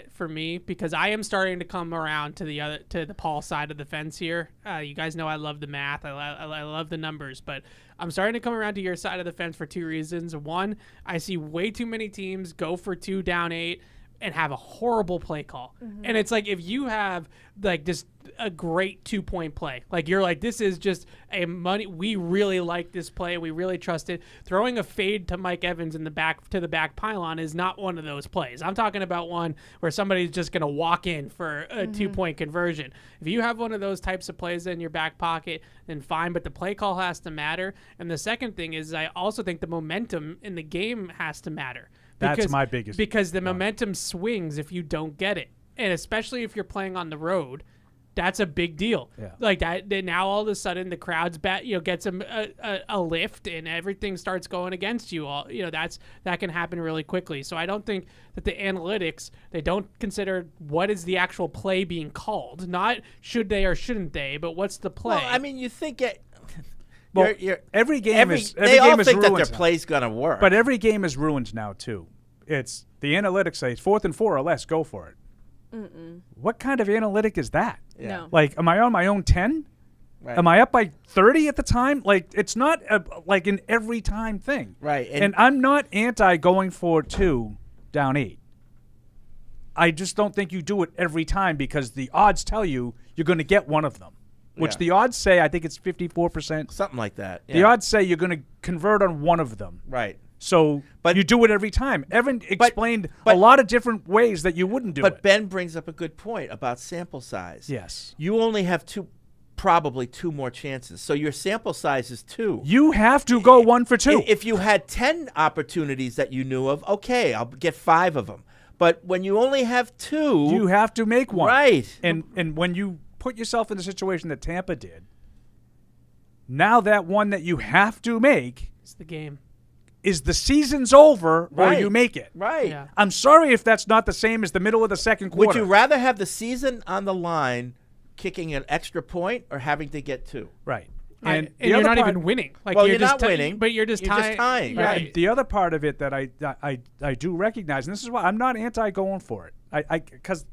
for me, because I am starting to come around to the Paul side of the fence here. You guys know I love the math. I love the numbers, but I'm starting to come around to your side of the fence for 2 reasons. One, I see way too many teams go for 2 down 8 and have a horrible play call. Mm-hmm. And it's like, if you have like just a great 2-point play. Like, you're like, this is just we really like this play. We really trust it. Throwing a fade to Mike Evans in the back to the back pylon is not one of those plays. I'm talking about one where somebody's just going to walk in for a 2-point conversion. If you have one of those types of plays in your back pocket, then fine, but the play call has to matter. And the second thing is, I also think the momentum in the game has to matter. That's my biggest. Because the momentum swings if you don't get it. And especially if you're playing on the road, that's a big deal. Yeah. Like that. Now all of a sudden the crowd's gets a lift and everything starts going against you. All that can happen really quickly. So I don't think that the analytics, they don't consider what is the actual play being called, not should they or shouldn't they, but what's the play. Well, I mean, you think it. Well, every game is they all think that ruined their play's gonna work, but every game is ruined now too. It's the analytics say 4th and 4 or less, go for it. What kind of analytic is that? Yeah. No. Like, am I on my own 10? Right. Am I up by 30 at the time? Like, it's not like an every time thing. Right. And I'm not anti going for 2 down 8. I just don't think you do it every time because the odds tell you you're going to get one of them, which the odds say, I think it's 54%. Something like that. Yeah. The odds say you're going to convert on one of them. Right. So you do it every time. Evan explained a lot of different ways that you wouldn't do it. But Ben brings up a good point about sample size. Yes. You only have probably 2 more chances. So your sample size is 2. You have to go 1 for 2. If you had 10 opportunities that you knew of, okay, I'll get 5 of them. But when you only have 2, you have to make one. Right. And when you put yourself in the situation that Tampa did, now that one that you have to make, it's the game. Is the season's over or you make it. Right. Yeah. I'm sorry if that's not the same as the middle of the second quarter. Would you rather have the season on the line kicking an extra point or having to get 2? Right. And you're not even winning. Like, well, you're not just winning. But you're just tying. Right. The other part of it that I do recognize, and this is why I'm not anti going for it. Because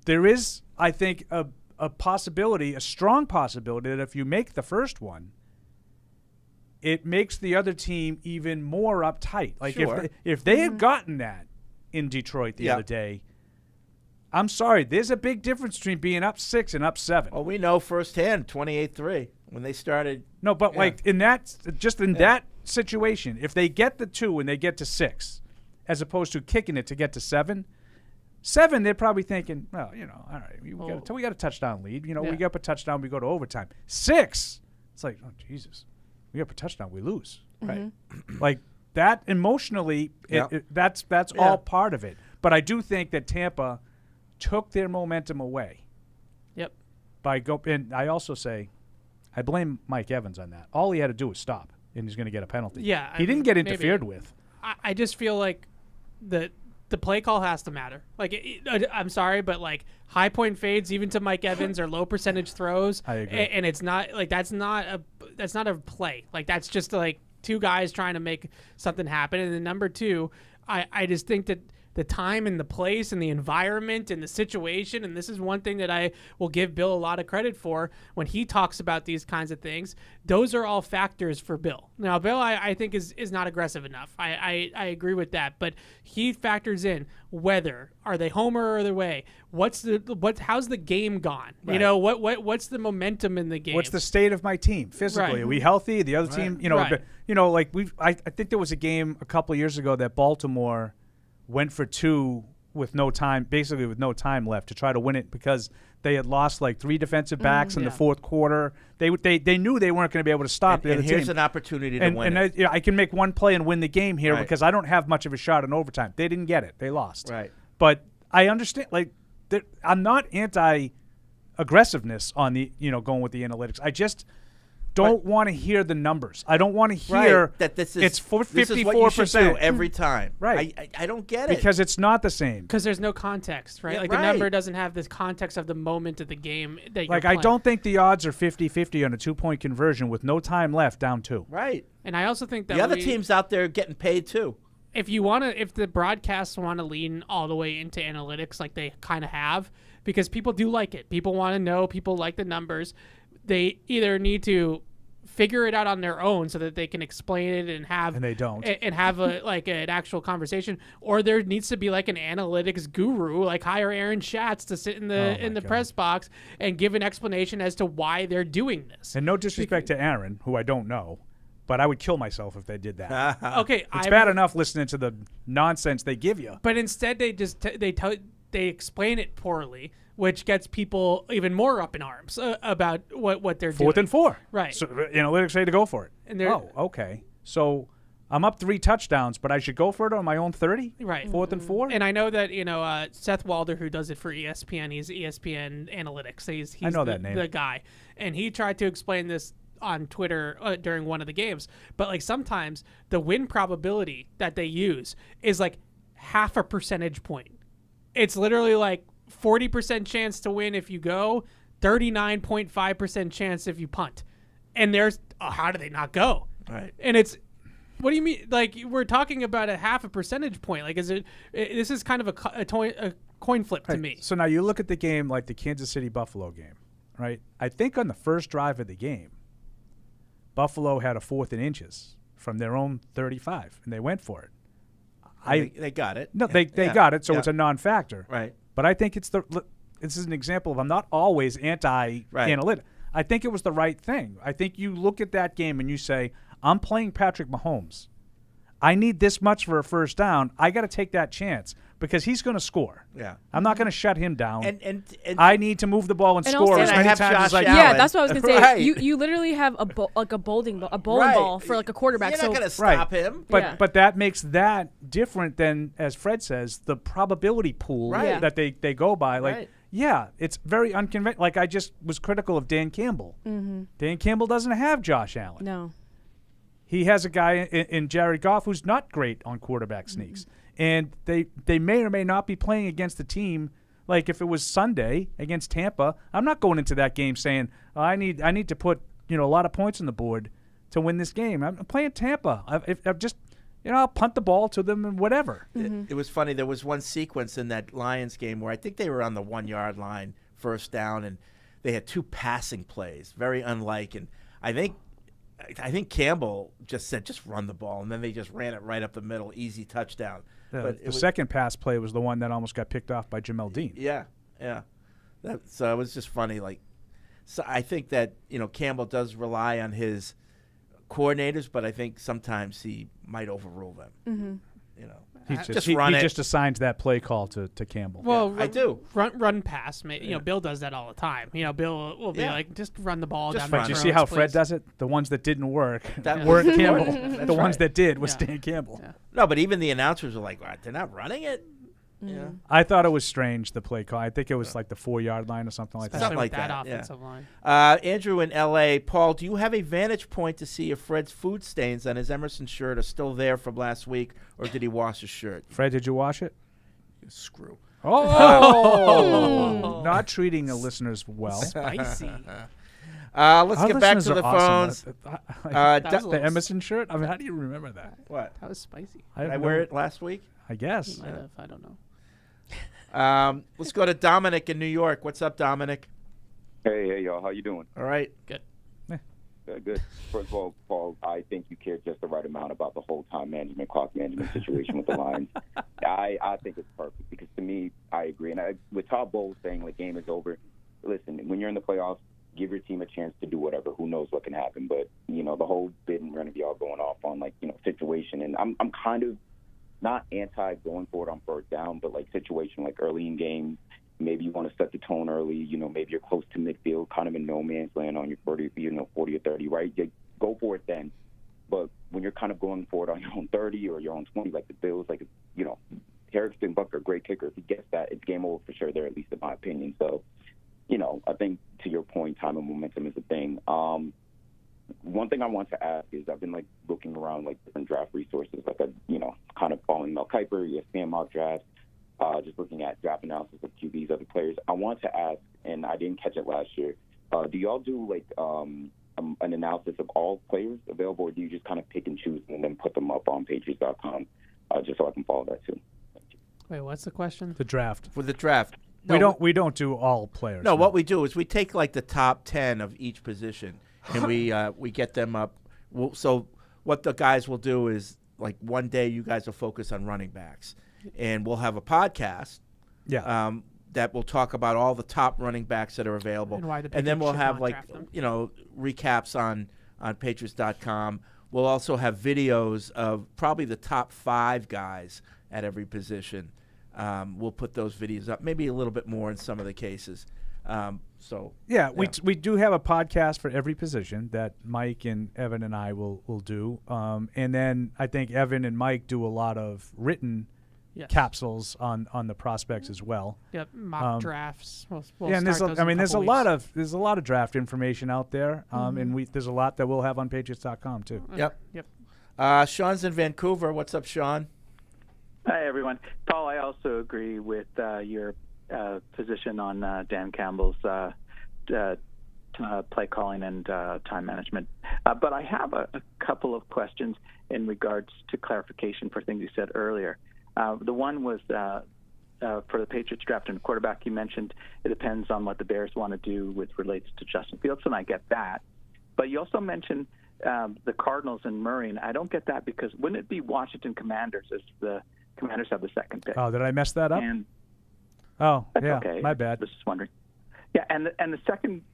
there is, I think, a possibility, a strong possibility that if you make the first one, it makes the other team even more uptight. Like, if they had gotten that in Detroit the other day, I'm sorry, there's a big difference between being up 6 and up 7. Well, we know firsthand 28-3 when they started. No, but like in that situation, if they get the 2 and they get to 6, as opposed to kicking it to get to 7, they're probably thinking, well, all right, we got a touchdown lead. We get up a touchdown, we go to overtime. 6, it's like, oh Jesus. We have a touchdown, we lose. Right. Like that emotionally, that's all part of it. But I do think that Tampa took their momentum away. Yep. And I also say, I blame Mike Evans on that. All he had to do was stop, and he's going to get a penalty. Yeah. He didn't get interfered with. I just feel like the play call has to matter. Like, I'm sorry, but like high point fades, even to Mike Evans, or low percentage throws. I agree. And it's not like that's not a play. Like, that's just like 2 guys trying to make something happen. And then number 2, I just think that the time and the place and the environment and the situation, and this is one thing that I will give Bill a lot of credit for when he talks about these kinds of things. Those are all factors for Bill. Now, Bill, I think is not aggressive enough. I agree with that, but he factors in whether are they home or other way. How's the game gone? Right. What's the momentum in the game? What's the state of my team physically? Right. Are we healthy? The other team, like I think there was a game a couple of years ago that Baltimore went for 2 with no time left to try to win it because they had lost like 3 defensive backs in the fourth quarter. They knew they weren't going to be able to stop the other team. And here's an opportunity to win it. I can make one play and win the game here because I don't have much of a shot in overtime. They didn't get it. They lost. Right. But I understand. Like, I'm not anti-aggressiveness on the going with the analytics. I just don't want to hear the numbers. I don't want to hear that this is it's 54%. This is what you should do every time. Right. I don't get it. Because it's not the same. Because there's no context, right? Like, the number doesn't have this context of the moment of the game that you're playing. I don't think the odds are 50-50 on a 2-point conversion with no time left down 2. Right. And I also think that the other teams out there are getting paid too. If the broadcasts want to lean all the way into analytics like they kind of have, because people do like it. People want to know. People like the numbers. They either need to figure it out on their own so that they can explain it and they don't and have a like an actual conversation, or there needs to be like an analytics guru, like hire Aaron Schatz to sit in the press box and give an explanation as to why they're doing this. And no disrespect to Aaron, who I don't know, but I would kill myself if they did that. Okay, it's bad enough listening to the nonsense they give you, but instead they just they explain it poorly, which gets people even more up in arms about what they're doing. 4th and 4. Right. So analytics say to go for it. And okay. So I'm up 3 touchdowns, but I should go for it on my own 30? Right. 4th and 4? And I know that, Seth Walder, who does it for ESPN, he's ESPN Analytics. He's I know that name. The guy. And he tried to explain this on Twitter during one of the games. But, like, sometimes the win probability that they use is, like, half a percentage point. It's literally, like, 40% chance to win if you go, 39.5% chance if you punt. And there's how do they not go? Right. And it's what do you mean? Like, we're talking about a half a percentage point. Like, this is kind of a coin flip to me. So now you look at the game like the Kansas City Buffalo game, right? I think on the first drive of the game, Buffalo had a 4th and inches from their own 35, and they went for it. They got it. No, they got it, so it's a non-factor. Right. But I think this is an example of I'm not always anti-analytic. I think it was the right thing. I think you look at that game and you say, I'm playing Patrick Mahomes. I need this much for a first down. I got to take that chance because he's going to score. Yeah. I'm not going to shut him down. And I need to move the ball and score as many times as I can. Yeah, that's what I was going to say. Right. You literally have a bowling ball for like a quarterback. You're not going to stop him. But that makes that different than, as Fred says, the probability pool that they go by. Like, yeah, it's very unconventional. Like, I just was critical of Dan Campbell. Mm-hmm. Dan Campbell doesn't have Josh Allen. No. He has a guy in Jared Goff who's not great on quarterback sneaks. And they may or may not be playing against the team. Like, if it was Sunday against Tampa, I'm not going into that game saying, I need to put a lot of points on the board to win this game. I'm playing Tampa. I've just I'll punt the ball to them and whatever. It was funny. There was one sequence in that Lions game where I think they were on the 1-yard line, first down, and they had 2 passing plays, very unlike. And I think Campbell just said, just run the ball, and then they just ran it right up the middle, easy touchdown. But the second pass play was the one that almost got picked off by Jamel Dean. Yeah. So it was just funny. Like, so I think that Campbell does rely on his coordinators, but I think sometimes he might overrule them. Mm-hmm. He just assigns that play call to Campbell. Well, I do. Run pass. Bill does that all the time. Bill will be like, just run the ball down my throats. You see how Fred does it? The ones that didn't work that weren't Campbell. The ones that did was Dan Campbell. Yeah. No, but even the announcers were like, they're not running it? Yeah. I thought it was strange, the play call. I think it was like the 4-yard line or something like that. Something like that. Offensive line. Andrew in L.A. Paul, do you have a vantage point to see if Fred's food stains on his Emerson shirt are still there from last week, or did he wash his shirt? Fred, did you wash it? Screw. Oh! Not treating the listeners well. Spicy. Let's get back to the phones. The Emerson shirt? I mean, how do you remember that? What? That was spicy. Did I wear it last week? I guess. Might have. I don't know. Let's go to Dominic in New York. What's up, Dominic? Hey, y'all. How you doing? All right. Good. Good. First of all, Paul, I think you care just the right amount about the whole time management, clock management situation with the Lions. I think it's perfect because, to me, I agree. And with Todd Bowles saying the game is over, listen, when you're in the playoffs, give your team a chance to do whatever. Who knows what can happen? But, the whole bid and run of y'all going off on, situation. And I'm kind of not anti going for it on first down, but situation like early in games, maybe you want to set the tone early. Maybe you're close to midfield, kind of in no man's land on your 40 or 30, right? You go for it then. But when you're kind of going for it on your own 30 or your own 20, like the Bills, Eric Steinbucker, great kicker. If he gets that, it's game over for sure there, at least in my opinion. So, I think to your point, time and momentum is a thing. One thing I want to ask is I've been looking around different draft resources, kind of following Mel Kiper, ESPN mock drafts, just looking at draft analysis of QBs, other players. I want to ask, and I didn't catch it last year, do y'all do an analysis of all players available, or do you just kind of pick and choose and then put them up on Patriots.com just so I can follow that too? Wait, what's the question? The draft. For the draft. No, we don't do all players. No, what we do is we take the top 10 of each position, and we get them up. So what the guys will do is, like, one day you guys will focus on running backs, and we'll have a podcast. Yeah. That will talk about all the top running backs that are available, And why the and then we'll Patriots should have, not like, draft them. recaps on Patriots.com. We'll also have videos of probably the top 5 guys at every position. We'll put those videos up, maybe a little bit more in some of the cases. We do have a podcast for every position that Mike and Evan and I will do. And then I think Evan and Mike do a lot of written capsules on the prospects as well. Yep, mock drafts. We'll and there's start those in there's a couple lot weeks. of draft information out there. And there's a lot that we'll have on Patriots.com too. Yep. Sean's in Vancouver. What's up, Sean? Hi, everyone. Paul, I also agree with your position on Dan Campbell's play calling and time management. But I have a couple of questions in regards to clarification for things you said earlier. The one was for the Patriots draft and quarterback. You mentioned it depends on what the Bears want to do with relates to Justin Fields, and I get that. But you also mentioned the Cardinals and Murray, and I don't get that because wouldn't it be Washington Commanders as the Commanders have the second pick? Oh, did I mess that up? And that's okay. My bad. I was just wondering. Yeah, and the second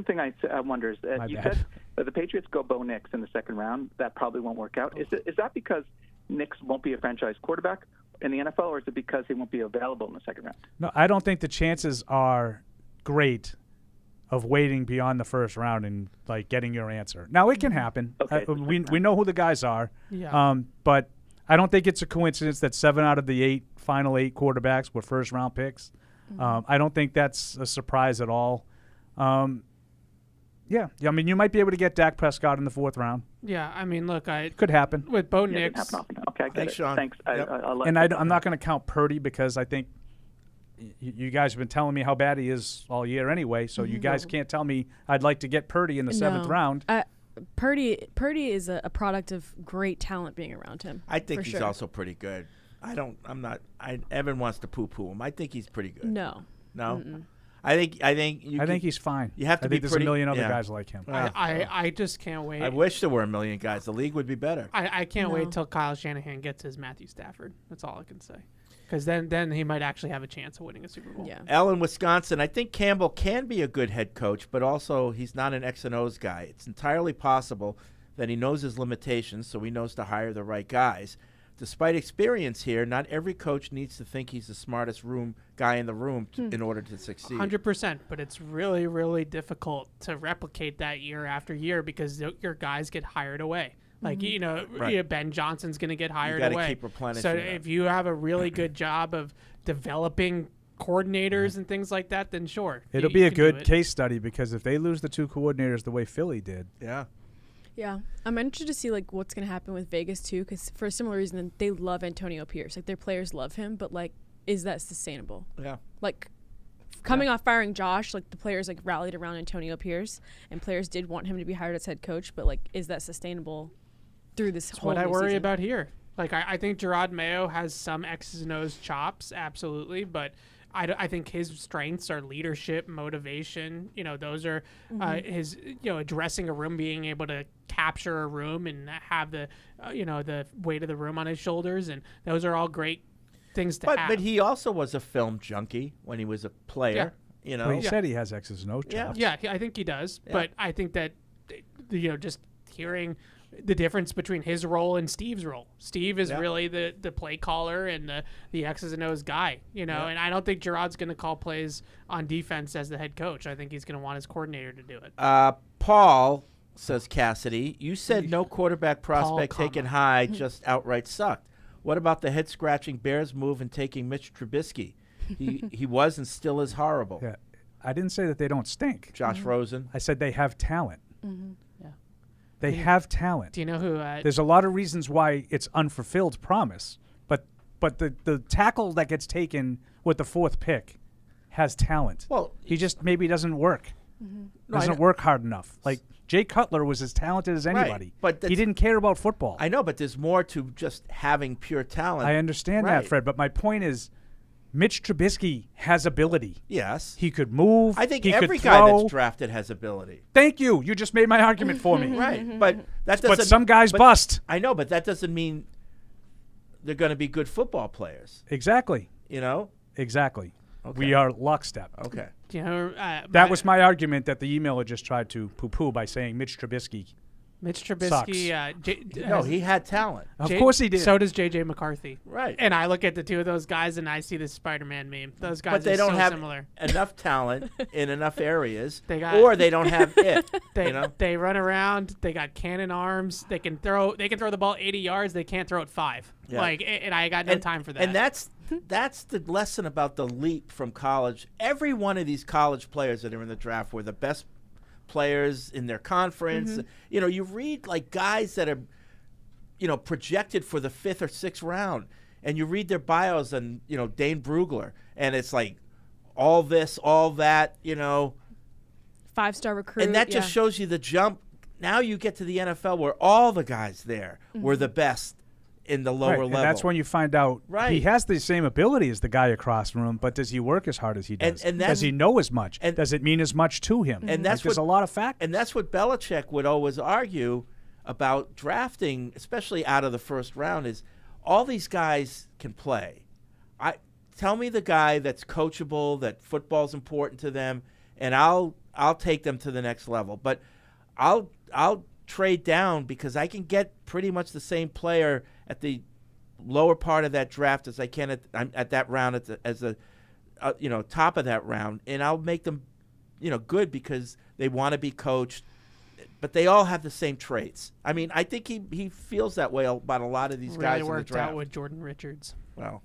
thing I wonder is that you said that the Patriots go Bo Nix in the second round. That probably won't work out. Is that because Nix won't be a franchise quarterback in the NFL, or is it because he won't be available in the second round? No, I don't think the chances are great of waiting beyond the first round and like getting your answer. Now it can happen. Okay, we know who the guys are. Yeah. But I don't think it's a coincidence that 7 out of the final 8 quarterbacks were first round picks. I don't think that's a surprise at all. Yeah, I mean, you might be able to get Dak Prescott in the 4th round. Yeah, I mean, look, Could happen. with Bo Yeah, it Nix. didn't happen often. Okay, I get Thanks, it. Sean. Thanks. Yep. I'll let And you I'm not going to count Purdy because I think you guys have been telling me how bad he is all year anyway, so you guys can't tell me I'd like to get Purdy in the 7th round. Purdy is a product of great talent being around him. I think for he's sure. also pretty good. Evan wants to poo-poo him. I think he's pretty good. No. No? I think he's fine. You have to I be think there's pretty, a million other yeah. guys like him. I just can't wait. I wish there were a million guys. The league would be better. I can't wait till Kyle Shanahan gets his Matthew Stafford. That's all I can say. Because then he might actually have a chance of winning a Super Bowl. Yeah. Ellen, Wisconsin. I think Campbell can be a good head coach, but also he's not an X and O's guy. It's entirely possible that he knows his limitations, so he knows to hire the right guys. Despite experience here, not every coach needs to think he's the smartest guy in the room in order to succeed. 100%, but it's really, really difficult to replicate that year after year because your guys get hired away. Like, Right. Ben Johnson's going to get hired gotta away. keep replenishing So that. if you have a really good job of developing coordinators and things like that, then sure. It'll you be a can do good it. case study because if they lose the 2 coordinators the way Philly did. Yeah. Yeah, I'm interested to see like what's gonna happen with Vegas too, because for a similar reason, they love Antonio Pierce. Like their players love him, but like, is that sustainable? Yeah. Like, coming off firing Josh, like the players like rallied around Antonio Pierce, and players did want him to be hired as head coach. But like, is that sustainable through this whole? What I new worry season? about here. Like I think Jerod Mayo has some X's and O's chops, absolutely, but I think his strengths are leadership, motivation. Those are his. Addressing a room, being able to capture a room and have the the weight of the room on his shoulders, and those are all great things to have. But he also was a film junkie when he was a player. Well, he said he has X's and O's chops. Yeah, I think he does. Yeah. But I think that just hearing the difference between his role and Steve's role. Steve is really the play caller and the X's and O's guy, and I don't think Gerod's going to call plays on defense as the head coach. I think he's going to want his coordinator to do it. Paul, says Cassidy, you said no quarterback prospect taken high just outright sucked. What about the head-scratching Bears move in taking Mitch Trubisky? He was and still is horrible. Yeah, I didn't say that they don't stink. Josh Rosen. I said they have talent. Mm-hmm. They have talent. Do you know who? There's a lot of reasons why it's unfulfilled promise, but the tackle that gets taken with the 4th pick has talent. Well, he just maybe doesn't work. Doesn't work hard enough. Like Jay Cutler was as talented as anybody, but he didn't care about football. I know, but there's more to just having pure talent. I understand that, Fred. But my point is, Mitch Trubisky has ability. Yes. He could move. I think he every could guy throw. that's drafted has ability. Thank you. You just made my argument for me. Right. But that doesn't. But some guys bust. I know, but that doesn't mean they're going to be good football players. Exactly. You know? Exactly. Okay. We are lockstep. Okay. You know, that was my argument that the emailer just tried to poo-poo by saying Mitch Trubisky. Mitch Trubisky. No, he had talent. Of course he did. So does J.J. McCarthy. Right. And I look at the two of those guys, and I see the Spider-Man meme. Those guys But they are don't so have similar. enough talent in enough areas, or they don't have it. They run around. They got cannon arms. They can throw the ball 80 yards. They can't throw it 5. Yeah. And I got no time for that. And that's the lesson about the leap from college. Every one of these college players that are in the draft were the best players in their conference. Mm-hmm. You read like guys that are, projected for the 5th or 6th round, and you read their bios and Dane Brugler, and it's like all this, all that, 5-star recruit, and that just shows you the jump. Now you get to the NFL where all the guys there were the best in the lower level. And that's when you find out he has the same ability as the guy across from him, but does he work as hard as he does? And does he know as much? Does it mean as much to him? And that's there's a lot of factors. And that's what Belichick would always argue about drafting, especially out of the first round, is all these guys can play. Tell me the guy that's coachable, that football's important to them, and I'll take them to the next level. But I'll trade down because I can get pretty much the same player at the lower part of that draft as I can at that round as the top of that round, and I'll make them good because they want to be coached, but they all have the same traits. I mean, I think he feels that way about a lot of these guys in the worked draft. out with Jordan Richards. Well,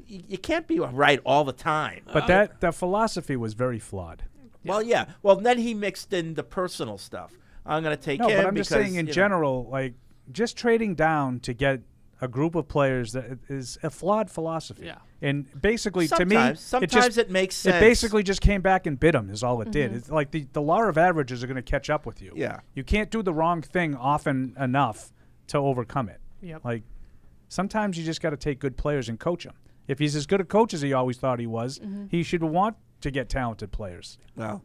you can't be right all the time. But that philosophy was very flawed. Well, yeah. Well, then he mixed in the personal stuff. I'm going to take him. No, but I'm just saying in you know, general, like just trading down to get a group of players that is a flawed philosophy. Yeah. And basically, Sometimes it makes sense. It basically just came back and bit them is all it did. It's like the law of averages are going to catch up with you. Yeah. You can't do the wrong thing often enough to overcome it. Yep. Like sometimes you just got to take good players and coach them. If he's as good a coach as he always thought he was, he should want to get talented players. Well,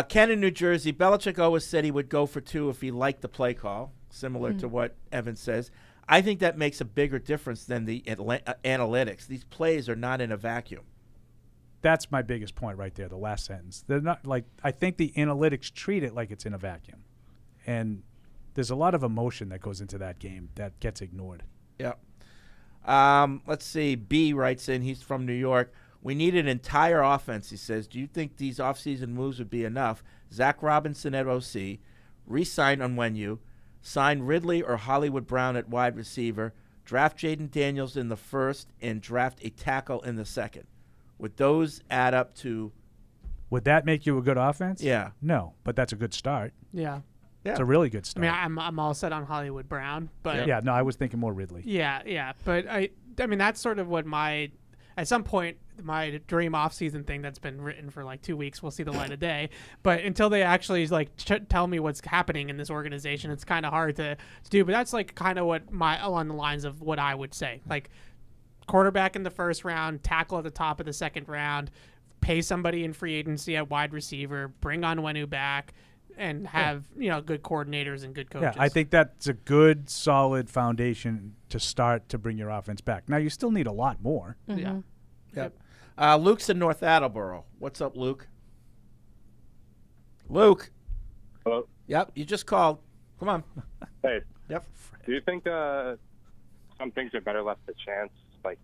Ken in New Jersey, Belichick always said he would go for 2 if he liked the play call, similar to what Evan says. I think that makes a bigger difference than the analytics. These plays are not in a vacuum. That's my biggest point right there, the last sentence. They're not like I think the analytics treat it like it's in a vacuum. And there's a lot of emotion that goes into that game that gets ignored. Yeah. Let's see. B writes in, he's from New York. We need an entire offense, he says. Do you think these offseason moves would be enough? Zach Robinson at OC, re-sign Onwenu, sign Ridley or Hollywood Brown at wide receiver, draft Jaden Daniels in the first, and draft a tackle in the second. Would those add up to... Would that make you a good offense? Yeah. No, but that's a good start. Yeah. It's a really good start. I mean, I'm all set on Hollywood Brown, but yeah, no, I was thinking more Ridley. Yeah, but I mean that's sort of what at some point my dream offseason thing that's been written for like 2 weeks will see the light of day. But until they actually like tell me what's happening in this organization, it's kind of hard to do. But that's like kind of what along the lines of what I would say, like quarterback in the first round, tackle at the top of the second round, pay somebody in free agency at wide receiver, bring Onwenu back, and have good coordinators and good coaches. Yeah, I think that's a good, solid foundation to start to bring your offense back. Now, you still need a lot more. Yeah. Yep. Luke's in North Attleboro. What's up, Luke? Luke. Hello? Yep, you just called. Come on. Hey. Yep. Do you think some things are better left to chance? Like,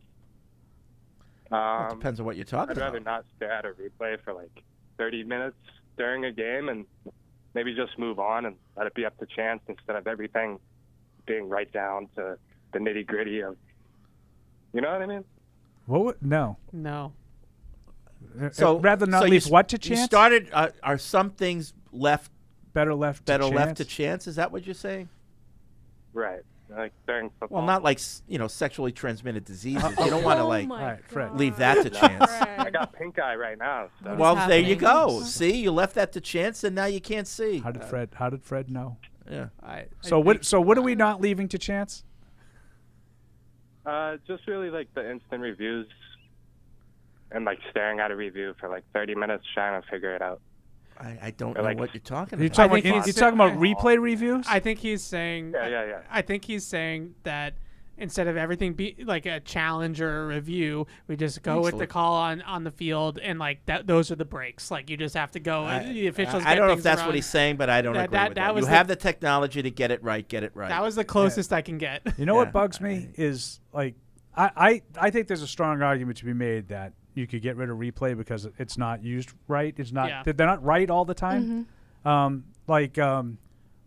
It depends on what you're talking I'd about. rather not stare at a replay for like 30 minutes during a game and maybe just move on and let it be up to chance instead of everything being right down to the nitty gritty of, you know what I mean? No. So rather not so leave you, what to you chance? started. Are some things better left to chance? Is that what you're saying? Right. Like during football. Well, not like sexually transmitted diseases. You don't want to like Fred. leave that to chance. I got pink eye right now. So. Well, there you go. See, you left that to chance, and now you can't see. How did Fred know? Yeah. So what are we not leaving to chance? Just really like the instant reviews and like staring at a review for like 30 minutes trying to figure it out. I don't know what you're talking about. You talking about replay reviews? I think he's saying. Yeah. I think he's saying that instead of everything be like a challenge or a review, we just go with the call on the field, and like that. Those are the breaks. Like you just have to go. The officials. I don't know if things that's wrong. what he's saying, but I don't agree with that. You have the technology to get it right. Get it right. That was the closest I can get. You know what bugs me is like I think there's a strong argument to be made that you could get rid of replay because it's not used right. It's not. They're not right all the time. What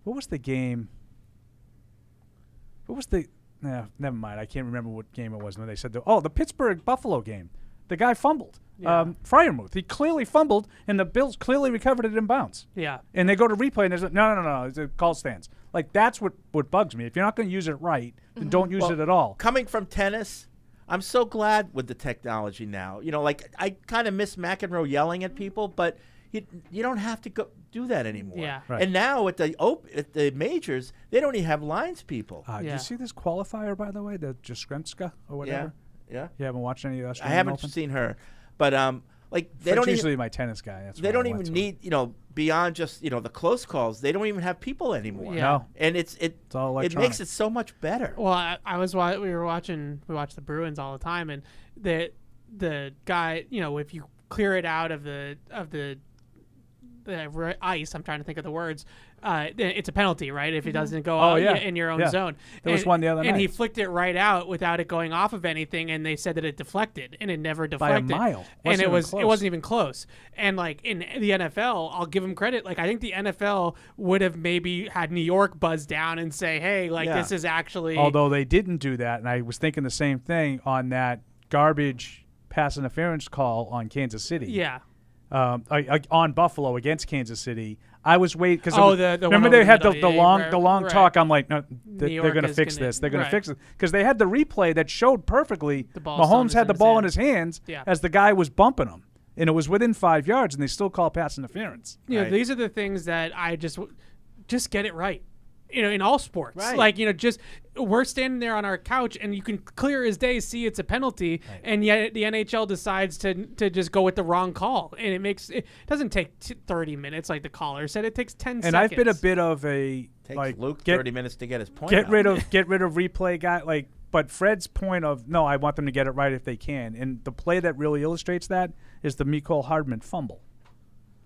was the game? What was the? Never mind. I can't remember what game it was when they said, the Pittsburgh-Buffalo game. The guy fumbled. Fryermuth. He clearly fumbled, and the Bills clearly recovered it in bounds. Yeah. And they go to replay, and there's no. It's a call stands. Like, that's what bugs me. If you're not going to use it right, then don't use it at all. Coming from tennis, I'm so glad with the technology now. You know, like, I kind of miss McEnroe yelling at people, but you don't have to go do that anymore. Yeah. Right. And now at the majors, they don't even have lines people. Do you see this qualifier, by the way, the Jastrzemska or whatever? Yeah. You haven't watched any of that? I haven't seen her, but they don't usually even, my tennis guy. That's they don't even need beyond just the close calls. They don't even have people anymore. Yeah. No. And It's all it electronic. makes it so much better. Well, we watch the Bruins all the time, and the guy, if you clear it out of the ice, I'm trying to think of the words. It's a penalty, right? If it doesn't go in your own zone. There was one the other night. And he flicked it right out without it going off of anything, and they said that it deflected, and it never deflected. By a mile. And it wasn't even close. And like in the NFL, I'll give him credit. Like I think the NFL would have maybe had New York buzz down and say, hey, this is actually. Although they didn't do that, and I was thinking the same thing on that garbage pass interference call on Kansas City. Yeah. On Buffalo against Kansas City. I was waiting because remember they had the long talk. I'm like, no, they're going to fix this. They're going to fix it because they had the replay that showed perfectly. Mahomes had the ball in his hands as the guy was bumping him, and it was within 5 yards, and they still call pass interference. Yeah, these are the things that I just get it right. In all sports, right. Like we're standing there on our couch, and you can clear as day see it's a penalty, right. And yet the NHL decides to just go with the wrong call, and it doesn't take 30 minutes like the caller said. It takes 10 seconds. And I've been a bit of a takes Luke 30 minutes to get his point. Get rid of replay guy But Fred's point of no, I want them to get it right if they can, and the play that really illustrates that is the Mecole Hardman fumble.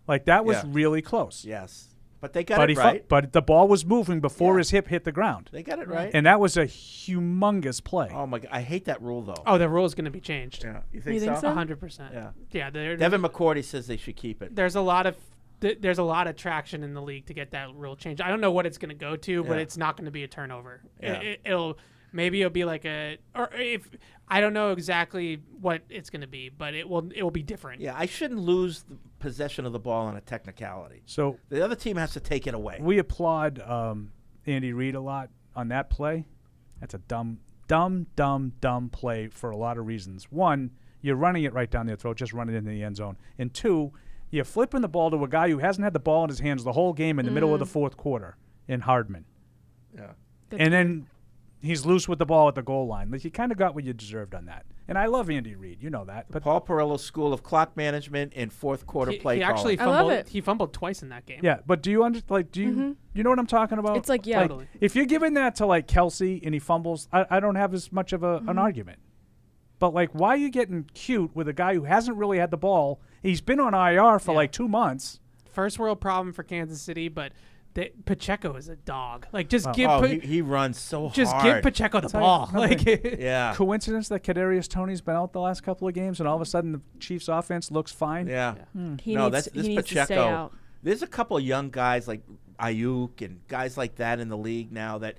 Like that was really close. Yes. But they got it right. But the ball was moving before his hip hit the ground. They got it right. And that was a humongous play. Oh, my God. I hate that rule, though. Oh, the rule is going to be changed. Yeah. You think so? 100%. Yeah. Yeah. Devin McCourty says they should keep it. There's a lot of traction in the league to get that rule changed. I don't know what it's going to go to, but it's not going to be a turnover. Yeah. It'll be like I don't know exactly what it's going to be, but it will be different. Yeah, I shouldn't lose the possession of the ball on a technicality. So the other team has to take it away. We applaud Andy Reid a lot on that play. That's a dumb play for a lot of reasons. One, you're running it right down their throat, just run it into the end zone. And two, you're flipping the ball to a guy who hasn't had the ball in his hands the whole game in the middle of the fourth quarter in Hardman. Yeah. And then he's loose with the ball at the goal line. Like, you kind of got what you deserved on that. And I love Andy Reid. You know that. But Paul Perillo's School of Clock Management and fourth quarter play calling. He actually fumbled. He fumbled twice in that game. Yeah, but do you you know what I'm talking about? It's like, Totally. If you're giving that to like Kelsey and he fumbles, I don't have as much of an argument. But like, why are you getting cute with a guy who hasn't really had the ball? He's been on IR for like 2 months. First world problem for Kansas City, but Pacheco is a dog. Like, just he runs so hard. Just give Pacheco the ball. Yeah. Coincidence that Kadarius Toney's been out the last couple of games, and all of a sudden the Chiefs' offense looks fine. Yeah. He needs Pacheco. to stay out. There's a couple of young guys like Ayuk and guys like that in the league now that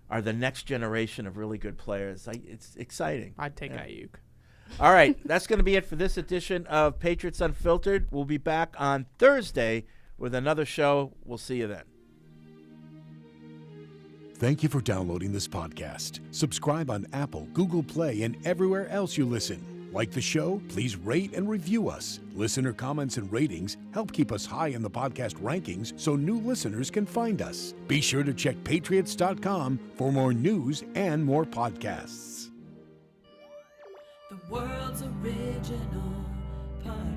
are the next generation of really good players. It's exciting. I'd take Ayuk. All right, that's going to be it for this edition of Patriots Unfiltered. We'll be back on Thursday with another show. We'll see you then. Thank you for downloading this podcast. Subscribe on Apple, Google Play, and everywhere else you listen. Like the show? Please rate and review us. Listener comments and ratings help keep us high in the podcast rankings so new listeners can find us. Be sure to check patriots.com for more news and more podcasts. The world's original party.